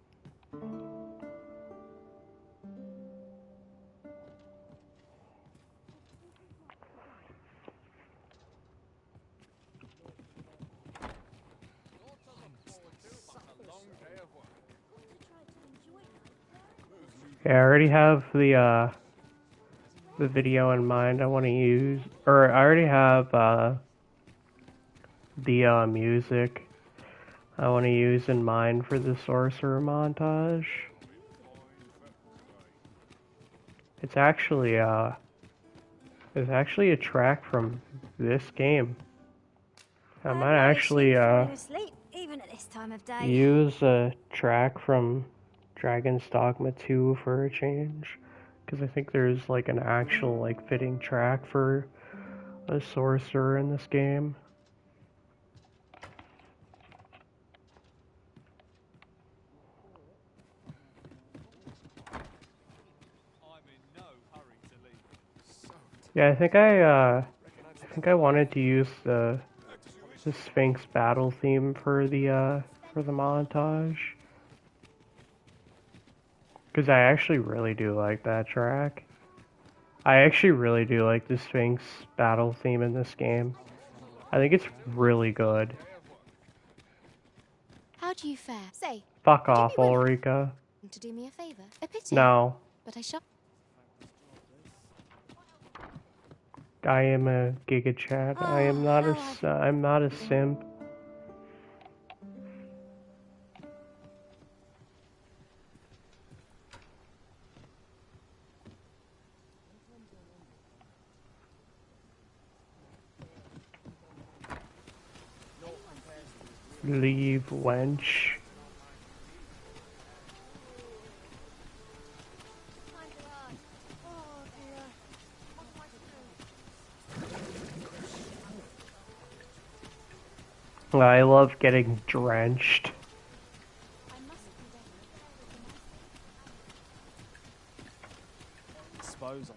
Yeah, I already have the video in mind I want to use, or I already have the music I want to use in mind for the sorcerer montage. It's actually a track from this game. I might actually Falling asleep, even at this time of day. use a track from Dragon's Dogma 2 for a change. Because I think there's like an actual like fitting track for a sorcerer in this game. Yeah, I think I wanted to use the Sphinx battle theme for the montage. Because I actually really do like that track. I actually really do like the Sphinx battle theme in this game. I think it's really good. How do you fare? Say. Fuck off, Ulrika. To do me a favor? A pity. No. But I shall. I am a Giga Chat. I am not I'm not a simp. Leave, wench. I love getting drenched. Suppose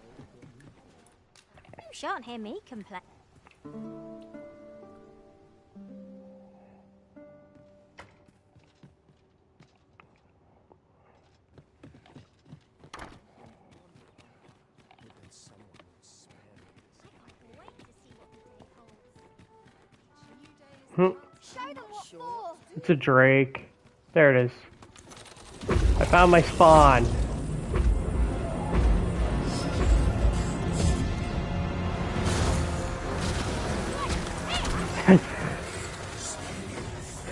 You shan't hear me complain. It's a Drake. There it is. I found my spawn.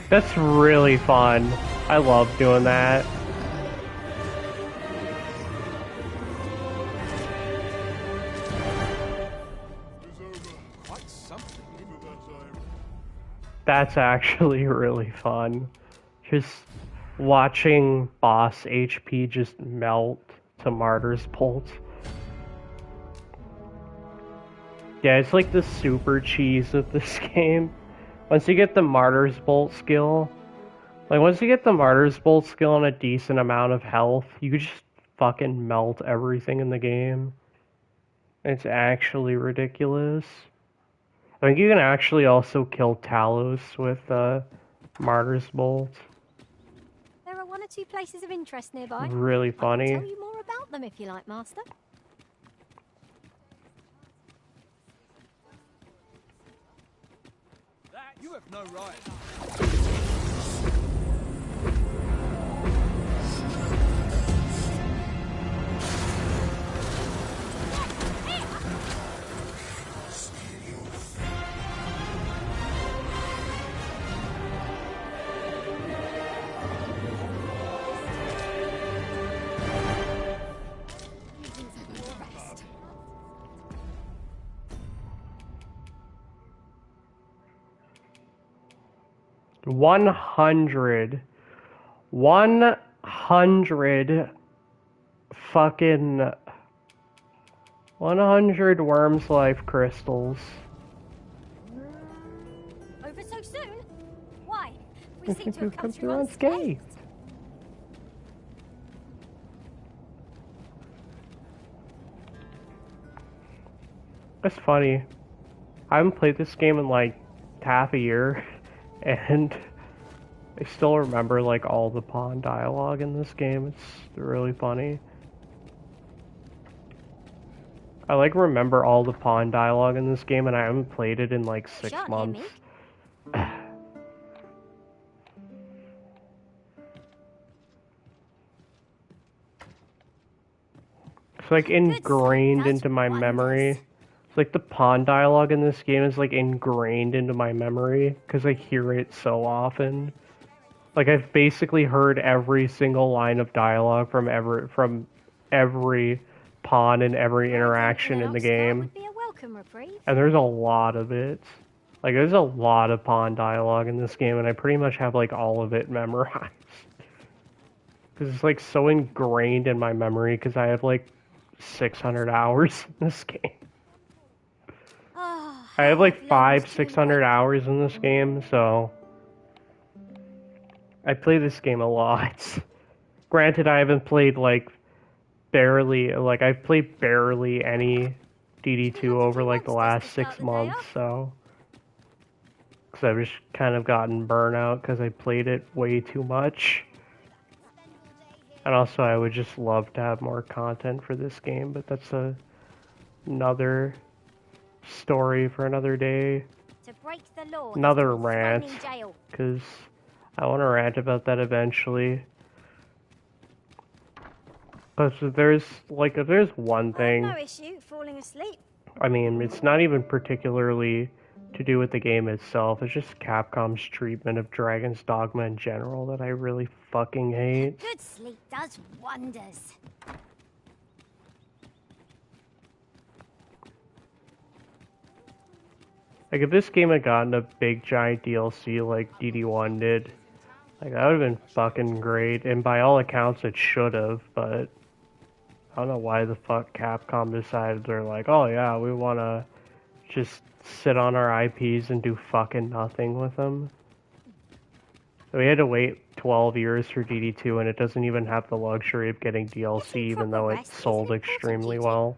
That's really fun. I love doing that. That's actually really fun. Just watching boss HP just melt to Martyr's Bolt. Yeah, it's like the super cheese of this game. Once you get the Martyr's Bolt skill, once you get the Martyr's Bolt skill and a decent amount of health, you just fucking melt everything in the game. It's actually ridiculous. I think you can actually also kill Talos with Martyr's Bolt. There are one or two places of interest nearby. Really funny. I can tell you more about them if you like, Master. you have no right. One hundred fucking 100 Worm's Life crystals. Over so soon? Why? We seem to have come through unscathed. unscathed. That's funny. I haven't played this game in like half a year, and I still remember like all the pawn dialogue in this game. It's really funny. I like remember all the pawn dialogue in this game, and I haven't played it in like 6 months. It's like ingrained into my memory. It's like the pawn dialogue in this game is like ingrained into my memory because I hear it so often. Like I've basically heard every single line of dialogue from every pawn and every interaction in the game. And there's a lot of it. Like there's a lot of pawn dialogue in this game, and I pretty much have like all of it memorized. Because it's like so ingrained in my memory because I have like 600 hours in this game. I have like 600 hours in this game, so I play this game a lot. Granted, I haven't played like I've played barely any DD2 over like the last 6 months, so because I've just kind of gotten burnout because I played it way too much. And also, I would just love to have more content for this game, but that's another story for another day. To break the law, Another rant, because I want to rant about that eventually. But there's one thing. No issue falling asleep. I mean, it's not even particularly to do with the game itself. It's just Capcom's treatment of Dragon's Dogma in general that I really fucking hate. Good sleep does wonders. Like, if this game had gotten a big giant DLC like DD1 did, like, that would have been fucking great. And by all accounts, it should have, but I don't know why the fuck Capcom decided they're like, oh yeah, we want to just sit on our IPs and do fucking nothing with them. So we had to wait 12 years for DD2, and it doesn't even have the luxury of getting DLC, even though it sold extremely well.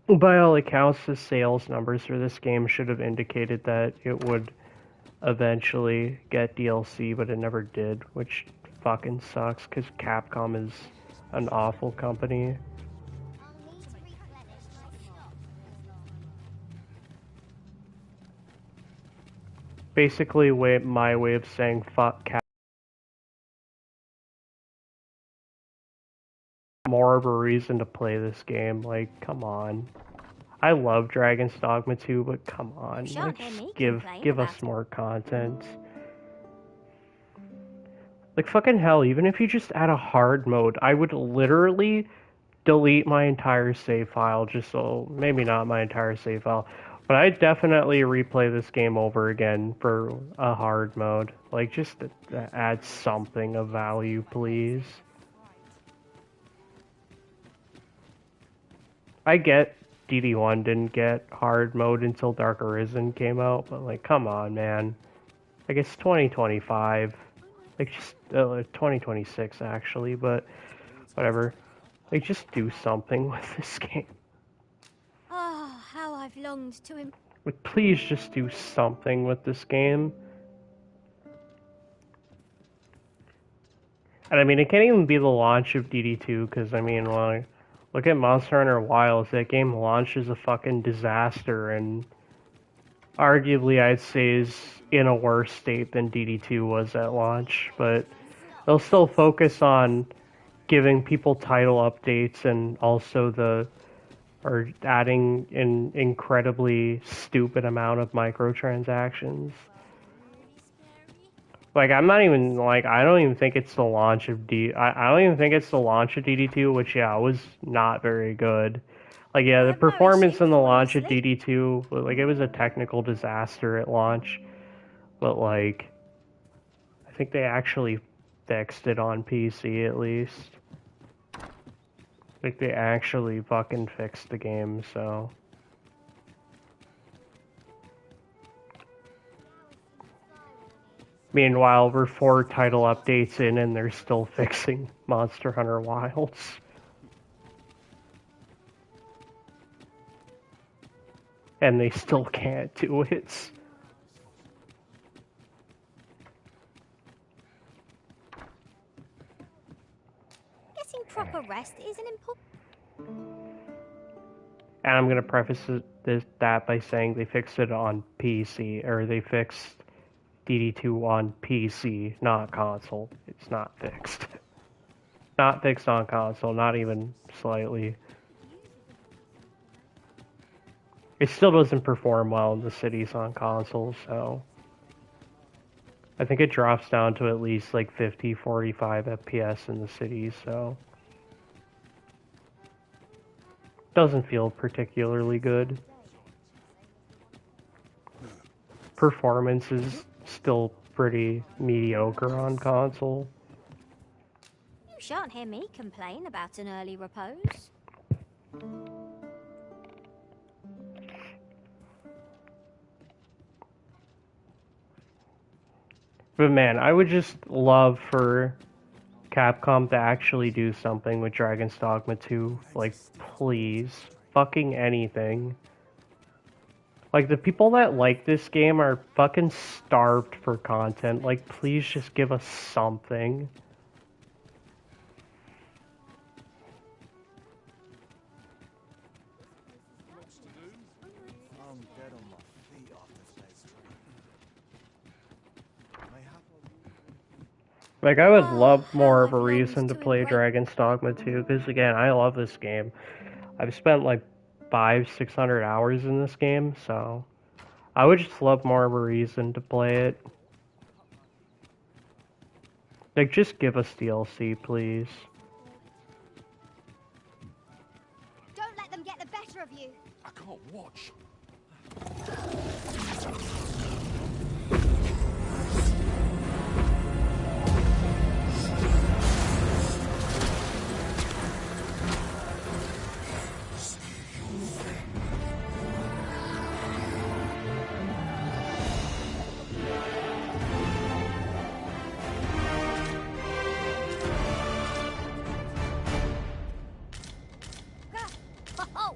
By all accounts, the sales numbers for this game should have indicated that it would eventually get DLC, but it never did, which fucking sucks, because Capcom is an awful company. Basically, my way of saying fuck Capcom. More of a reason to play this game, like, come on. I love Dragon's Dogma 2, but come on, like, just give us more content. Like, fucking hell, even if you just add a hard mode, I would literally delete my entire save file, just so, maybe not my entire save file, but I'd definitely replay this game over again for a hard mode. Like, just add something of value, please. I get DD1 didn't get hard mode until Dark Arisen came out, but like, come on, man. Like, it's 2025. Like, just 2026 actually, but whatever. Like, just do something with this game. Oh, how I've longed to Like, please just do something with this game. And I mean, it can't even be the launch of DD2, because I mean, like, look at Monster Hunter Wilds. That game launched as a fucking disaster, and arguably I'd say is in a worse state than DD2 was at launch, but they'll still focus on giving people title updates and also or adding an incredibly stupid amount of microtransactions. Like, I'm not even, like, I don't even think it's the launch of I don't even think it's the launch of DD2, which, yeah, was not very good. Like, yeah, the performance in the launch of DD2, like, it was a technical disaster at launch. But, like, I think they actually fixed it on PC, at least. Like, they actually fucking fixed the game, so... Meanwhile, we're 4 title updates in and they're still fixing Monster Hunter Wilds. And they still can't do it. Getting proper rest is an important... And I'm gonna preface that by saying they fixed it on PC, or they fixed DD2 on PC, not console. It's not fixed. Not fixed on console, not even slightly. It still doesn't perform well in the cities on consoles, so... I think it drops down to at least like 50, 45 FPS in the cities, so... Doesn't feel particularly good. Performance is still pretty mediocre on console. You shan't hear me complain about an early repose. But man, I would just love for Capcom to actually do something with Dragon's Dogma 2. Like, please. Fucking anything. Like, the people that like this game are fucking starved for content. Like, please just give us something. Like, I would love more of a reason to play Dragon's Dogma 2, because again, I love this game. I've spent like 500-600 hours in this game, so I would just love more of a reason to play it. Like, just give us DLC, please. Don't let them get the better of you. I can't watch. Oh,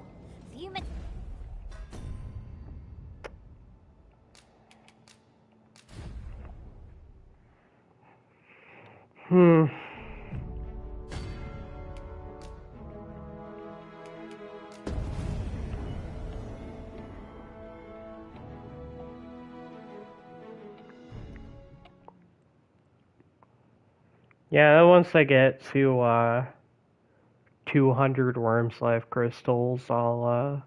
human. Yeah, once I get to 200 Worm's Life crystals, I'll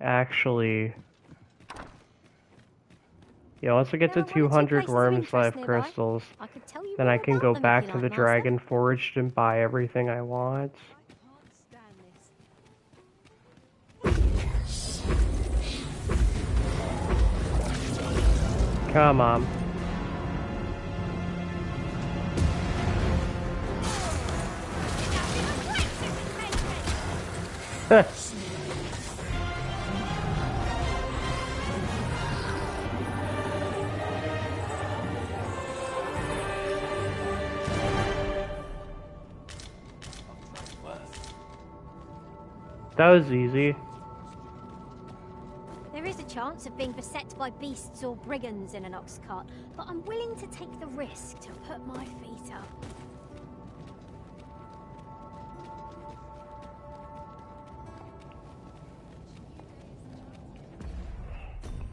actually... Yeah, once I get to 200 Worm's Life crystals, then I can go back to the Dragon Forged and buy everything I want. Come on. That was easy. There is a chance of being beset by beasts or brigands in an ox cart, but I'm willing to take the risk to put my feet up.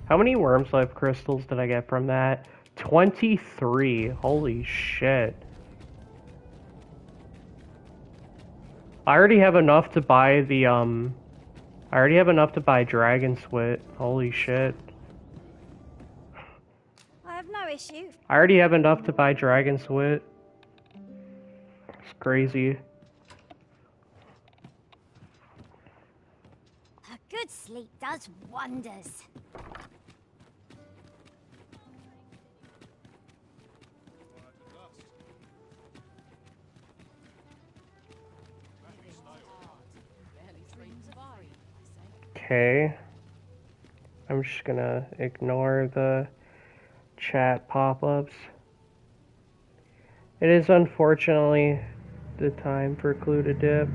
How many Worm's Life crystals did I get from that? 23. Holy shit. I already have enough to buy the, I already have enough to buy Dragon Swit. Holy shit. I have no issue. I already have enough to buy Dragon Swit. It's crazy. A good sleep does wonders. Okay. I'm just gonna ignore the chat pop-ups. It is unfortunately the time for Clue to dip.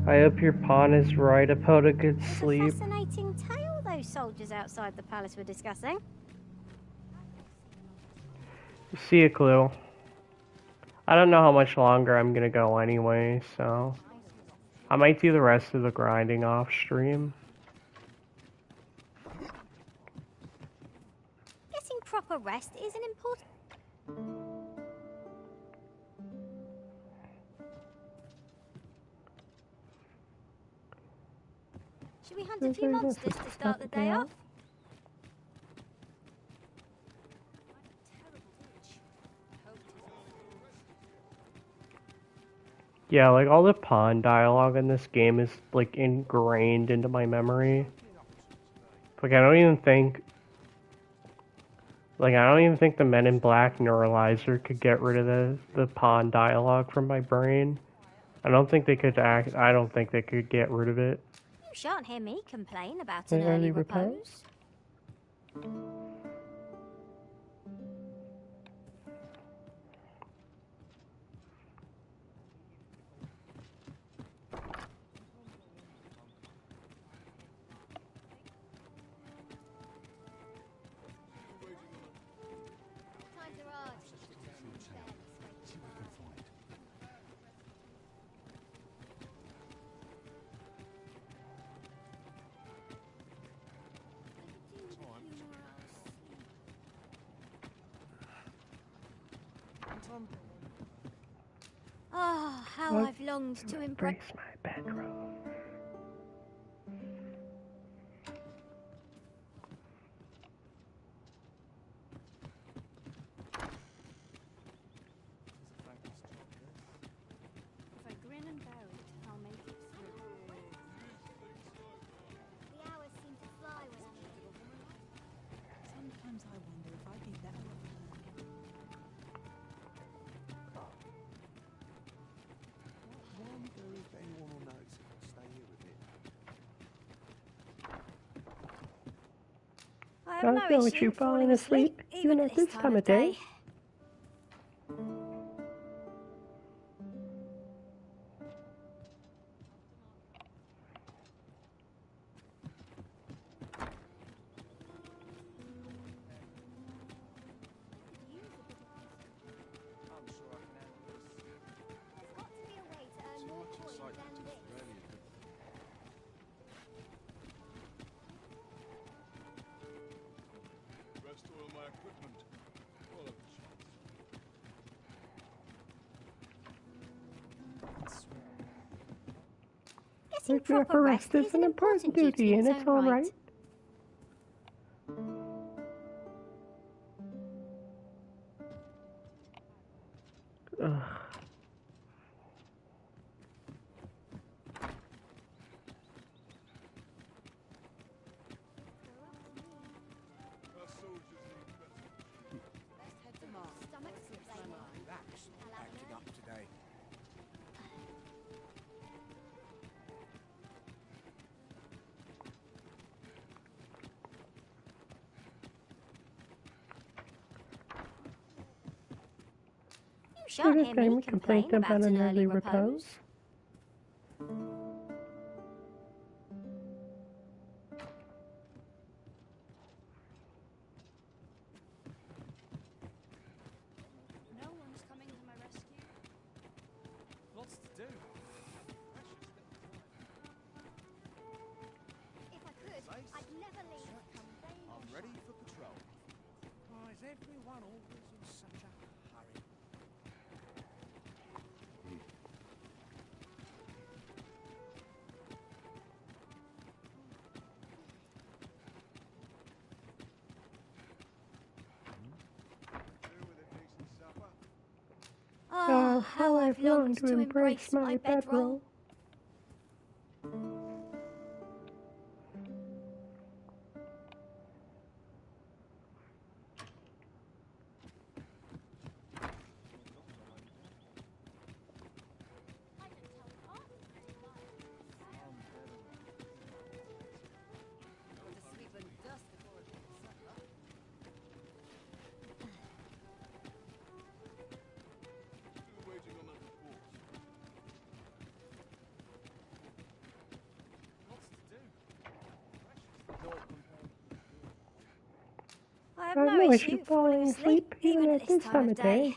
I hope your pawn is right about a good sleep. Fascinating tale those soldiers outside the palace were discussing. See ya, Clue. I don't know how much longer I'm gonna go anyway, so I might do the rest of the grinding off stream. Getting proper rest is an important... Should we hunt a few monsters to start the day off? Yeah, like all the pawn dialogue in this game is like ingrained into my memory. Like I don't even think Like, I don't even think the Men in Black neuralizer could get rid of the pawn dialogue from my brain. I don't think they could get rid of it. You shan't hear me complain about An an early early repose. Oh, how I've longed to embrace my bedroom. If I grin and bear it, I'll make it through. The hours seem to fly with me. Sometimes I wonder if I'd be better off alone. I wonder if anyone will notice if I stay here with it. I have no issue falling asleep, even at this time of day. Rest all my equipment. All of the shots. Getting proper rest is an important duty in its own right. Ugh. Relax, acting up today. You shan't hear me complain about an early repose. No one's coming to my rescue. Lots to do. If I could, I'd never leave. I'm ready for patrol. Why is everyone always in such a hurry? Oh, how I've longed to embrace my bedroll. Still waiting on that report. Lots to do. I have no issue falling asleep, even at this time of day.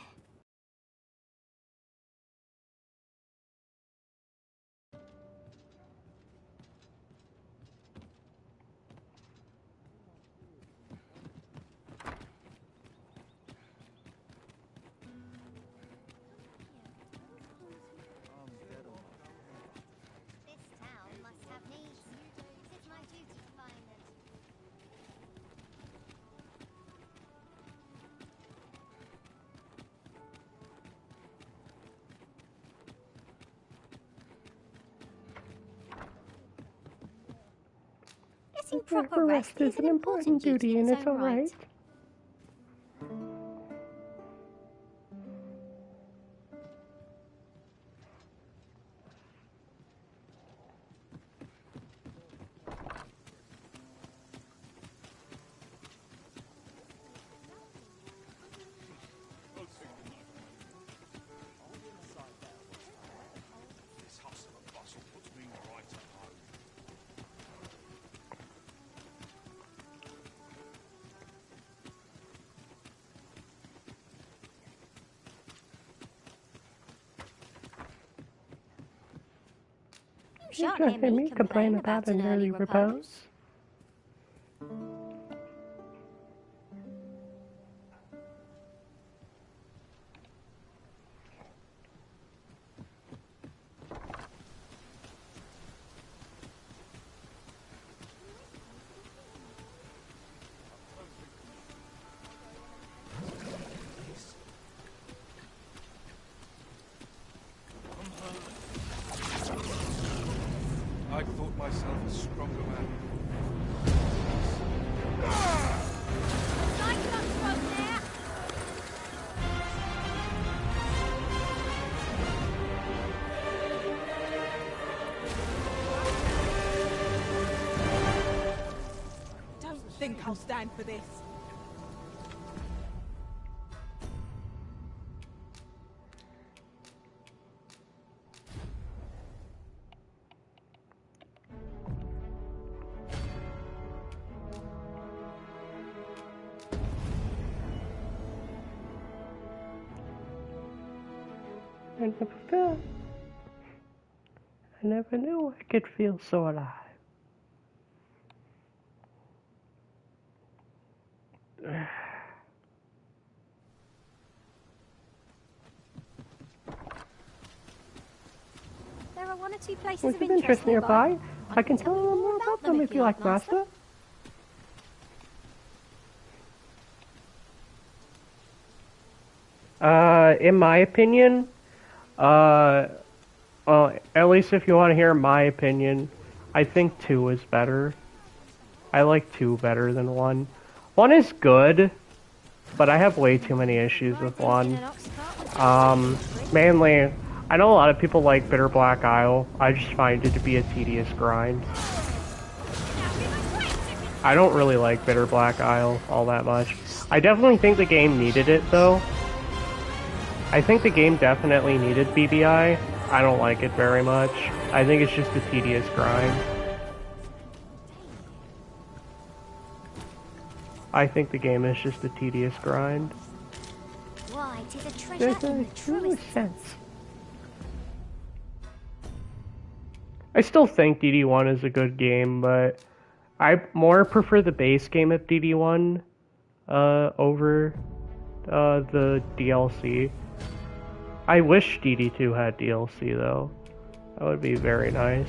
This town must have needs. It's my duty to find them. Getting proper rest is an important duty in its own right. This hustle and bustle puts me right at home. You You shan't can't hear hear me me complain about an early repose. I thought myself a stronger man. Don't think I'll stand for this. I never knew I could feel so alive. There are one or two places With of an interest nearby, I can tell you you more about them if you like, Master. In my opinion, well, at least if you want to hear my opinion, I think 2 is better. I like 2 better than 1. 1 is good, but I have way too many issues with 1. Mainly, I know a lot of people like Bitter Black Isle. I just find it to be a tedious grind. I don't really like Bitter Black Isle all that much. I definitely think the game needed it, though. I think the game definitely needed BBI. I don't like it very much. I think it's just a tedious grind. I think the game is just a tedious grind. Why, 'tis a treasure in the truest sense. I still think DD1 is a good game, but I more prefer the base game of DD1 over the DLC. I wish DD2 had DLC though. That would be very nice.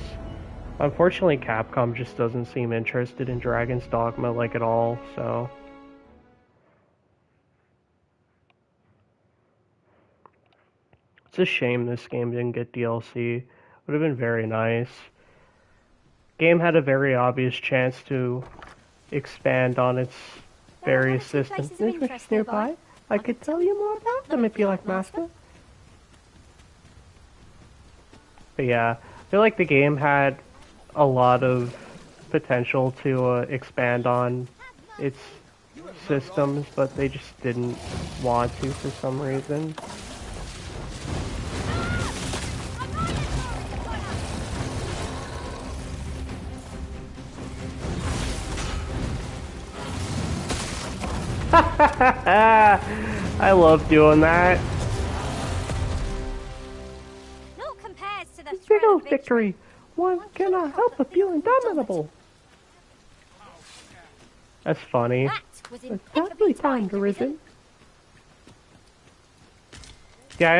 Unfortunately, Capcom just doesn't seem interested in Dragon's Dogma like at all, so... It's a shame this game didn't get DLC. Would have been very nice. Game had a very obvious chance to expand on its various systems. There's nearby. I could tell you more about them if you like, Master. But yeah, I feel like the game had a lot of potential to expand on its systems, but they just didn't want to for some reason. I love doing that. Naught compares to the Big old victory. One cannot help but feel indomitable. That's funny. It's perfectly timed, Arisen. Yeah, I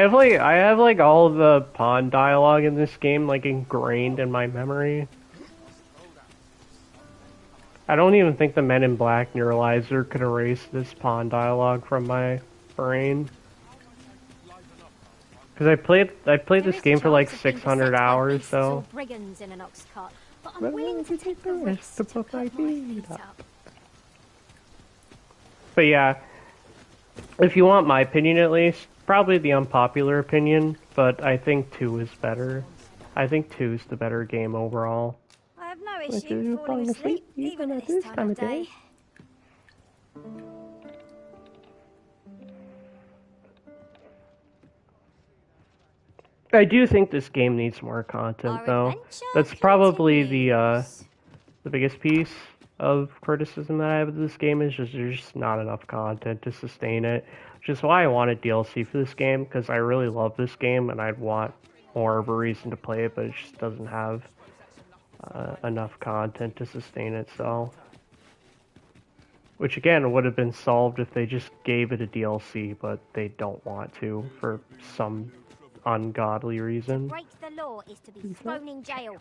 have like all of the pawn dialogue in this game like ingrained in my memory. I don't even think the Men in Black Neuralizer could erase this pawn dialogue from my brain. Because I played this game for like 600 hours, so... brigands in an ox cart, but I'm willing to take the risk to put my feet up. But yeah, If you want my opinion at least, probably the unpopular opinion, but I think 2 is better. I think 2 is the better game overall. I have no issue falling asleep, even at this time of day. I do think this game needs more content, though. That's probably the biggest piece of criticism that I have of this game is just there's just not enough content to sustain it. Which is why I wanted DLC for this game, because I really love this game and I'd want more of a reason to play it, but it just doesn't have enough content to sustain itself. Which again would have been solved if they just gave it a DLC, but they don't want to for some ungodly reason. To break the law is to be thrown in jail.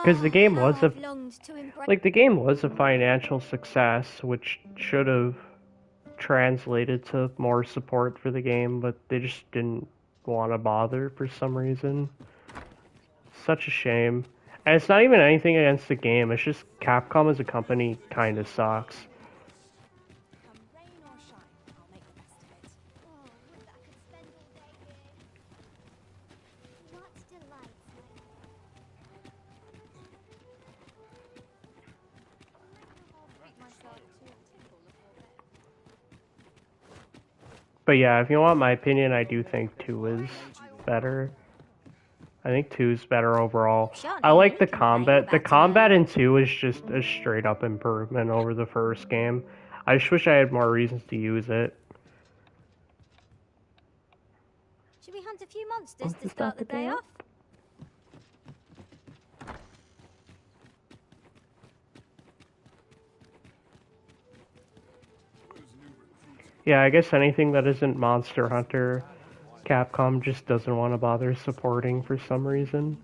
Because the game was the game was a financial success, which should have translated to more support for the game, but they just didn't want to bother for some reason. Such a shame. And it's not even anything against the game, it's just Capcom as a company kind of sucks. But yeah, if you want my opinion, I do think 2 is better. I think 2 is better overall. I like the combat. The combat in 2 is just a straight up improvement over the first game. I just wish I had more reasons to use it. Should we hunt a few monsters to start the day off? Yeah, I guess anything that isn't Monster Hunter, Capcom just doesn't want to bother supporting for some reason.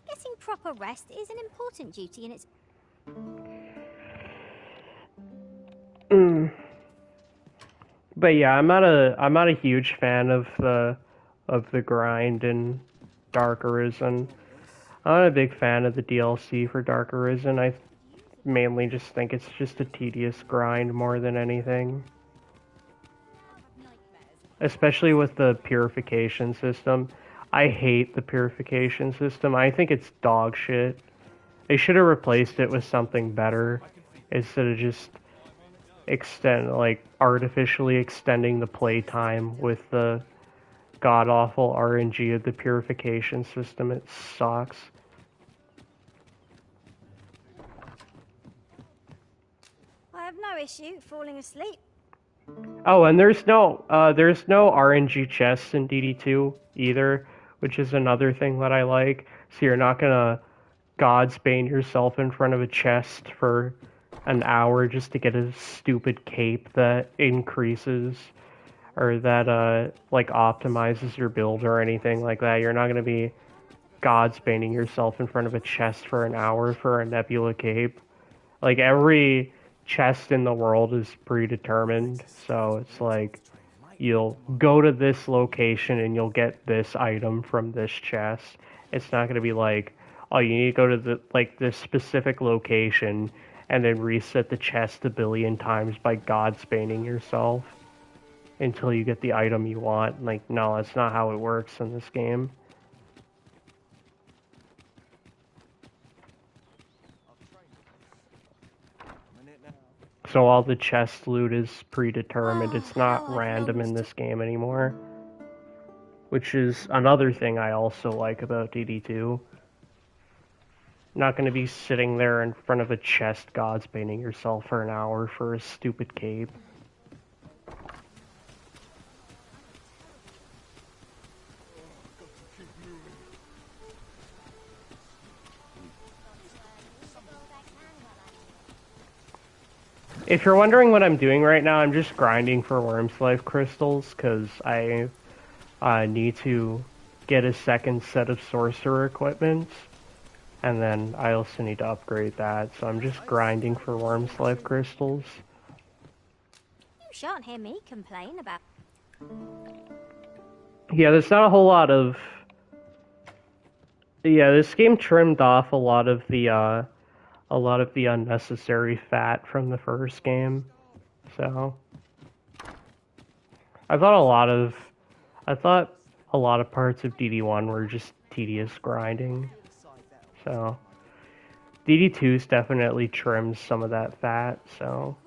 Getting proper rest is an important duty in its... But yeah, I'm not a huge fan of the grind in Dark Arisen. I'm not a big fan of the DLC for Dark Arisen. I mainly just think it's just a tedious grind more than anything. Especially with the purification system. I hate the purification system. I think it's dog shit. They should have replaced it with something better instead of just artificially extending the playtime with the god-awful RNG of the purification system. It sucks. I have no issue falling asleep. Oh, and there's no RNG chests in DD2 either, which is another thing that I like. So you're not gonna Godsbane yourself in front of a chest for an hour just to get a stupid cape that increases or that optimizes your build or anything like that. You're not gonna be Godsbaning yourself in front of a chest for an hour for a Nebula cape. Like every chest in the world is predetermined, so it's like you'll go to this location and you'll get this item from this chest. It's not gonna be like, oh, you need to go to this specific location and then reset the chest a billion times by Godspaning yourself until you get the item you want. Like, no, that's not how it works in this game. So all the chest loot is predetermined. It's not random in this game anymore. Which is another thing I also like about DD2. Not going to be sitting there in front of a chest Godspaning yourself for an hour for a stupid cape. If you're wondering what I'm doing right now, I'm just grinding for Worm's Life crystals, because I need to get a second set of sorcerer equipment. And then I also need to upgrade that, so I'm just grinding for Worm's Life Crystals. You shan't hear me complain about... Yeah, there's not a whole lot of... Yeah, this game trimmed off a lot of the unnecessary fat from the first game. So... I thought a lot of parts of DD1 were just tedious grinding. So... DD2's definitely trims some of that fat, so...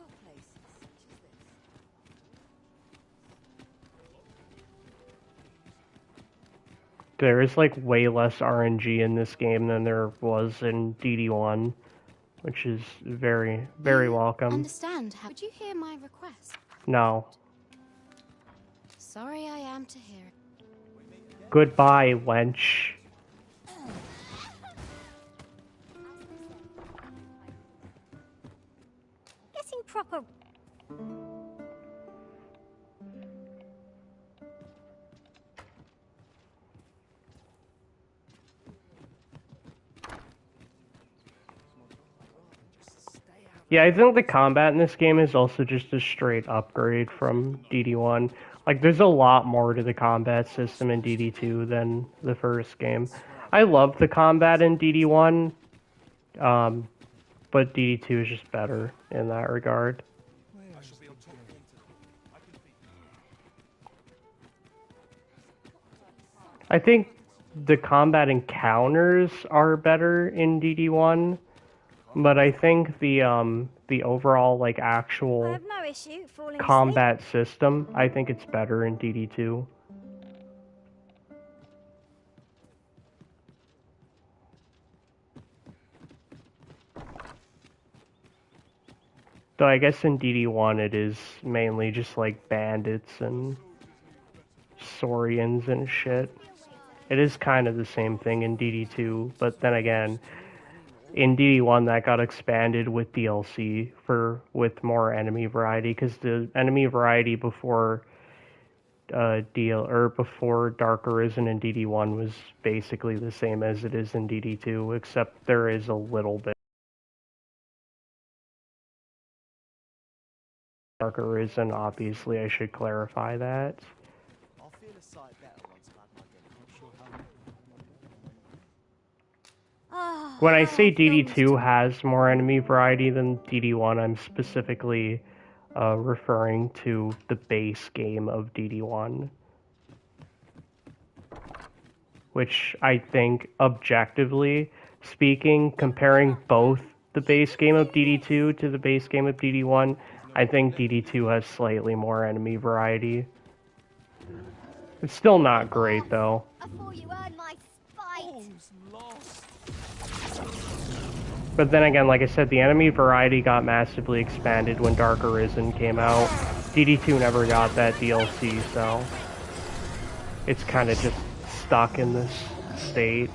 There is like way less RNG in this game than there was in DD1, which is very, very welcome. Understand how... Would you hear my request? No. Sorry I am to hear it. Goodbye, wench. Getting proper... Yeah, I think the combat in this game is also just a straight upgrade from DD1. Like, there's a lot more to the combat system in DD2 than the first game. I love the combat in DD1, but DD2 is just better in that regard. I think the combat encounters are better in DD1. But I think the overall, like, actual I have no issue falling combat system, I think it's better in DD2. Though I guess in DD1 it is mainly just, like, bandits and Saurians and shit. It is kind of the same thing in DD2, but then again... In DD1 that got expanded with DLC with more enemy variety, because the enemy variety before before Dark Arisen in DD1 was basically the same as it is in DD2, except there is a little bit Dark Arisen, obviously I should clarify that. I'll feel a sight better once I've had my game. Not sure how. When I say DD2 has more enemy variety than DD1, I'm specifically referring to the base game of DD1. Which I think, objectively speaking, comparing both the base game of DD2 to the base game of DD1, I think DD2 has slightly more enemy variety. It's still not great, though. Before you earn my spite. But then again, like I said, the enemy variety got massively expanded when Dark Arisen came out. DD2 never got that DLC, so it's kind of just stuck in this state.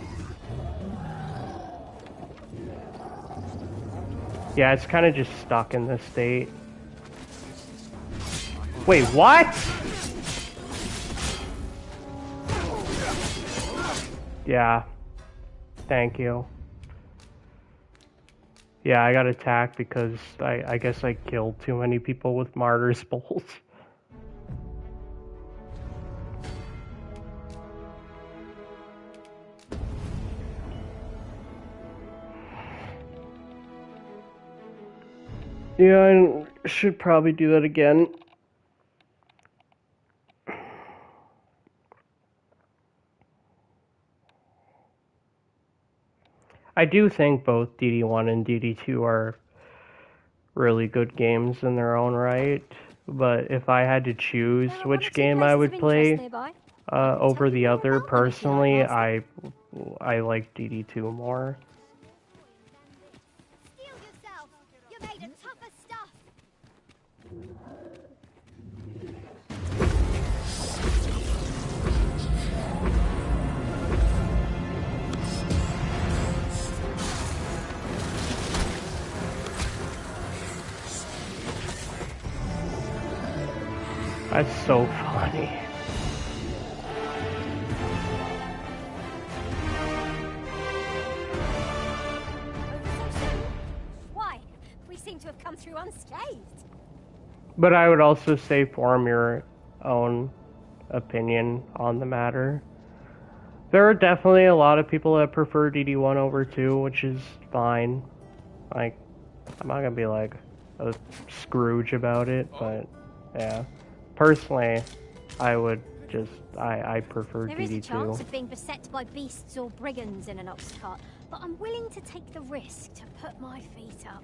Yeah, it's kind of just stuck in this state. Wait, what? Yeah. Thank you. Yeah, I got attacked because I guess I killed too many people with Martyr's Bolts. Yeah, I should probably do that again. I do think both DD1 and DD2 are really good games in their own right, but if I had to choose which game I would play over the other, personally, I like DD2 more. Steel yourself. You're made of tougher stuff. That's so funny. seem to have come through unscathed. But I would also say form your own opinion on the matter. There are definitely a lot of people that prefer DD1 over 2, which is fine. Like, I'm not gonna be like a Scrooge about it, but yeah. Personally, I would just, I prefer There is a chance DD2. of being beset by beasts or brigands in an ox cart, but I'm willing to take the risk to put my feet up.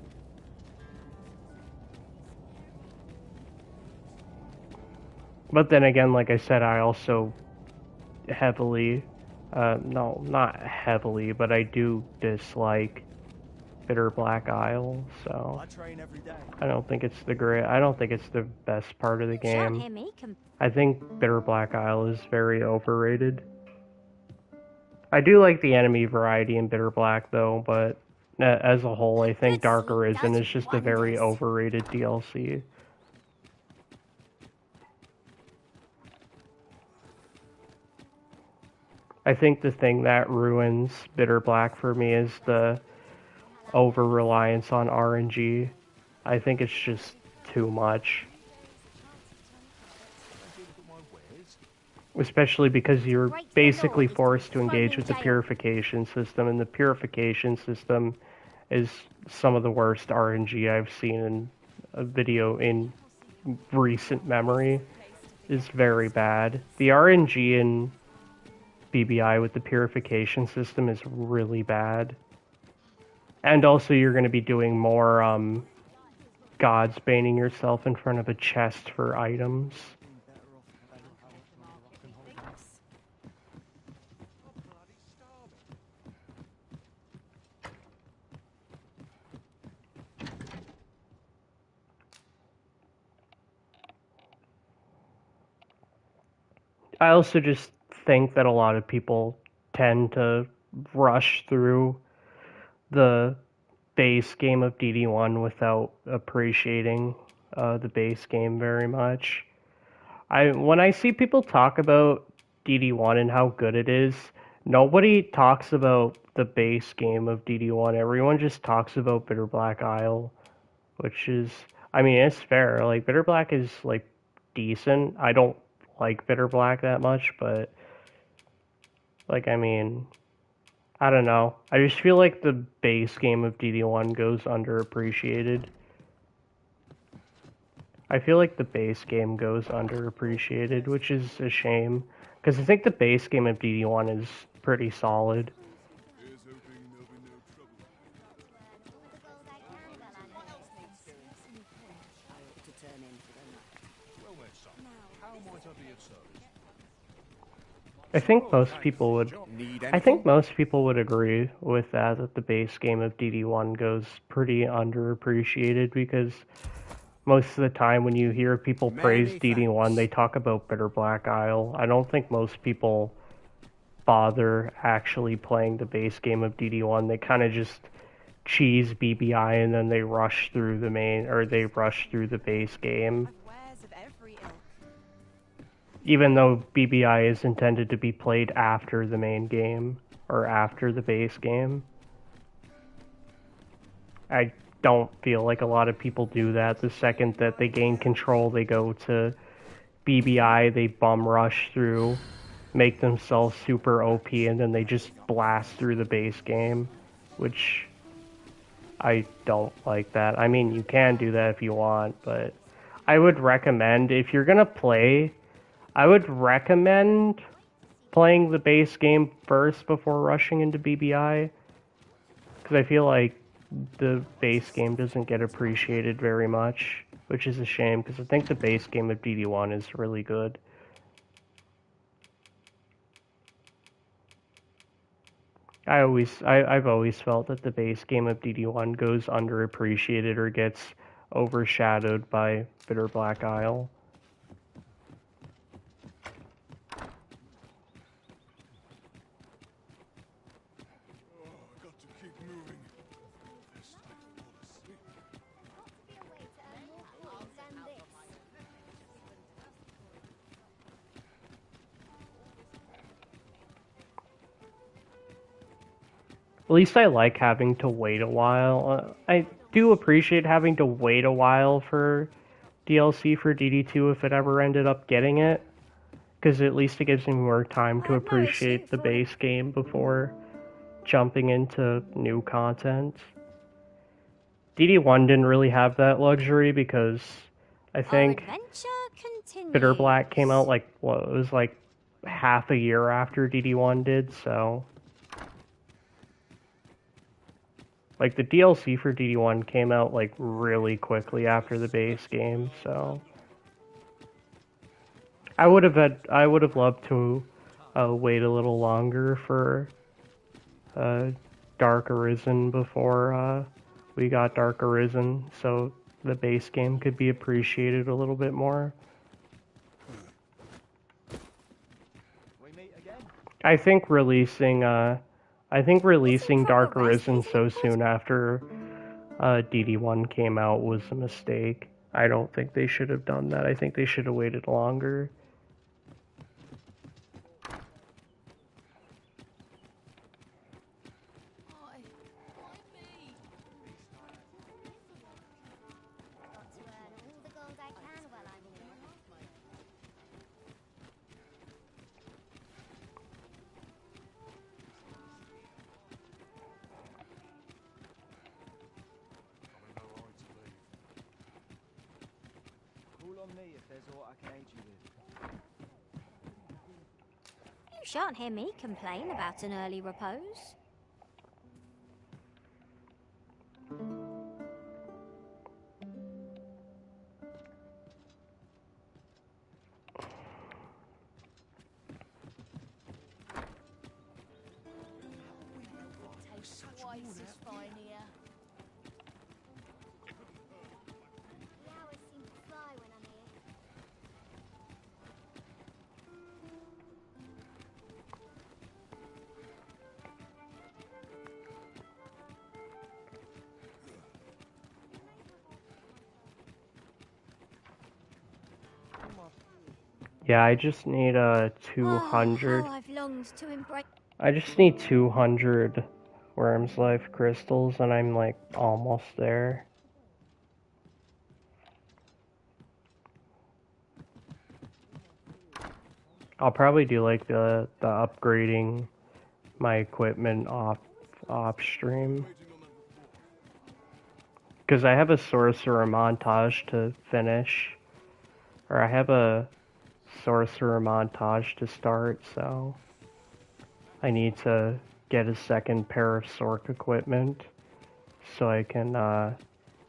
But then again, like I said, I also heavily, no, not heavily, but I do dislike Bitter Black Isle, so I don't think it's I don't think it's the best part of the game. I think Bitter Black Isle is very overrated. I do like the enemy variety in Bitter Black though, but as a whole, I think Dark Arisen is just a very overrated DLC. I think the thing that ruins Bitter Black for me is the over-reliance on RNG. I think it's just too much. Especially because you're basically forced to engage with the purification system, and the purification system is some of the worst RNG I've seen in a video in recent memory. Is very bad. The RNG in BBI with the purification system is really bad. And also you're going to be doing more gods baiting yourself in front of a chest for items. I also just think that a lot of people tend to rush through the base game of DD1 without appreciating the base game very much. When I see people talk about DD1 and how good it is, nobody talks about the base game of DD1. Everyone just talks about Bitter Black Isle, which is, I mean, it's fair. Like, Bitter Black is, like, decent. I don't like Bitter Black that much, but, like, I mean, I don't know. I just feel like the base game of DD1 goes underappreciated. I feel like the base game goes underappreciated, which is a shame, because I think the base game of DD1 is pretty solid. I think most people would agree with that the base game of DD1 goes pretty underappreciated, because most of the time when you hear people praise DD1, they talk about Bitter Black Isle. I don't think most people bother actually playing the base game of DD1. They kind of just cheese BBI and then they rush through the base game. Even though BBI is intended to be played after the main game, or after the base game. I don't feel like a lot of people do that. The second that they gain control, they go to BBI, they bum rush through, make themselves super OP, and then they just blast through the base game, which I don't like that. I mean, you can do that if you want, but I would recommend, if you're gonna play, I would recommend playing the base game first before rushing into BBI, because I feel like the base game doesn't get appreciated very much, which is a shame, because I think the base game of DD1 is really good. I've always felt that the base game of DD1 goes underappreciated or gets overshadowed by Bitter Black Isle. At least I like having to wait a while. I do appreciate having to wait a while for DLC for DD2 if it ever ended up getting it, because at least it gives me more time to appreciate the base game before jumping into new content. DD1 didn't really have that luxury because I think Bitter Black came out like, what, it was like half a year after DD1 did, so... Like, the DLC for DD1 came out, like, really quickly after the base game, so... I would have loved to wait a little longer for Dark Arisen before we got Dark Arisen, so the base game could be appreciated a little bit more. I think releasing Dark Arisen so soon after DD1 came out was a mistake. I don't think they should have done that. I think they should have waited longer. You shan't hear me complain about an early repose. Yeah, I just need 200. Oh, I've longed to embrace. I just need 200 Worm's Life crystals, and I'm like almost there. I'll probably do like the upgrading my equipment off stream, because I have a sorcerer montage to finish, or I have a sorcerer montage to start, so I need to get a second pair of Sorc equipment so I can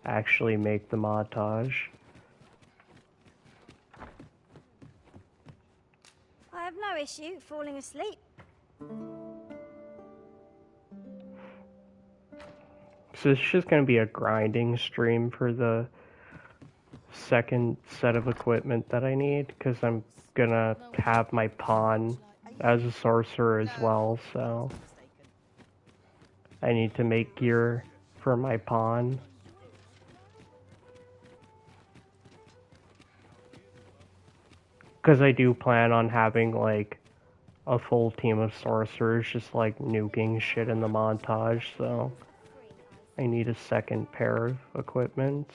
actually make the montage. I have no issue falling asleep. So it's just going to be a grinding stream for the second set of equipment that I need, because I'm going to have my pawn as a sorcerer as well, so I need to make gear for my pawn. Because I do plan on having like a full team of sorcerers just like nuking shit in the montage, so I need a second pair of equipment.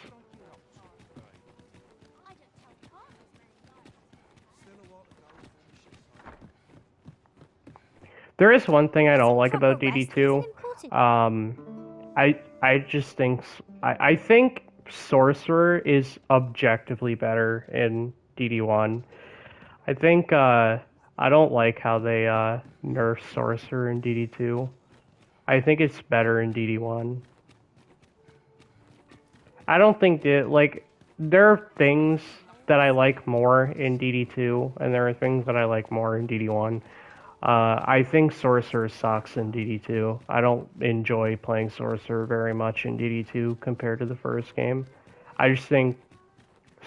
There is one thing I don't like about DD2. I just think I think Sorcerer is objectively better in DD1. I think I don't like how they nerf Sorcerer in DD2. I think it's better in DD1. I don't think that, like, there are things that I like more in DD2, and there are things that I like more in DD1. I think Sorcerer sucks in DD2. I don't enjoy playing Sorcerer very much in DD2 compared to the first game. I just think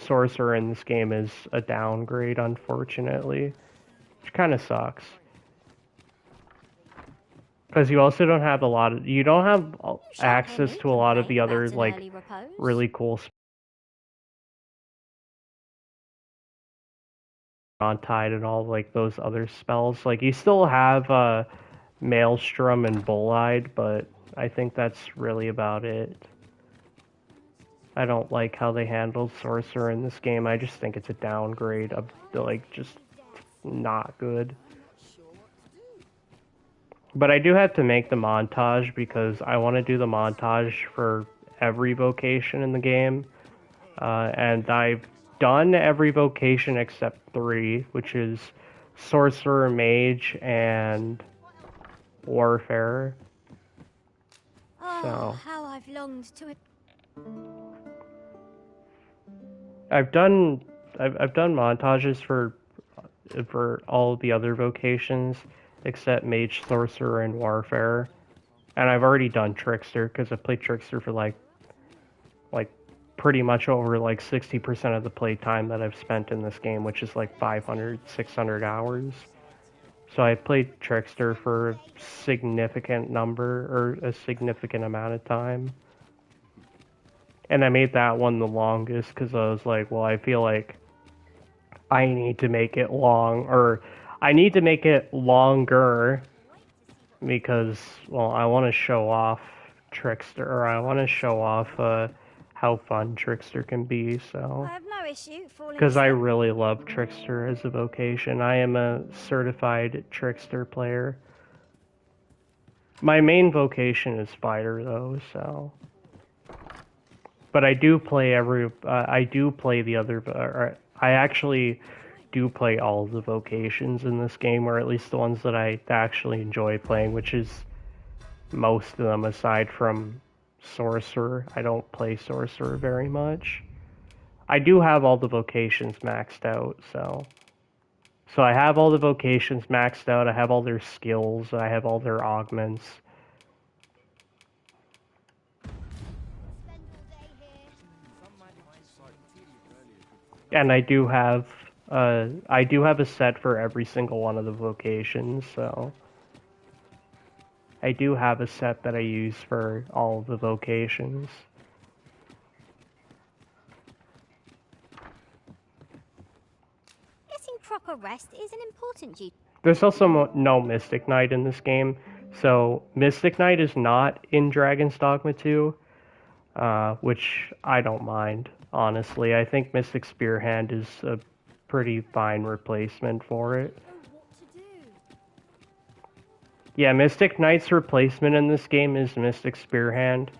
Sorcerer in this game is a downgrade, unfortunately, which kind of sucks. Because you also don't have you don't have access to a lot of the other, like, really cool on tide and all like those other spells. Like, you still have Maelstrom and Bull-Eyed, but I think that's really about it. I don't like how they handled Sorcerer in this game. I just think it's a downgrade of, like, just not good. But I do have to make the montage because I want to do the montage for every vocation in the game. And I've done every vocation except 3, which is Sorcerer, Mage, and Warfare. Oh, So how I've longed to... I've done montages for all of the other vocations except Mage, Sorcerer, and Warfare. And I've already done Trickster because I played Trickster for like pretty much over like 60% of the play time that I've spent in this game, which is like 500, 600 hours. So I played Trickster for a significant number, or a significant amount of time. And I made that one the longest because I was like, well, I feel like I need to make it long, or I need to make it longer because, well, I want to show off Trickster, or I want to show off how fun Trickster can be, so... I have no issue falling Because I asleep. really love Trickster as a vocation. I am a certified Trickster player. My main vocation is Fighter, though, so... But I do play I do play the other... I actually do play all of the vocations in this game, or at least the ones that I actually enjoy playing, which is most of them aside from Sorcerer. I don't play Sorcerer very much. I do have all the vocations maxed out, so I have all the vocations maxed out, I have all their skills, I have all their augments. And I do have a set for every single one of the vocations, so I do have a set that I use for all of the vocations. Getting proper rest is an important duty. There's also no Mystic Knight in this game, so Mystic Knight is not in Dragon's Dogma 2, which I don't mind, honestly. I think Mystic Spearhand is a pretty fine replacement for it. Yeah, Mystic Knight's replacement in this game is Mystic Spearhand.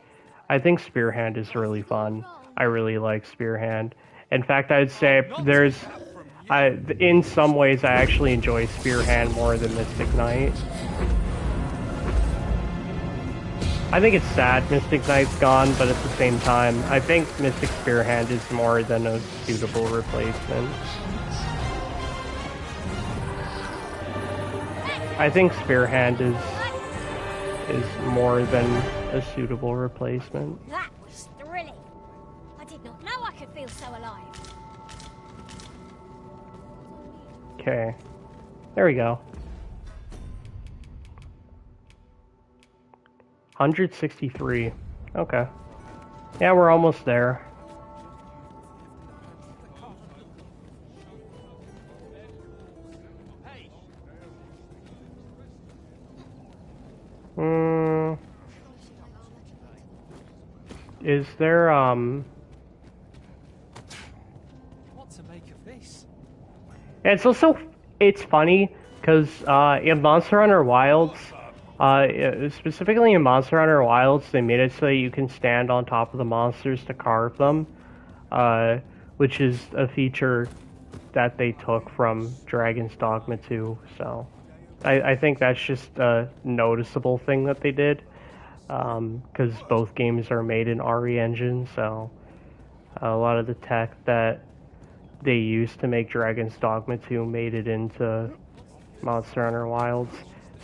I think Spearhand is really fun. I really like Spearhand. In fact, I'd say in some ways I actually enjoy Spearhand more than Mystic Knight. I think it's sad Mystic Knight's gone, but at the same time, I think Mystic Spearhand is more than a suitable replacement. I think Spearhand is more than a suitable replacement. That was thrilling. I did not know I could feel so alive. Okay. There we go. 163. Okay. Yeah, we're almost there. Is there, What to make of this? It's funny, because, in Monster Hunter Wilds, specifically in Monster Hunter Wilds, they made it so that you can stand on top of the monsters to carve them, which is a feature that they took from Dragon's Dogma 2, so I think that's just a noticeable thing that they did, because both games are made in RE Engine, so a lot of the tech that they used to make Dragon's Dogma 2 made it into Monster Hunter Wilds.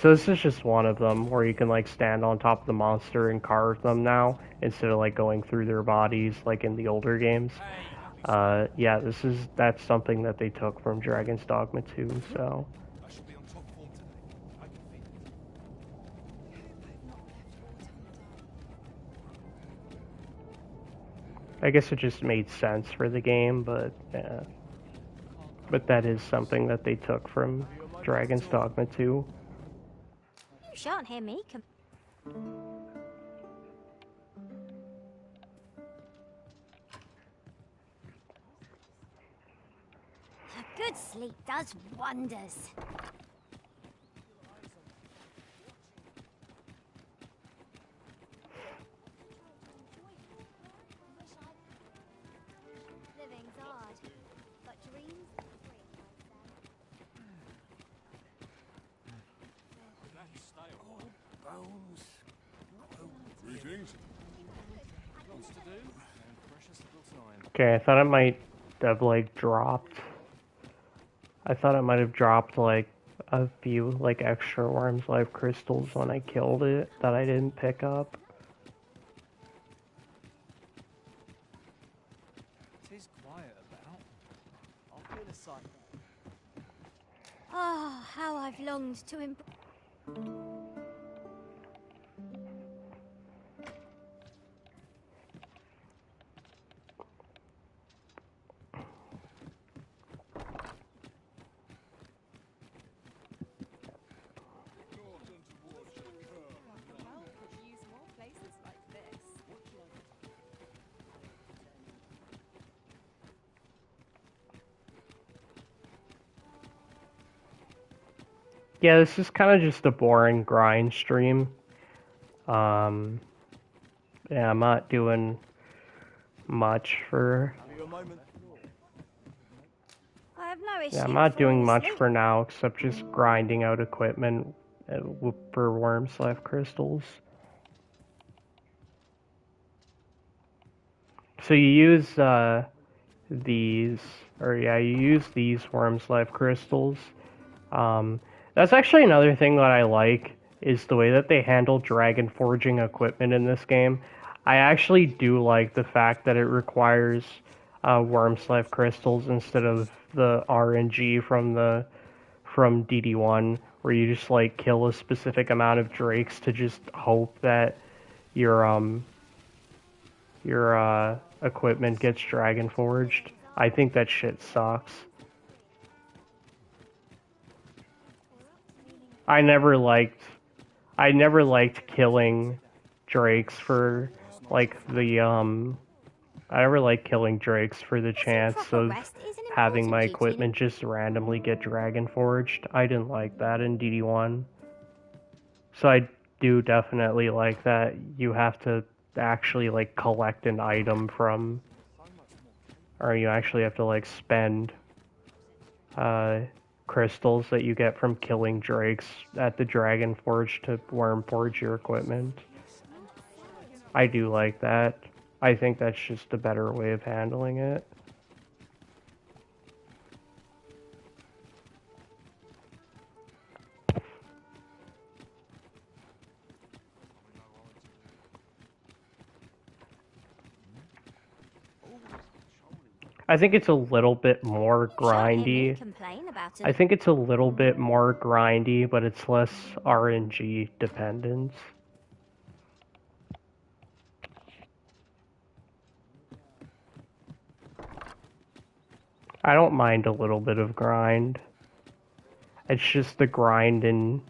So this is just one of them, where you can like stand on top of the monster and carve them now, instead of like going through their bodies like in the older games. Yeah, that's something that they took from Dragon's Dogma 2, so... I guess it just made sense for the game, but yeah. But that is something that they took from Dragon's Dogma 2. shan't hear me A good sleep does wonders. Living's hard, but dreams are free, Bones. Greetings. Lots to do, and precious little time. Okay, I thought it might have like dropped. I thought it might have dropped like a few like extra Worm's Life crystals when I killed it that I didn't pick up. It is quiet about. I'll feel a sight. Oh, how I've longed to Yeah, this is kind of just a boring grind stream. Yeah, I'm not doing much for... I have no issue. Yeah, I'm not doing falling much asleep. for now, except just grinding out equipment for Worm's Life crystals. So you use these, or yeah, you use these Worm's Life crystals. That's actually another thing that I like, is the way that they handle dragon forging equipment in this game. I actually do like the fact that it requires Worm's Life crystals instead of the RNG from DD1, where you just like kill a specific amount of drakes to just hope that your equipment gets dragon forged. I think that shit sucks. I never liked killing drakes for like the I never liked killing drakes for the chance of having my equipment just randomly get dragon forged. I didn't like that in DD1. So I do definitely like that you have to actually like collect an item from, or you actually have to like spend crystals that you get from killing drakes at the Dragon Forge to worm forge your equipment. I do like that. I think that's just a better way of handling it. I think it's a little bit more grindy. I think it's a little bit more grindy, but it's less RNG dependence. I don't mind a little bit of grind. It's just the grind in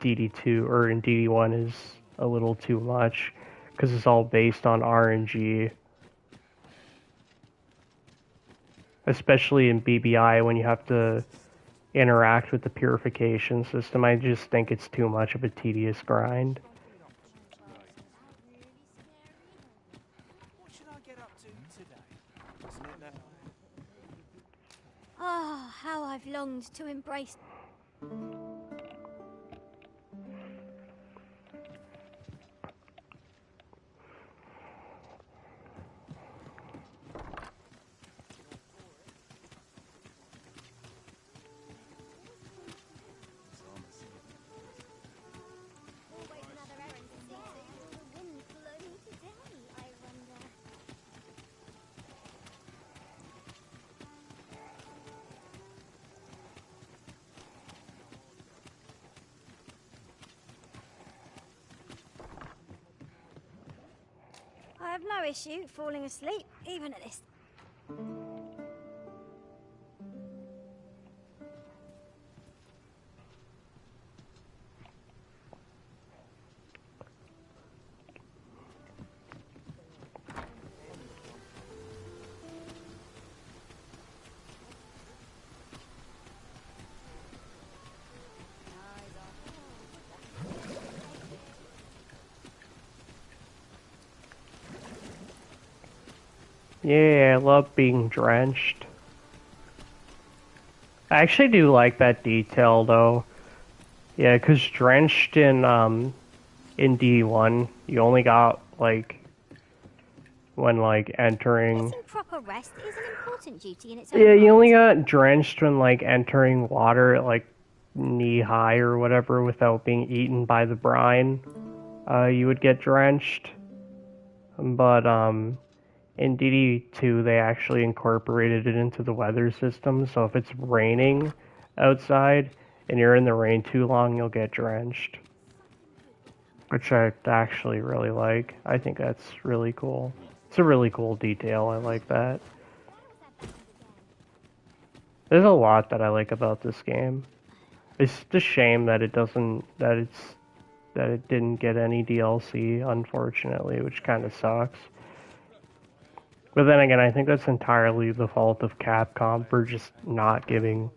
DD2 or in DD1 is a little too much because it's all based on RNG. Especially in BBI when you have to interact with the purification system. I just think it's too much of a tedious grind. What should I get up to today? Isn't it now? Oh, how I've longed to embrace. I have no issue falling asleep, even at this. Yeah, I love being drenched. I actually do like that detail though. Yeah, 'cause drenched in D1, you only got like when like entering. Getting proper rest is an important duty in its own Yeah, right. you only got drenched when like entering water at like knee high or whatever without being eaten by the brine. You would get drenched. But in DD2 they actually incorporated it into the weather system, so if it's raining outside and you're in the rain too long, you'll get drenched. Which I actually really like. I think that's really cool. It's a really cool detail. I like that. There's a lot that I like about this game. It's just a shame that it didn't get any DLC, unfortunately, which kind of sucks. But then again, I think that's entirely the fault of Capcom for just not giving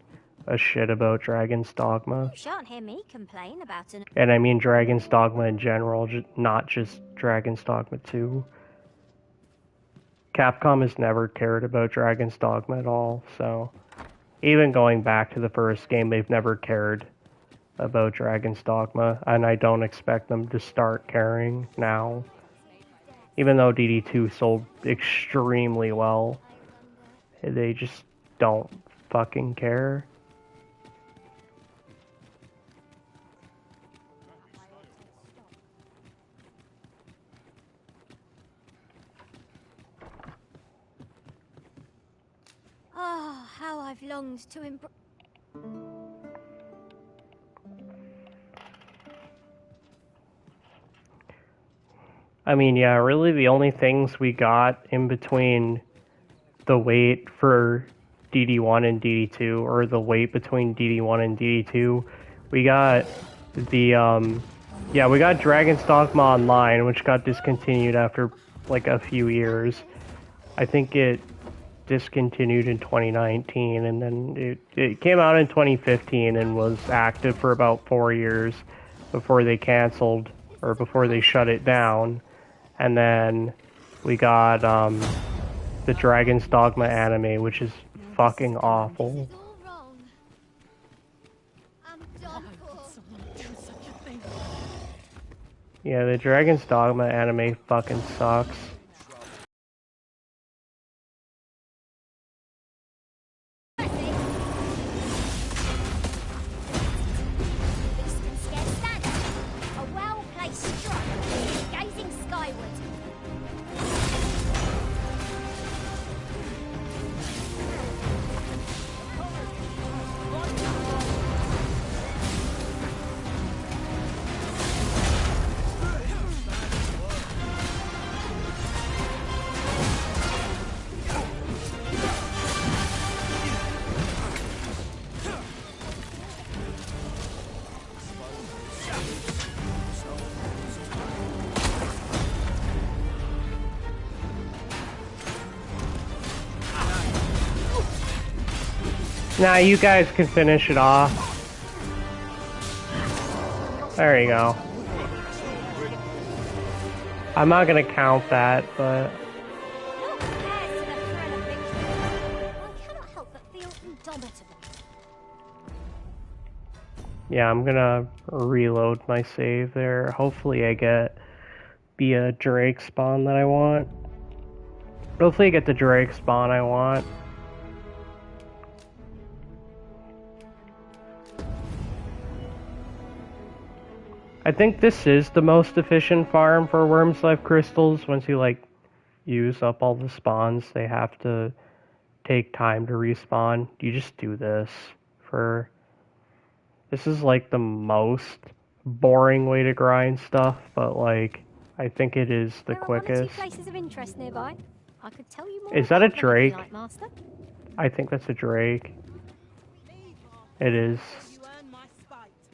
a shit about Dragon's Dogma. You shan't hear me complain about an... And I mean Dragon's Dogma in general, not just Dragon's Dogma 2. Capcom has never cared about Dragon's Dogma at all, so... Even going back to the first game, they've never cared about Dragon's Dogma, and I don't expect them to start caring now. Even though DD2 sold extremely well, they just don't fucking care. Oh, how I've longed to I mean, yeah, really the only things we got in between the wait for DD1 and DD2, or the wait between DD1 and DD2, we got the, we got Dragon's Dogma Online, which got discontinued after, like, a few years. I think it discontinued in 2019, and then it came out in 2015 and was active for about 4 years before they canceled, or before they shut it down. And then we got the Dragon's Dogma anime, which is fucking awful. Yeah, the Dragon's Dogma anime fucking sucks. Now you guys can finish it off. There you go. I'm not gonna count that, but... Yeah, I'm gonna reload my save there. Hopefully I get the Drake spawn that I want. Hopefully I get the Drake spawn I want. I think this is the most efficient farm for Worm's Life crystals. Once you like use up all the spawns, they have to take time to respawn. You just do this for... This is like the most boring way to grind stuff, but like I think it is the quickest. There are 1 or 2 places of interest nearby. I could tell you more. Is that a about them, Drake? Light Master. I think that's a Drake. It is.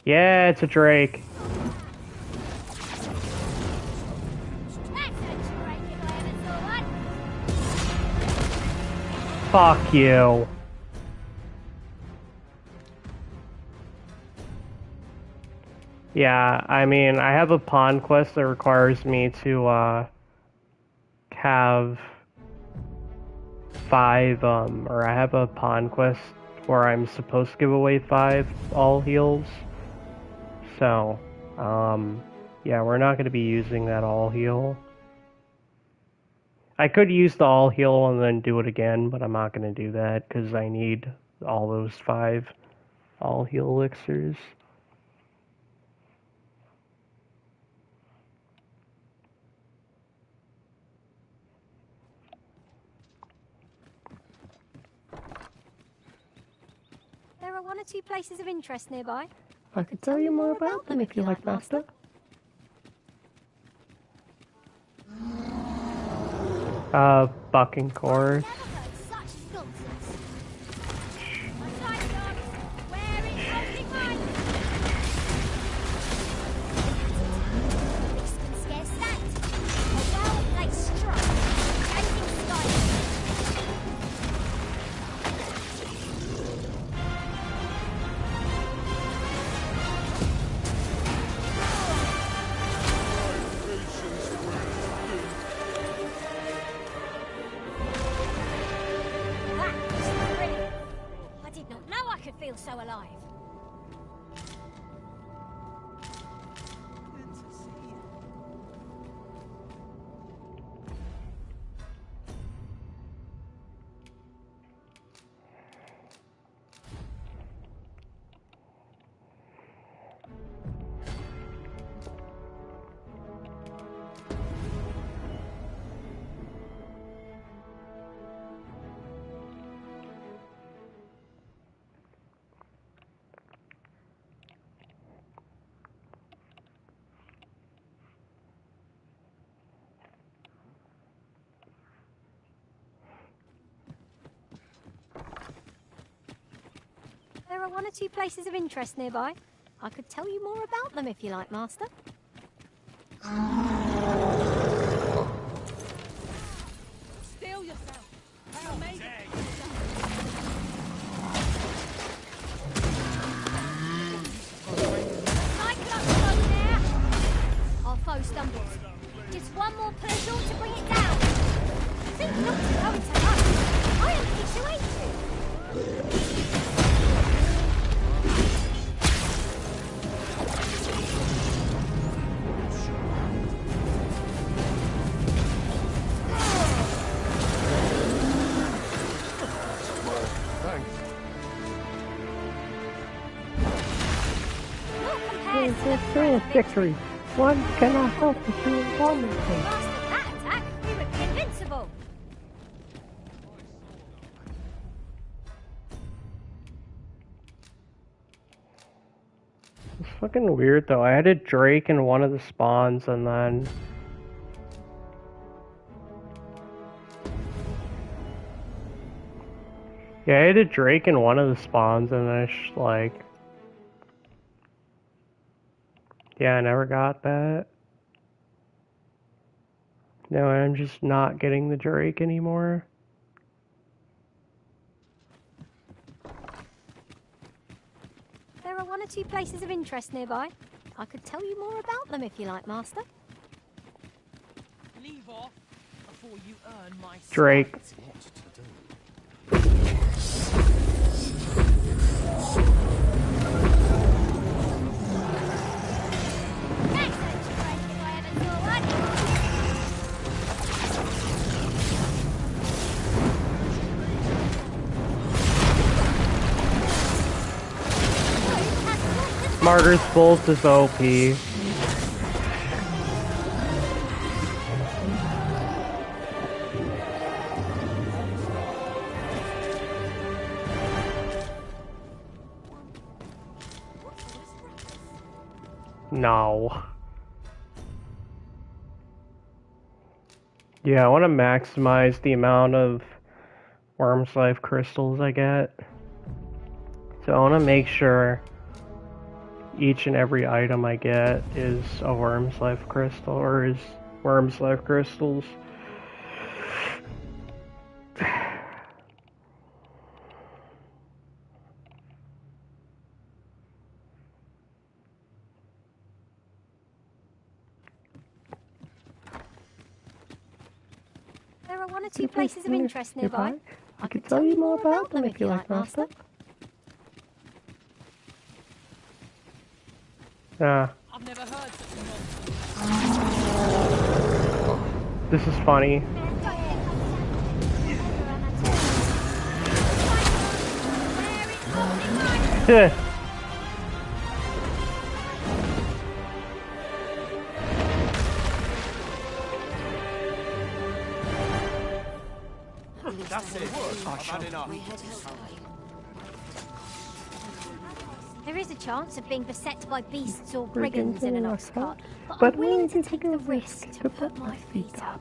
Yeah, it's a Drake. Fuck you. Yeah, I mean, I have a pawn quest that requires me to have 5, or I have a pawn quest where I'm supposed to give away 5 all heals. So, yeah, we're not going to be using that all heal. I could use the all heal and then do it again, but I'm not going to do that because I need all those 5 all heal elixirs. There are 1 or 2 places of interest nearby. I could tell you more about them if you like, Master. Fucking course. So alive. There are 1 or 2 places of interest nearby. I could tell you more about them if you like, Master. Steel yourself. How made it? Our foe stumbles. Just 1 more push ought to bring it down. Think not to go into us. I am situated. Victory. One cannot help but feel wonderful. That attack, we would be invincible. It's fucking weird though. I had a Drake in one of the spawns and then... Yeah, I had a Drake in one of the spawns and then it's like... Yeah, I never got that. No, I'm just not getting the Drake anymore. There are 1 or 2 places of interest nearby. I could tell you more about them if you like, Master. Leave off before you earn my Drake. Martyr's Bolt is OP. No. Yeah, I want to maximize the amount of Worm's Life crystals I get. So I want to make sure each and every item I get is a Worm's Life crystal, or is Worm's Life crystals. There are one or two places of interest nearby. I could tell you more about them if you like, Master. I've never heard such a nonsense. This is funny. That's it. I've had enough. There is a chance of being beset by beasts or brigands in an ox cart, but But I'm willing to take the risk to put my feet up.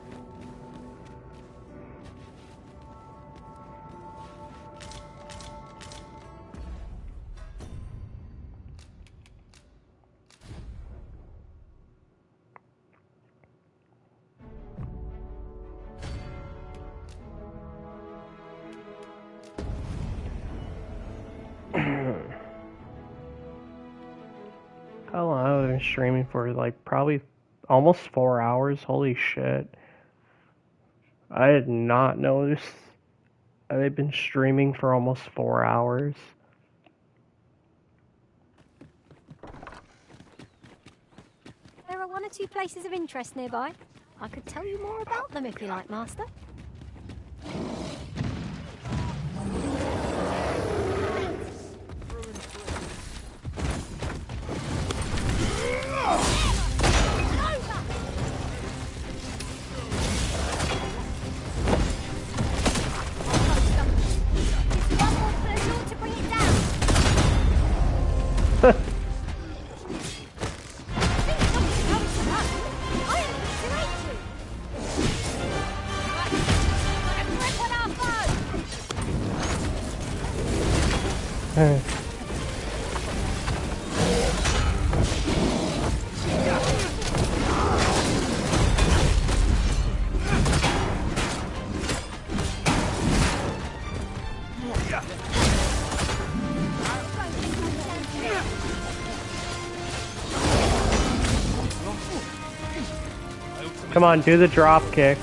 How long have I been streaming for? Like, probably almost 4 hours. Holy shit. I did not notice I've been streaming for almost 4 hours. There are one or two places of interest nearby. I could tell you more about them if you like, Master. Come on, do the drop kick.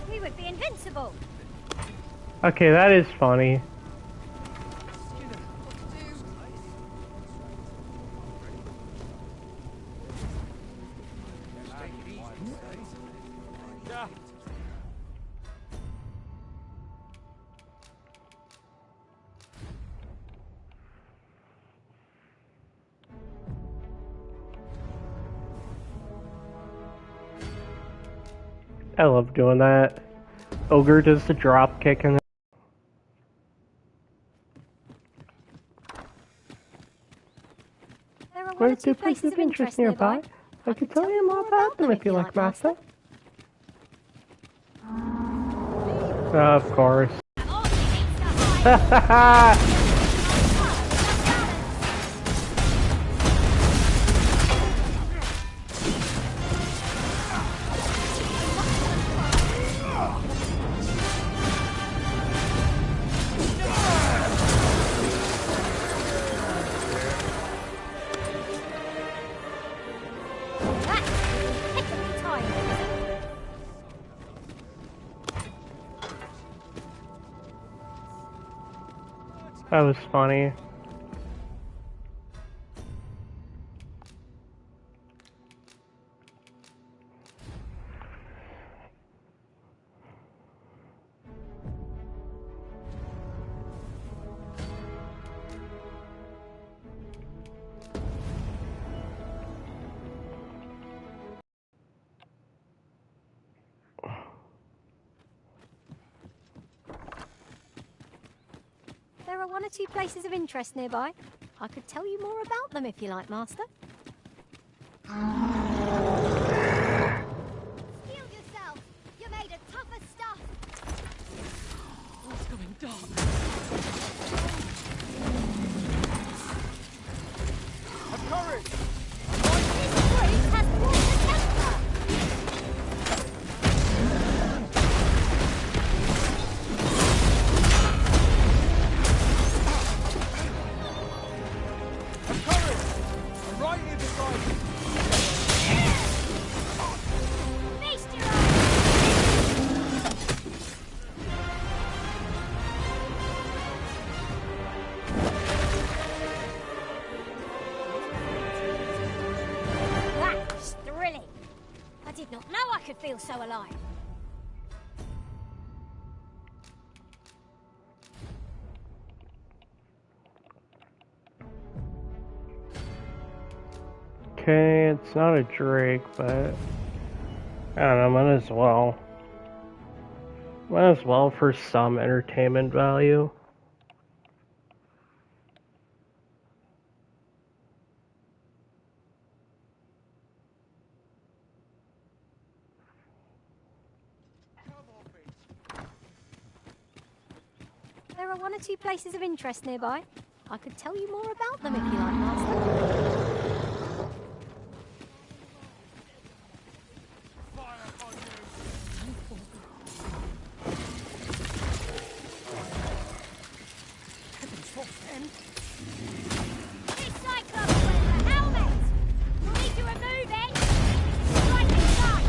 We would be invincible. Okay, that is funny. I love doing that. Ogre does the drop kick and There are one or two places of interest nearby. I could tell you more about them if you like, Master. Of course. That was funny. There are one or two places of interest nearby. I could tell you more about them if you like, Master. Steel yourself! You're made of tougher stuff! What's going dark? Have courage! This breeze has water temper! right here beside you. Feast your eyes! That was thrilling. I did not know I could feel so alive. Okay, it's not a Drake, but I don't know, might as well. Might as well for some entertainment value. There are one or two places of interest nearby. I could tell you more about them if you like, Master. This Cyclops wears a helmet! You'll need to remove it! It's right inside!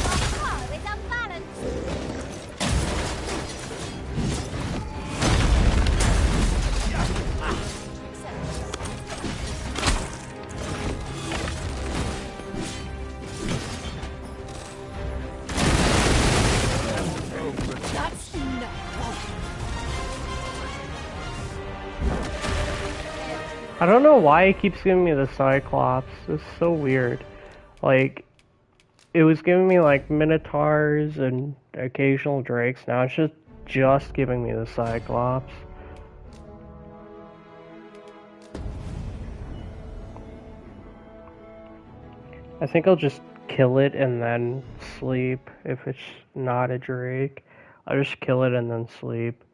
Your bow is unbalanced! That's enough. I don't know why it keeps giving me the Cyclops. It's so weird. Like, it was giving me like Minotaurs and occasional Drakes. Now it's just giving me the Cyclops. I think I'll just kill it and then sleep if it's not a Drake. I'll just kill it and then sleep.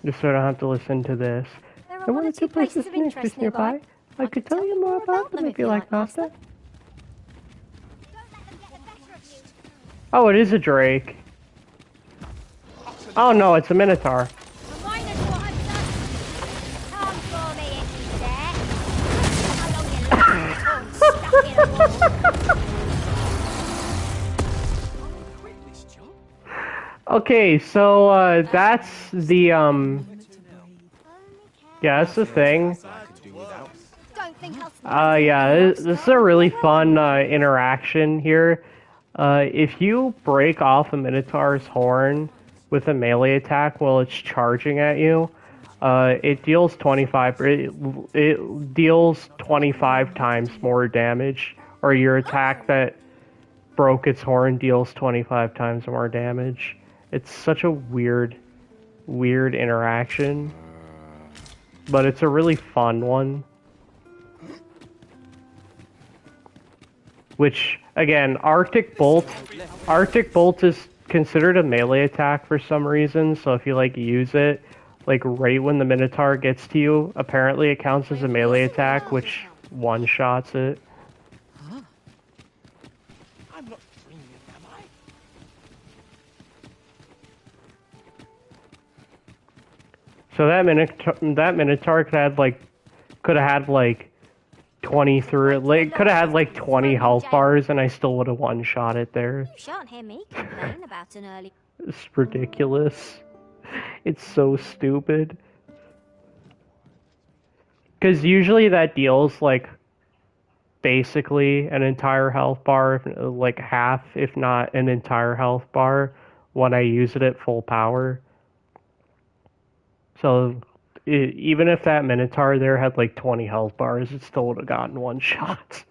Just so I don't have to listen to this. There are one or two places of interest nearby. I could tell you more about them if you like, Master. Oh, it is a Drake. Oh no, it's a Minotaur. Remind us what I've done. Come for me if you dare. How long you last stuck in a wall. Okay, so that's the yeah, that's the thing. Don't think I'll Yeah, this is a really fun interaction here. If you break off a Minotaur's horn with a melee attack while it's charging at you, it deals 25. It deals 25 times more damage, or your attack that broke its horn deals 25 times more damage. It's such a weird interaction, but it's a really fun one. Which, again, Arctic Bolt is considered a melee attack for some reason, so if you, like, use it, like, right when the Minotaur gets to you, apparently it counts as a melee attack, which one-shots it. I'm not dreaming, am I? So that Minotaur could have had, like, 20 through it. Like, could have had, like, 20 health bars, and I still would have one-shot it there. You shan't hear me complain about an early... It's ridiculous. It's so stupid. Because usually that deals, like, basically an entire health bar, like half, if not an entire health bar, when I use it at full power. So, even if that Minotaur there had, like, 20 health bars, it still would have gotten one shot.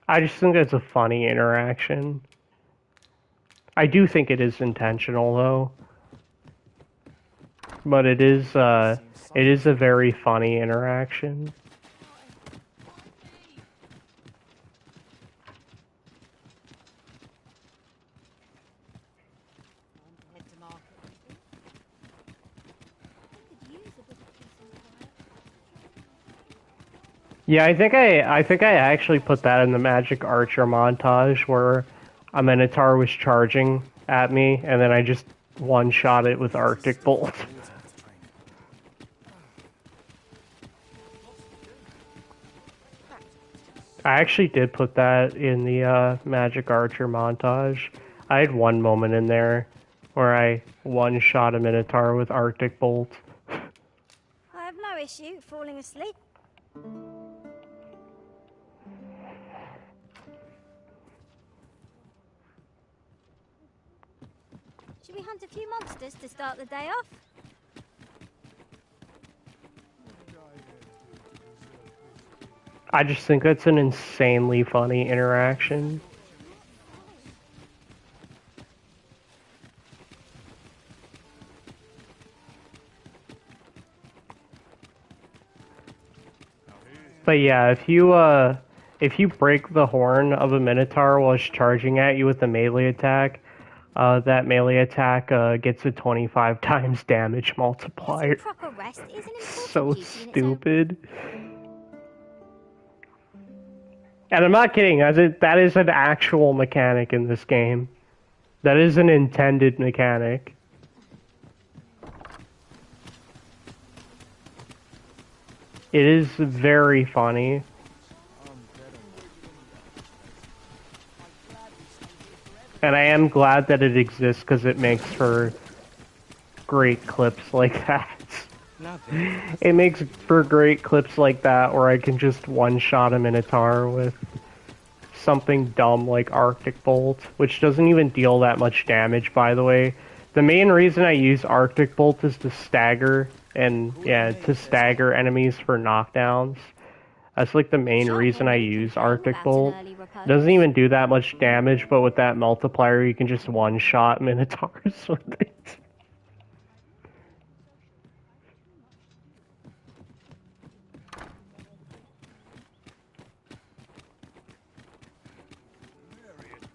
I just think it's a funny interaction. I do think it is intentional, though. But it is a very funny interaction. Yeah, I think I actually put that in the Magic Archer montage where a Minotaur was charging at me, and then I just one-shot it with Arctic Bolt. I actually did put that in the Magic Archer montage. I had one moment in there where I one-shot a Minotaur with Arctic Bolt. I have no issue falling asleep. Should we hunt a few monsters to start the day off? I just think that's an insanely funny interaction. But yeah, if you break the horn of a Minotaur while it's charging at you with a melee attack, that melee attack gets a 25 times damage multiplier. Proper rest is an important So duty in its own. stupid. And I'm not kidding, that is an actual mechanic in this game. That is an intended mechanic. It is very funny. And I am glad that it exists because it makes for great clips like that. It makes for great clips like that where I can just one-shot a Minotaur with something dumb like Arctic Bolt, which doesn't even deal that much damage, by the way. The main reason I use Arctic Bolt is to stagger, and yeah, to stagger enemies for knockdowns. That's like the main reason I use Arctic Bolt. It doesn't even do that much damage, but with that multiplier you can just one-shot Minotaurs with it.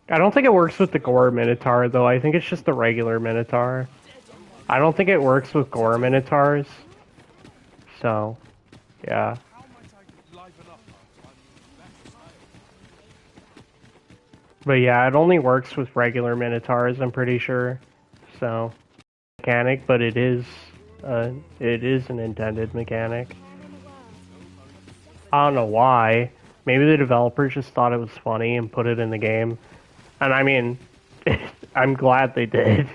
I don't think it works with the Gore Minotaur, though. I think it's just the regular Minotaur. I don't think it works with Gore Minotaurs. So, yeah. But yeah, it only works with regular Minotaurs, I'm pretty sure. So, mechanic, but it is an intended mechanic. I don't know why. Maybe the developers just thought it was funny and put it in the game. And I mean, I'm glad they did.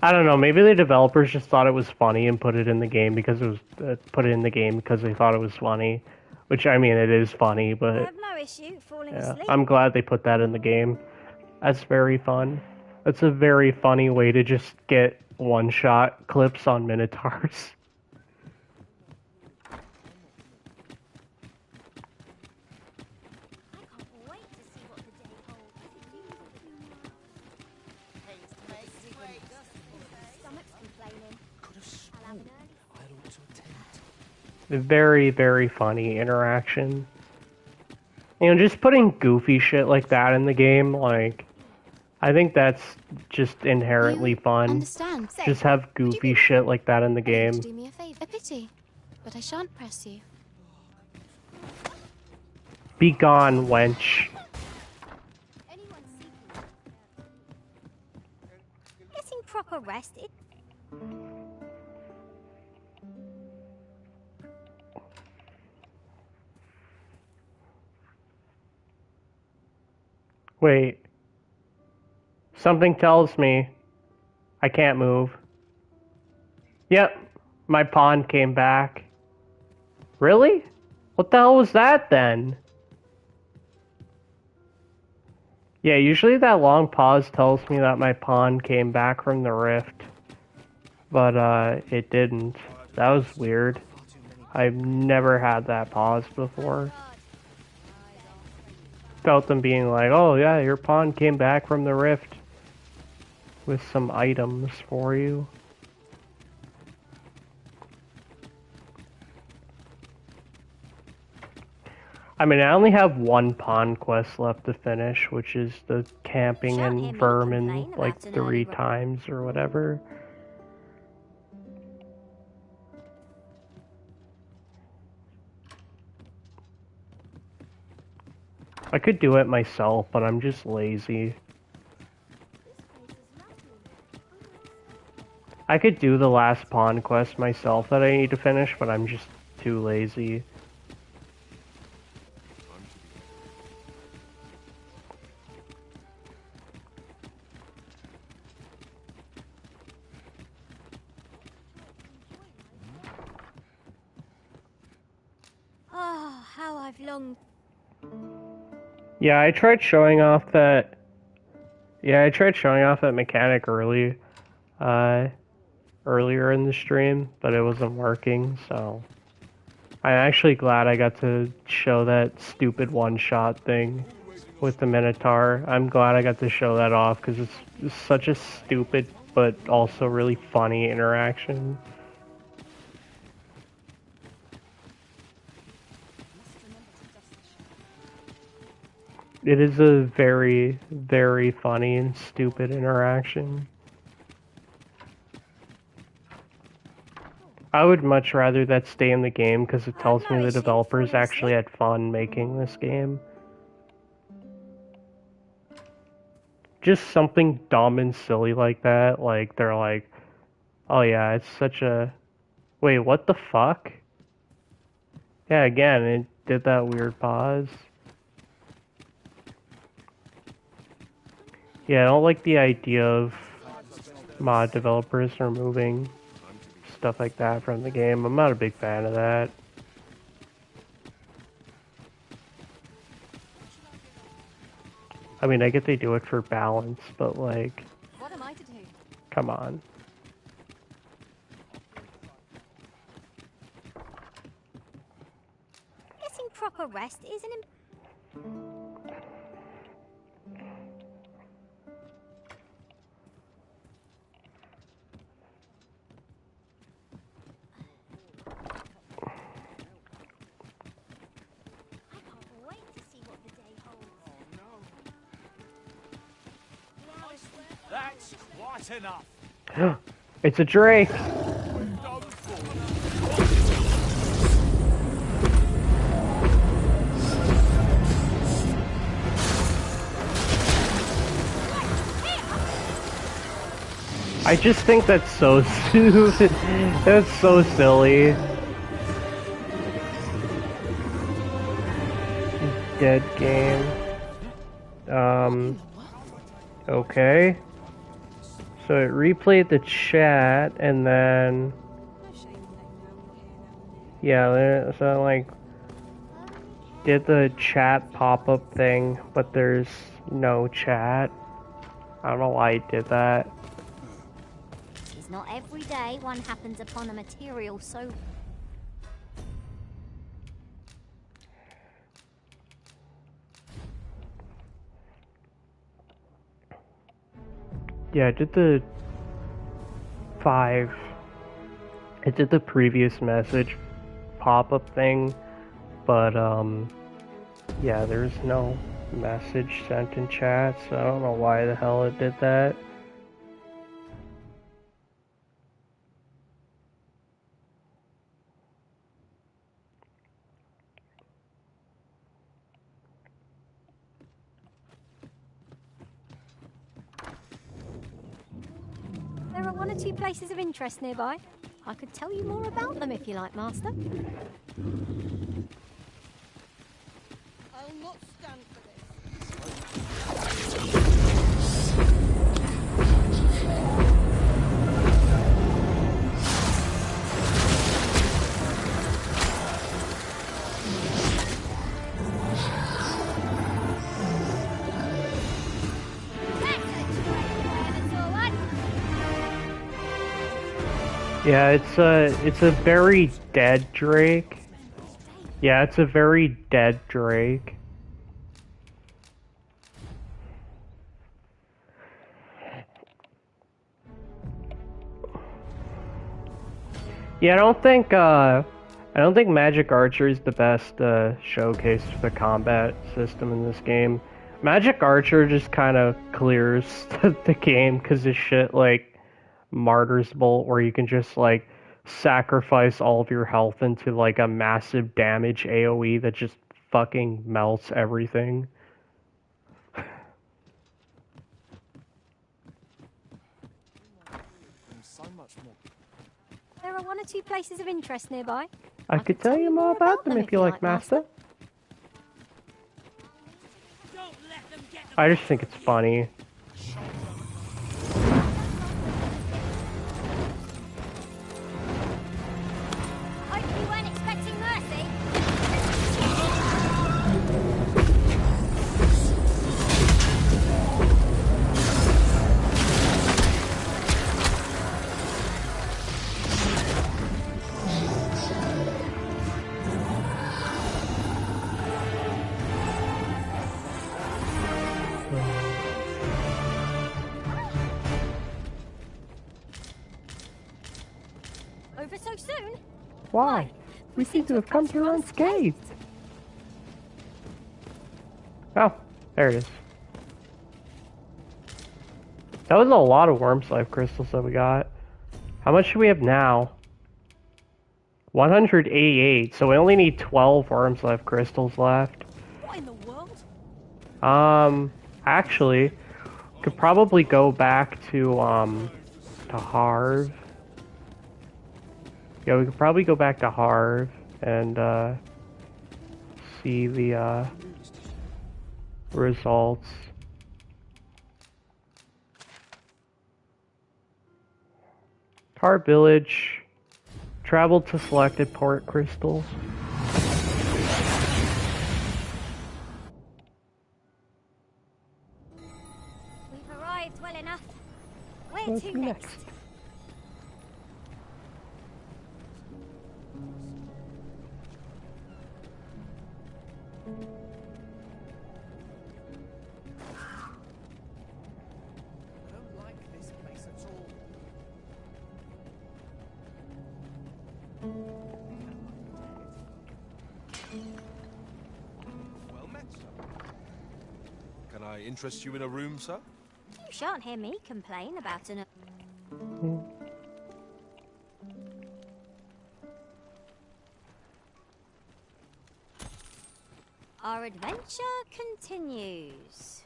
I don't know, maybe the developers just thought it was funny and put it in the game because it was because they thought it was funny. Which, I mean, it is funny, but I have no issue falling yeah, asleep. I'm glad they put that in the game. That's very fun. That's a very funny way to just get one-shot clips on Minotaurs. Very, very funny interaction. You know, just putting goofy shit like that in the game, like, I think that's just inherently fun. Understand? Just have goofy shit like that in the game. Do me a favor. A pity, but I shan't press you. Be gone, wench. Getting proper rest is... Wait. Something tells me I can't move. Yep, my pawn came back. Really? What the hell was that then? Yeah, usually that long pause tells me that my pawn came back from the rift. But, it didn't. That was weird. I've never had that pause before. Felt them being like, oh yeah, your pawn came back from the rift with some items for you. I mean, I only have one pawn quest left to finish, which is the camping in vermin like 3 times or whatever. I could do it myself, but I'm just lazy. I could do the last pawn quest myself that I need to finish, but I'm just too lazy. Oh, how I've longed. Yeah, I tried showing off that. Yeah, I tried showing off that mechanic earlier in the stream, but it wasn't working. So I'm actually glad I got to show that stupid one-shot thing with the Minotaur. I'm glad I got to show that off because it's such a stupid but also really funny interaction. It is a very, very funny and stupid interaction. I would much rather that stay in the game because it tells me the developers actually had fun making this game. Just something dumb and silly like that, like they're like, oh yeah, it's such a... Wait, what the fuck? Yeah, again, it did that weird pause. Yeah, I don't like the idea of mod developers removing stuff like that from the game. I'm not a big fan of that. I mean, I get they do it for balance, but like... What am I to do? Come on. Getting proper rest is an That's quite enough. It's a Drake! I just think that's so stupid. That's so silly. Dead game. Okay. So it replayed the chat and then... Yeah, so like... Did the chat pop-up thing, but there's no chat. I don't know why it did that. It's not every day one happens upon a material so... Yeah, it did the 5. It did the previous message pop-up thing, but yeah, there's no message sent in chat, so I don't know why the hell it did that. There are 1 or 2 places of interest nearby. I could tell you more about them if you like, Master. I'll not stand for this. Yeah, it's a very dead Drake. Yeah, it's a very dead Drake. Yeah, I don't think Magic Archer is the best showcase for the combat system in this game. Magic Archer just kind of clears the game because of shit like Martyr's Bolt, where you can just like sacrifice all of your health into like a massive damage AoE that just fucking melts everything. two places of interest nearby. I could tell you more about them if you like, Master. I just think it's funny. Hope you weren't expecting mercy. Over so soon? Why? We seem to have come here unscathed. Oh, there it is. That was a lot of Worm's Life crystals that we got. How much do we have now? 188, so we only need 12 Worm's Life crystals left. What in the world? Actually, could probably go back to Harv. Yeah, we could probably go back to Harv and, see the, results. Harv Village. Travel to selected port crystals. We've arrived well enough. Where to next? I don't like this place at all. Well met, sir. Can I interest you in a room, sir? You shan't hear me complain about an... Our adventure continues.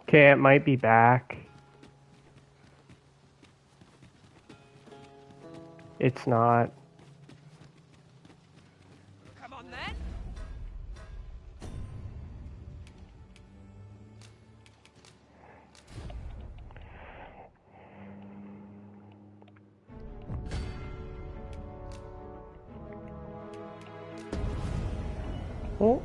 Okay, it might be back. It's not. Come on then. Oh.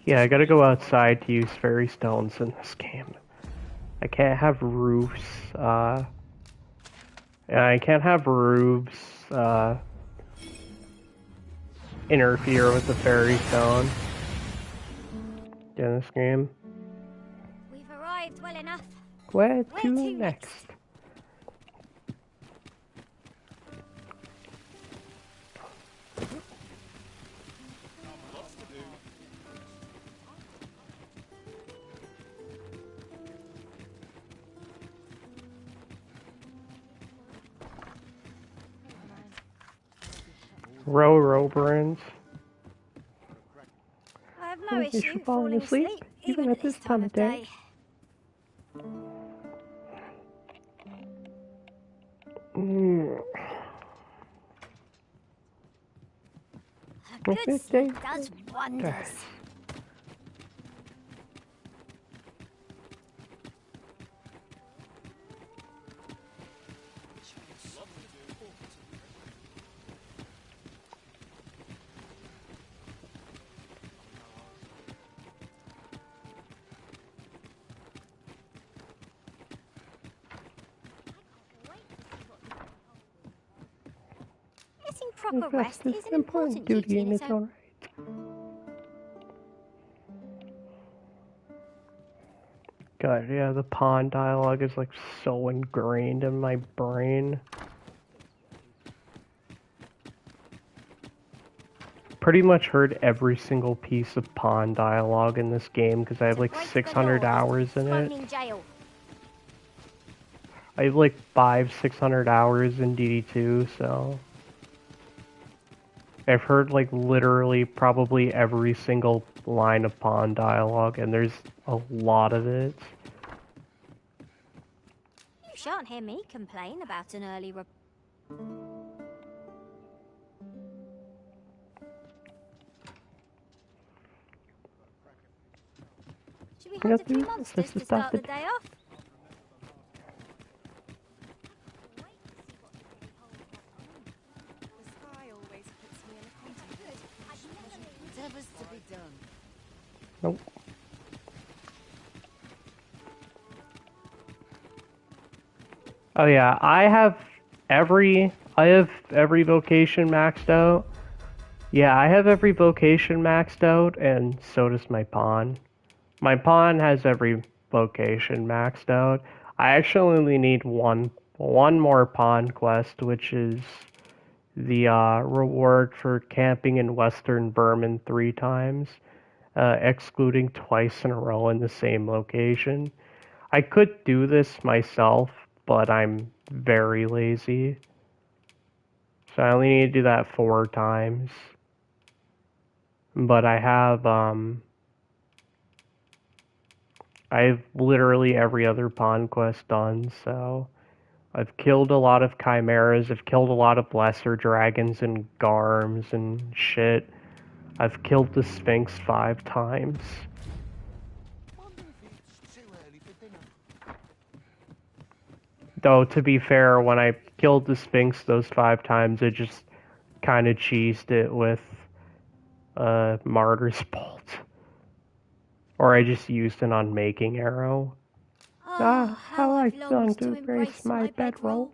Yeah, I gotta go outside to use fairy stones in this game. I can't have roofs, I can't have roofs, interfere with the fairy stone in this game. We've arrived well enough. Where to next? Row Burns. I have no issue Falling falling asleep, even at this time of day. A good sleep does wonders. Getting proper rest is an important duty in its own right. God, yeah, the pawn dialogue is like so ingrained in my brain. Pretty much heard every single piece of pawn dialogue in this game because I have like 600 hours in it. I have like 600 hours in DD2, so I've heard like literally probably every single line of pawn dialogue, and there's a lot of it. You shan't hear me complain about an early Should we hunt a few monsters to start the day off? The sky always puts me in a contemplative whatever's to be done. Nope. Oh yeah, I have every vocation maxed out. Yeah, I have every vocation maxed out, and so does my pawn. My pawn has every vocation maxed out. I actually only need one more pawn quest, which is the reward for camping in Western Burman 3 times, excluding twice in a row in the same location. I could do this myself, but I'm very lazy. So I only need to do that 4 times. But I have literally every other pawn quest done, so I've killed a lot of chimeras, I've killed a lot of lesser dragons and garms and shit. I've killed the Sphinx 5 times. Though, to be fair, when I killed the Sphinx those 5 times, I just kind of cheesed it with Martyr's Bolt. Or I just used an unmaking arrow. How I've longed to embrace my bedroll.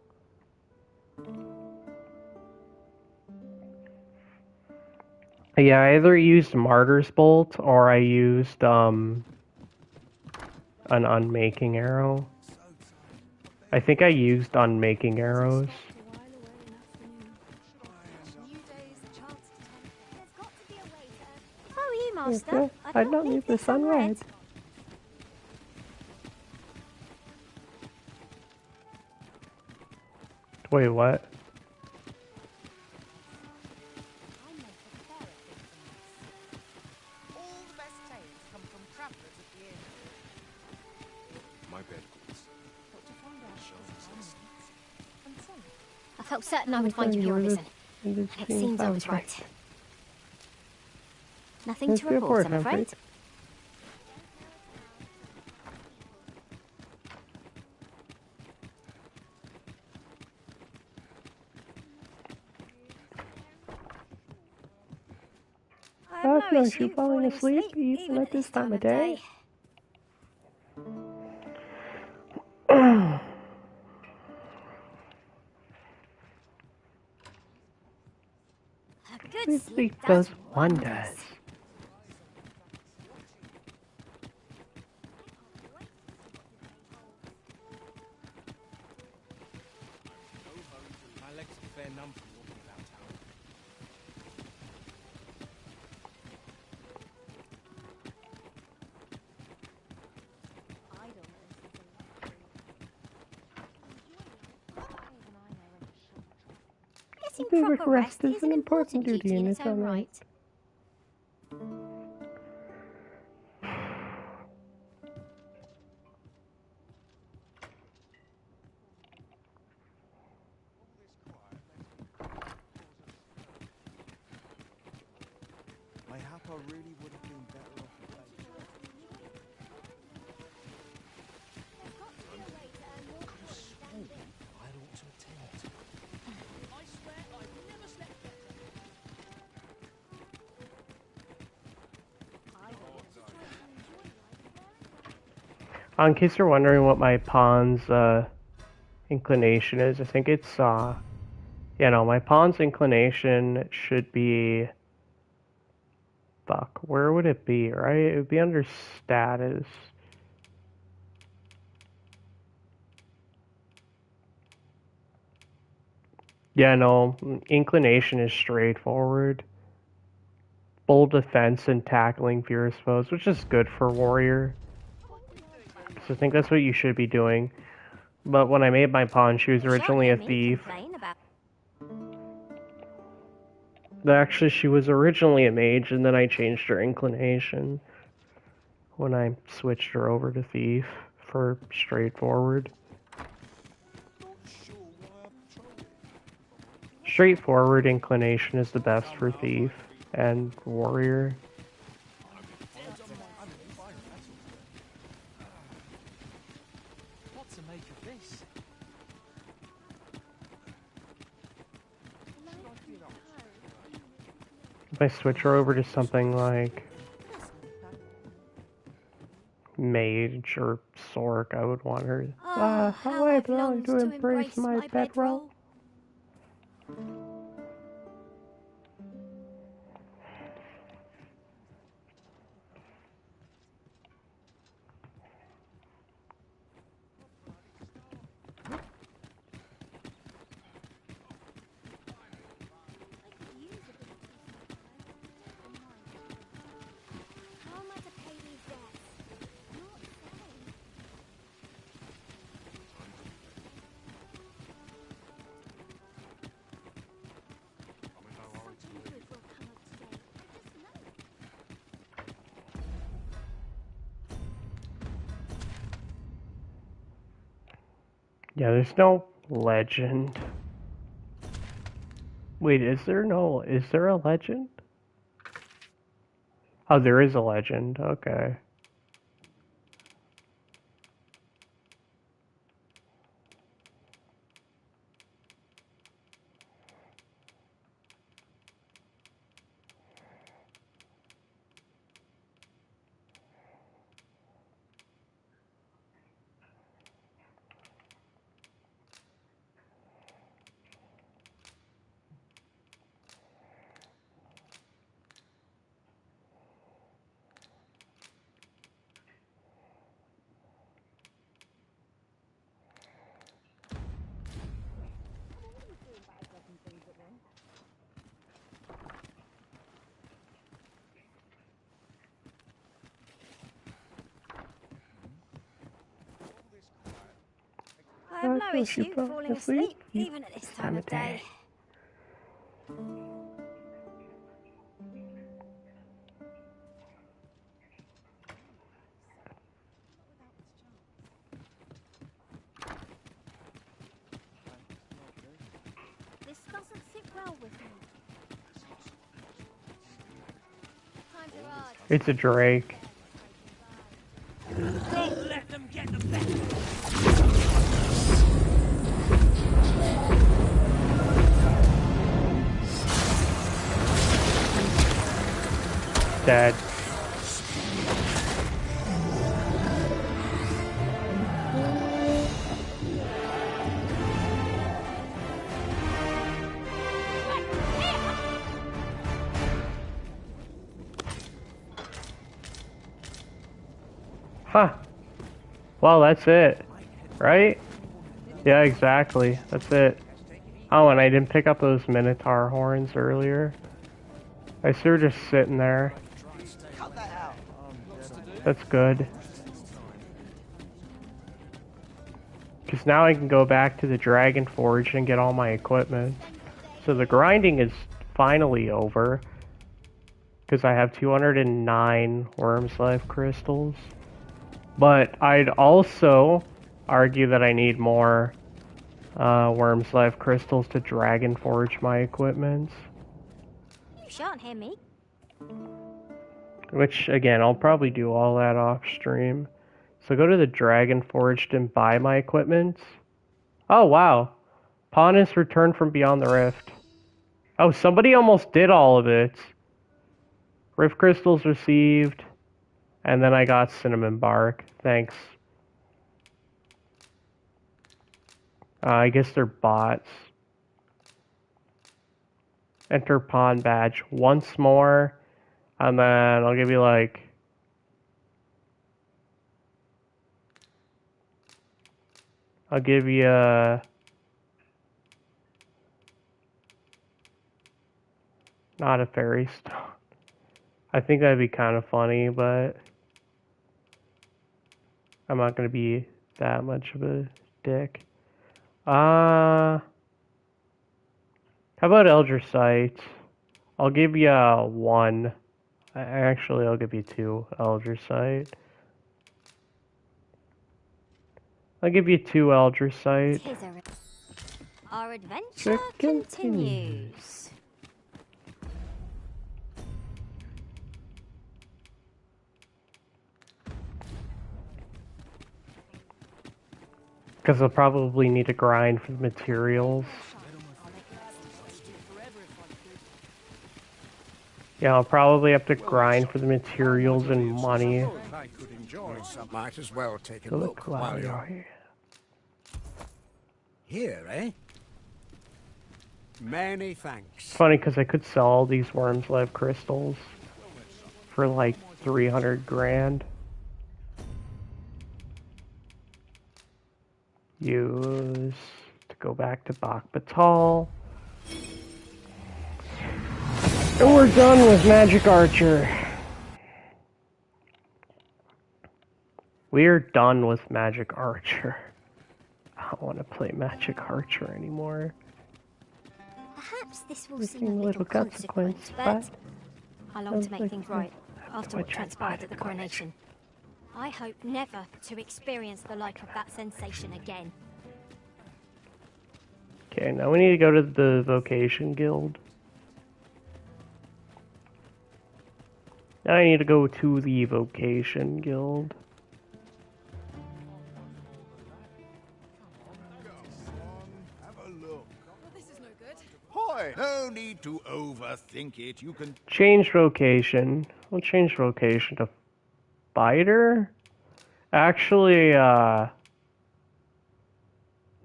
Yeah, I either used Martyr's Bolt or I used an unmaking arrow. I think I used unmaking arrows. Oh, you, Master. I don't leave this unread. Wait, what? All the best tales come from travelers at the inn. My bed calls. I felt certain I would find you here, Listen. And it seems I was right. Nothing to report, I'm afraid. I've noticed you falling asleep even at this time of day. Good sleep does wonders. My legs are fair numb from walking about town. Getting proper rest is an important duty in its own right. Mayhap I really would have been better off with I ought to attend. I swear I've never slept better. In case you're wondering what my pawn's inclination is, I think it's my pawn's inclination should be, fuck, where would it be, right? It would be under status. Yeah, no, inclination is straightforward. Bold defense and tackling fierce foes, which is good for warrior. So I think that's what you should be doing. But when I made my pawn, she was originally a thief. Actually, she was originally a mage, and then I changed her inclination when I switched her over to thief for straightforward. Straightforward inclination is the best for thief and warrior. What to make of this? If I switch her over to something like mage or sork, I would want her. How I belong to embrace my bedroll. How am I to pay these debts? Not selling. Something good will come of today. Yeah, there's no legend. Wait, is there a legend? Oh, there is a legend, okay. I have no issue falling asleep, even at this time of day. This doesn't sit well with me. Time to ride. It's a drake. Don't let them get the best. Dead. Huh. Well, that's it. Right? Yeah, exactly. That's it. Oh, and I didn't pick up those Minotaur horns earlier. I see her just sitting there. That's good. Because now I can go back to the Dragon Forge and get all my equipment. So the grinding is finally over. Because I have 209 Worm's Life crystals. But I'd also argue that I need more Worm's Life crystals to Dragon Forge my equipment. You shan't hear me. Which, again, I'll probably do all that off stream. So go to the Dragon Forged and buy my equipment. Oh, wow. Pawn is returned from beyond the rift. Oh, somebody almost did all of it. Rift crystals received. And then I got cinnamon bark. Thanks. I guess they're bots. Enter pawn badge once more. And then I'll give you like... I'll give you Not a fairy stone. I think that'd be kind of funny, but I'm not gonna be that much of a dick. How about Elder Sight? I'll give you one. Actually, I'll give you two Elder Sight. I'll give you two Elder Sight. Our adventure continues. Because I'll probably need to grind for the materials. Yeah, I'll probably have to grind for the materials and money. I could enjoy some. Might as well take a To look while you're here. Here, eh? Many thanks. It's funny because I could sell all these Worm's Life crystals for like 300 grand. Use to go back to Bakbatal. And we're done with Magic Archer. We're done with Magic Archer. I don't want to play Magic Archer anymore. Perhaps this will seem a little consequence, but I long to make things right after what transpired at the coronation. I hope never to experience the like of that sensation again. Okay, now we need to go to the Vocation Guild. Now I need to go to the Vocation Guild. Hoy! No need to overthink it. You can Change vocation. We'll change vocation to fighter. Actually, no,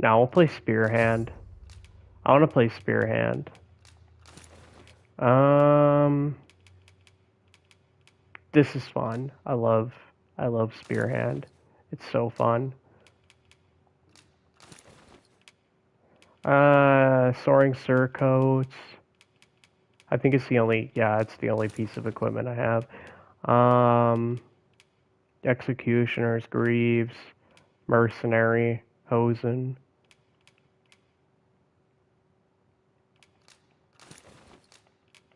we'll play Spearhand. I want to play Spearhand. This is fun. I love Spearhand. It's so fun. Soaring Surcoats. I think it's the only, yeah, it's the only piece of equipment I have. Executioners, Greaves, Mercenary, Hosen.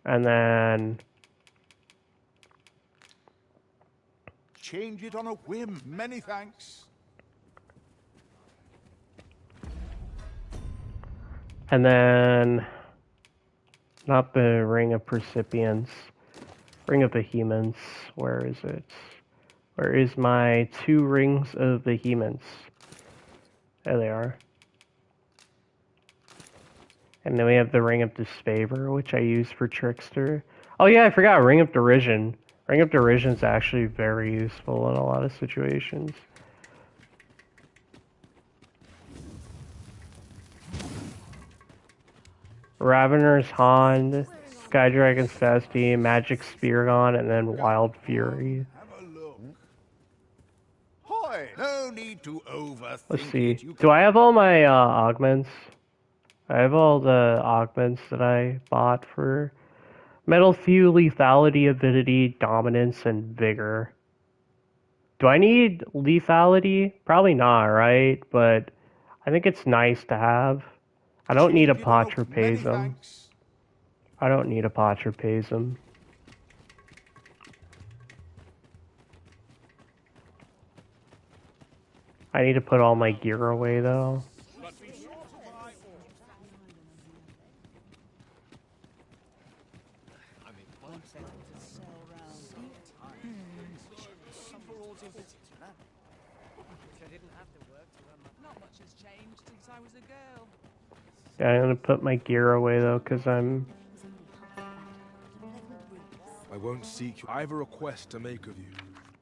And then change it on a whim. Many thanks. And then not the Ring of Percipients. Ring of Vehemence. Where is it? Where is my 2 Rings of Vehemence? There they are. And then we have the Ring of Disfavor, which I use for Trickster. Oh yeah, I forgot Ring of Derision. Ring of Derision is actually very useful in a lot of situations. Ravener's Hand, Sky Dragon's Festy, Magic Speargon, and then Wild Fury. Hoy! No need to overthink. Let's see. Do I have all my augments? I have all the augments that I bought for Metal Thew, Lethality, Avidity, Dominance, and Vigor. Do I need Lethality? Probably not, right? But I think it's nice to have. I don't need a Patrapasm. I don't need a Patrapasm. I need to put all my gear away, though. Yeah, I'm gonna put my gear away though, because I'm... I won't seek you. I have a request to make of you.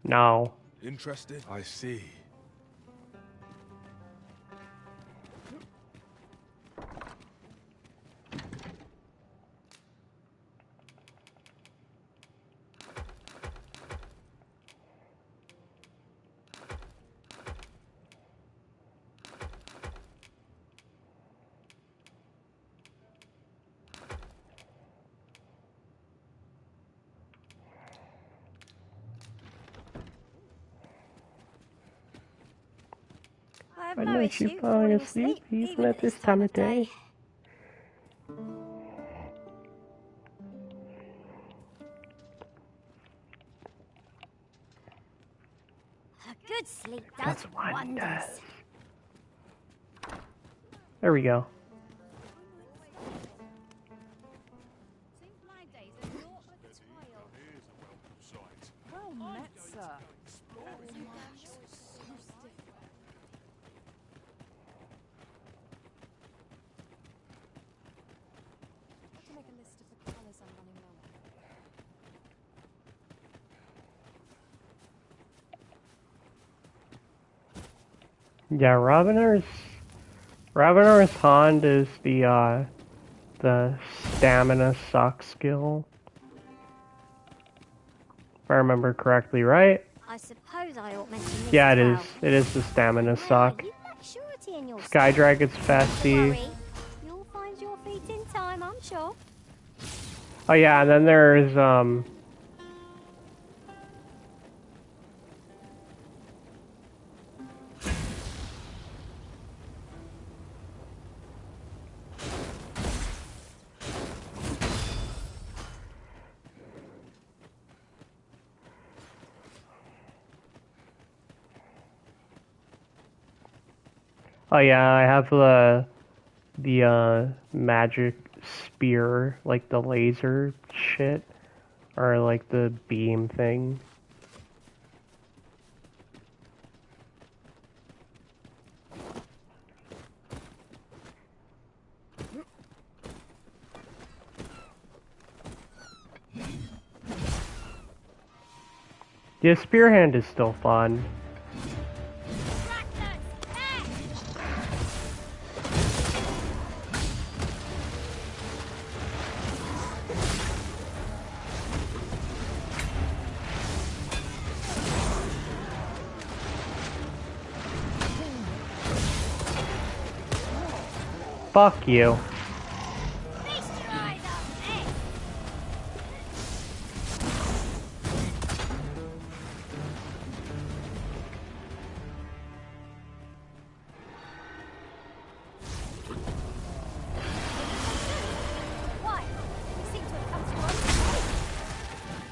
No. Interested? I see. have I no know issue she's falling asleep even at this time of day. A good sleep does wonders. There we go. Well met, sir. To make a list of the colours I'm running low on. Yeah, Ravenar's Hand is the stamina suck skill. If I remember correctly, right? I suppose I ought mention this Yeah, as it well. is. It is the stamina suck. You lack surety in your Sky step. Dragon's Don't festy. worry, you'll find your feet in time, I'm sure. Oh yeah, and then there's oh yeah, I have the magic spear, like the laser shit, or like the beam thing. Yeah, spear hand is still fun. Fuck you. Why? You seem to have come to us.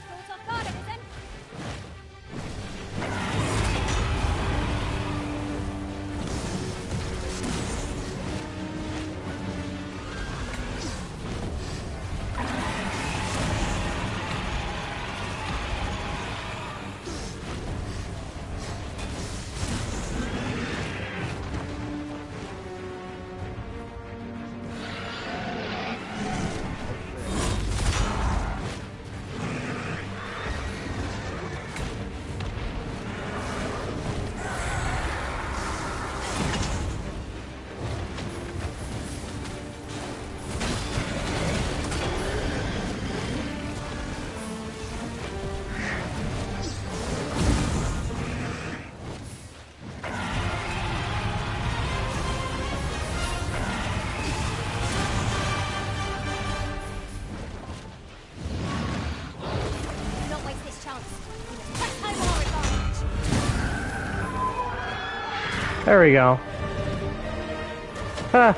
Thought off guard, everything. Do not waste this chance. We must press home our advantage. There we go. Ha!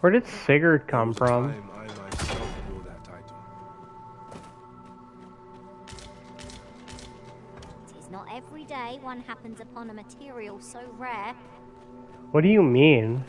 Where did Sigurd come from? I myself wore that title. It is not every day one happens upon a material so rare. What do you mean?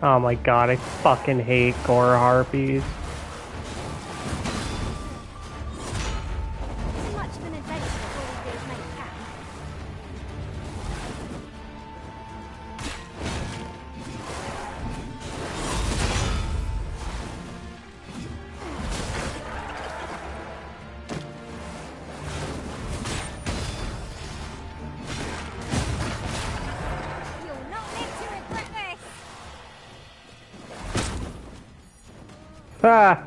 Oh my god, I fucking hate gore harpies. Too much of an adventure for all we do is make camp. You'll not live to regret this. Ah!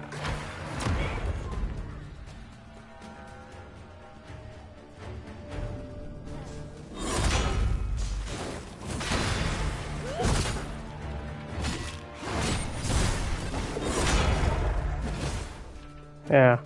Yeah.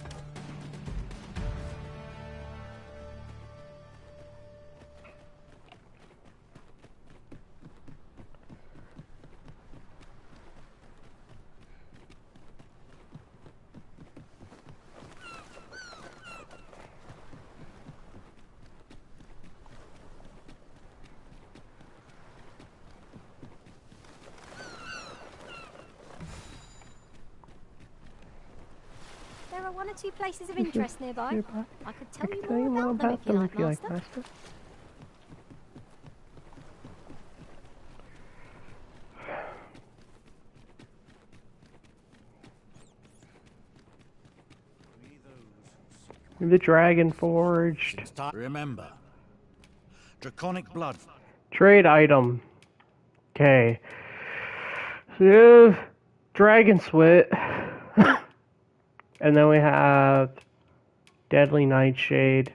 There are one or two places of interest nearby. I could tell you Tell you more more about them if you like, Master. Master. The Dragon Forged. Remember, draconic blood. Trade item. Okay. So we have Dragon Sweat. And then we have Deadly Nightshade.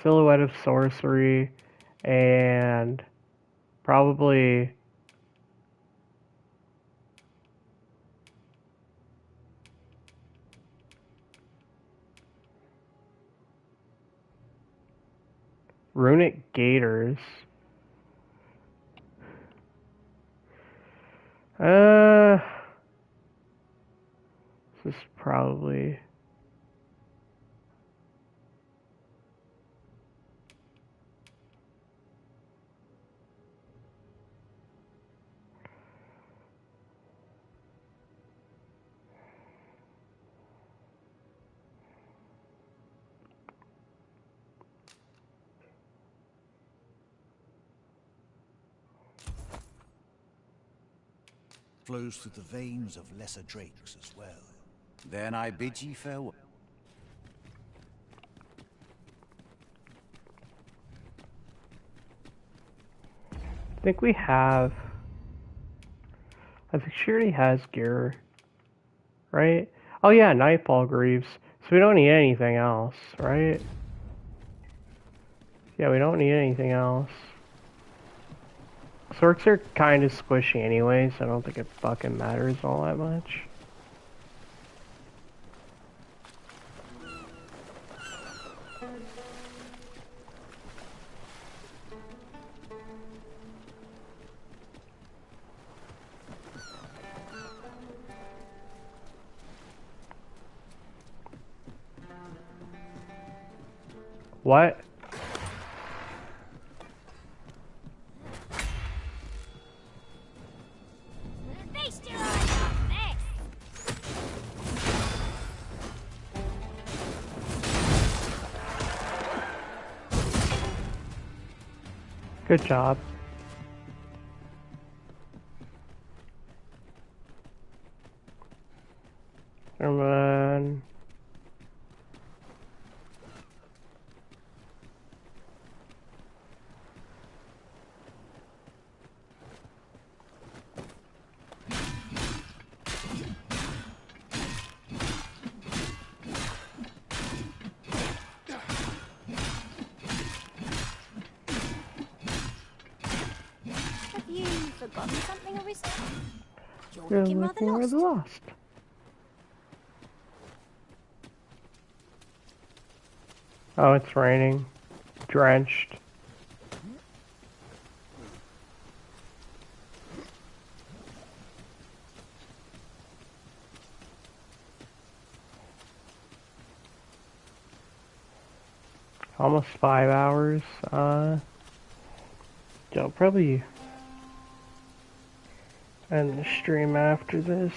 Silhouette of Sorcery. And probably Runic Gators. This is probably Flows through the veins of lesser drakes as well. Then I bid ye farewell. I think we have. I think she already has gear, right? Oh yeah, Nightfall Greaves. So we don't need anything else, right? Yeah, we don't need anything else. Sorts are kind of squishy anyway, so I don't think it fucking matters all that much. What? Good job. Come on. Have you forgotten something, Arista? You're You're looking rather lost. Oh, it's raining. Drenched. Almost 5 hours. I'll probably end the stream after this.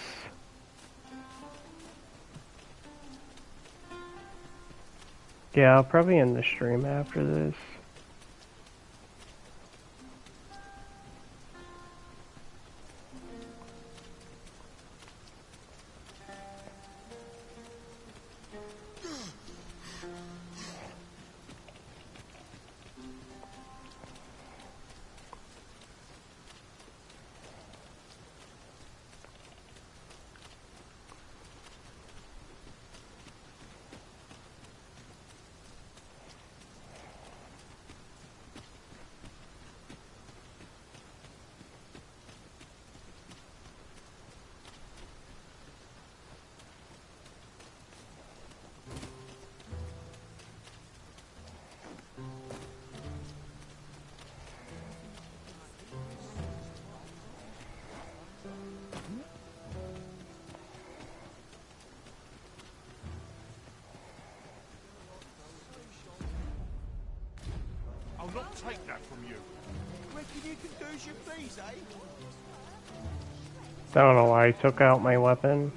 Yeah, I'll probably end the stream after this. will not take that from you. Reckon you can do as you please, eh? I don't know why I took out my weapon.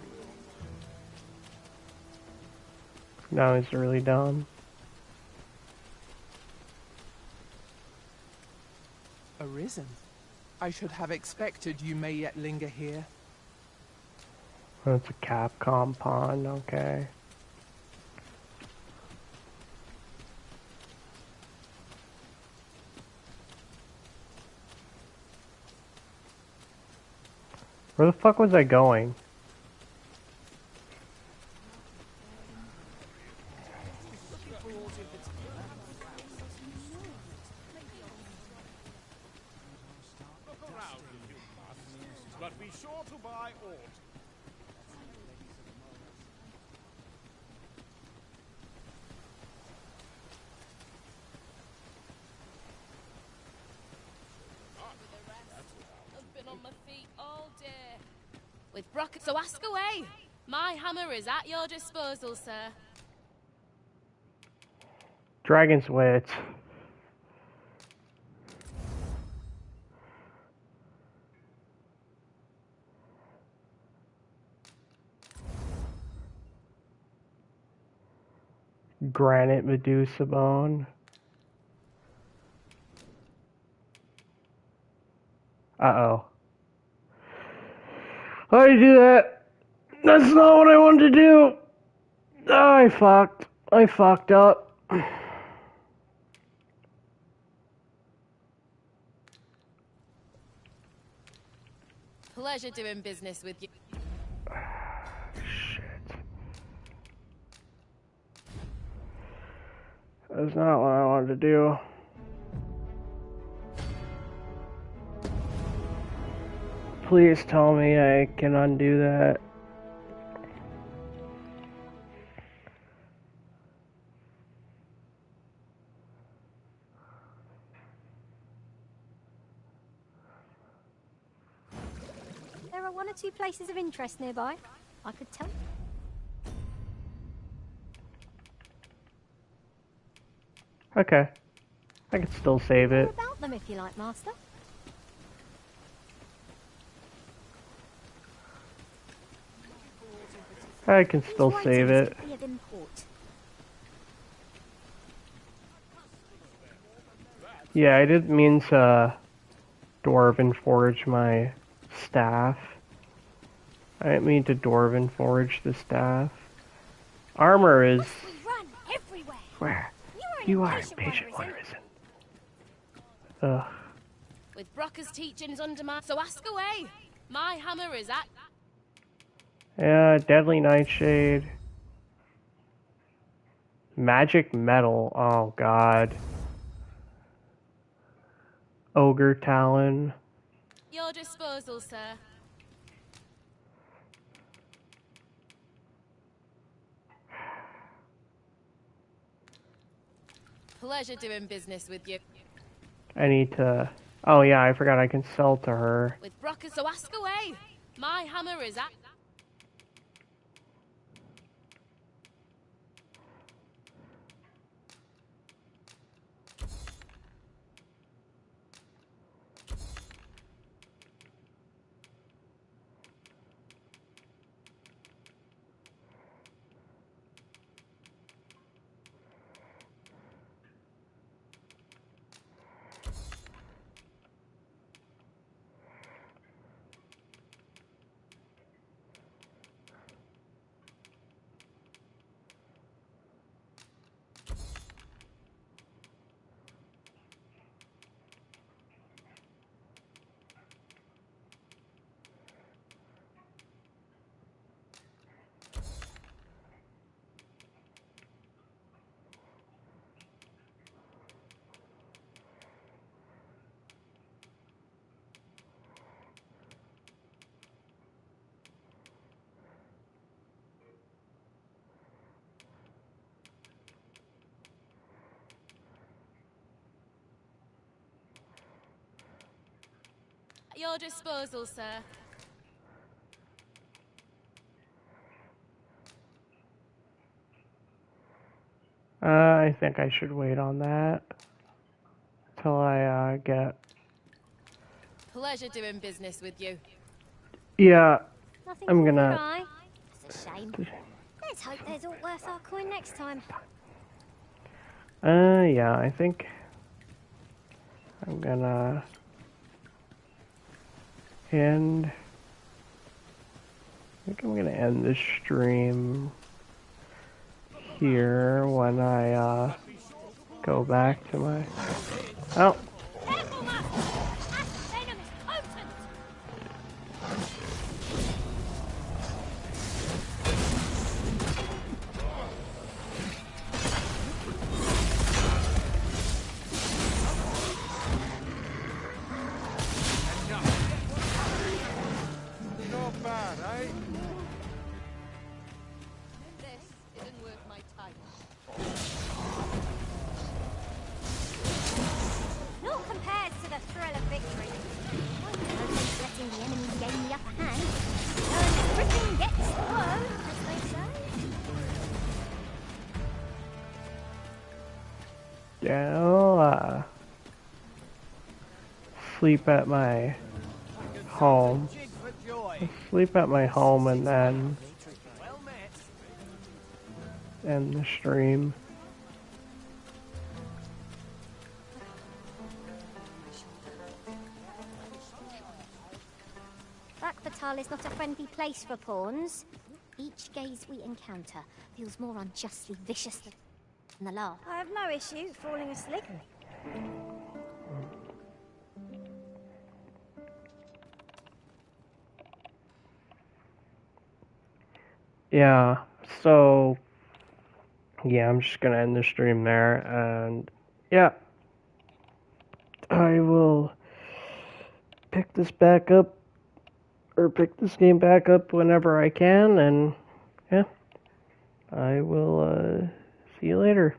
Now he's really dumb. Arisen? I should have expected you may yet linger here. That's a Capcom pawn, okay. Where the fuck was I going? Look around, you must, but be sure to buy aught. I've been on my feet all day. With Brock, so ask away. My hammer is at your disposal, sir. Dragon's Wit. Granite Medusa Bone. Uh-oh. Why did I do that? That's not what I wanted to do! Oh, I fucked. I fucked up. Pleasure doing business with you. Shit. That's not what I wanted to do. Please tell me I can undo that. There are one or two places of interest nearby. I could tell. Okay. I can still save More it. about them if you like, Master. I can still save it. Be of import. Yeah, I didn't mean to Dwarven Forge my staff. I didn't mean to Dwarven Forge the staff. Armor is... Run everywhere. Where? You are impatient one, Arisen. Ugh. With Brocker's teachings under my... So ask away. My hammer is at... Yeah, Deadly Nightshade. Magic Metal. Oh, God. Ogre Talon. your disposal, sir. Pleasure doing business with you. I need to... Oh, yeah, I forgot I can sell to her. With Brocker, so ask away. My hammer is at... At your disposal, sir. I think I should wait on that. till I get. Pleasure doing business with you. Yeah, Nothing I'm caught gonna. your eye? That's a shame. Let's hope there's all worth our coin next time. Yeah, I think I'm gonna end. I think I'm gonna end this stream here when I go back to my. Oh. Not bad, eh? This isn't worth my time. Not compared to the thrill of victory. I know who's letting the enemy gain the upper hand. Griffin gets the blow, as they say. Yeah, I'll sleep at my home. I'll sleep at my home and then end the stream. Bakbatal is not a friendly place for pawns. Each gaze we encounter feels more unjustly vicious than the last. I have no issue falling asleep. Yeah, so yeah, I'm just gonna end the stream there, and yeah, I will pick this back up, or pick this game back up whenever I can, and yeah, I will see you later.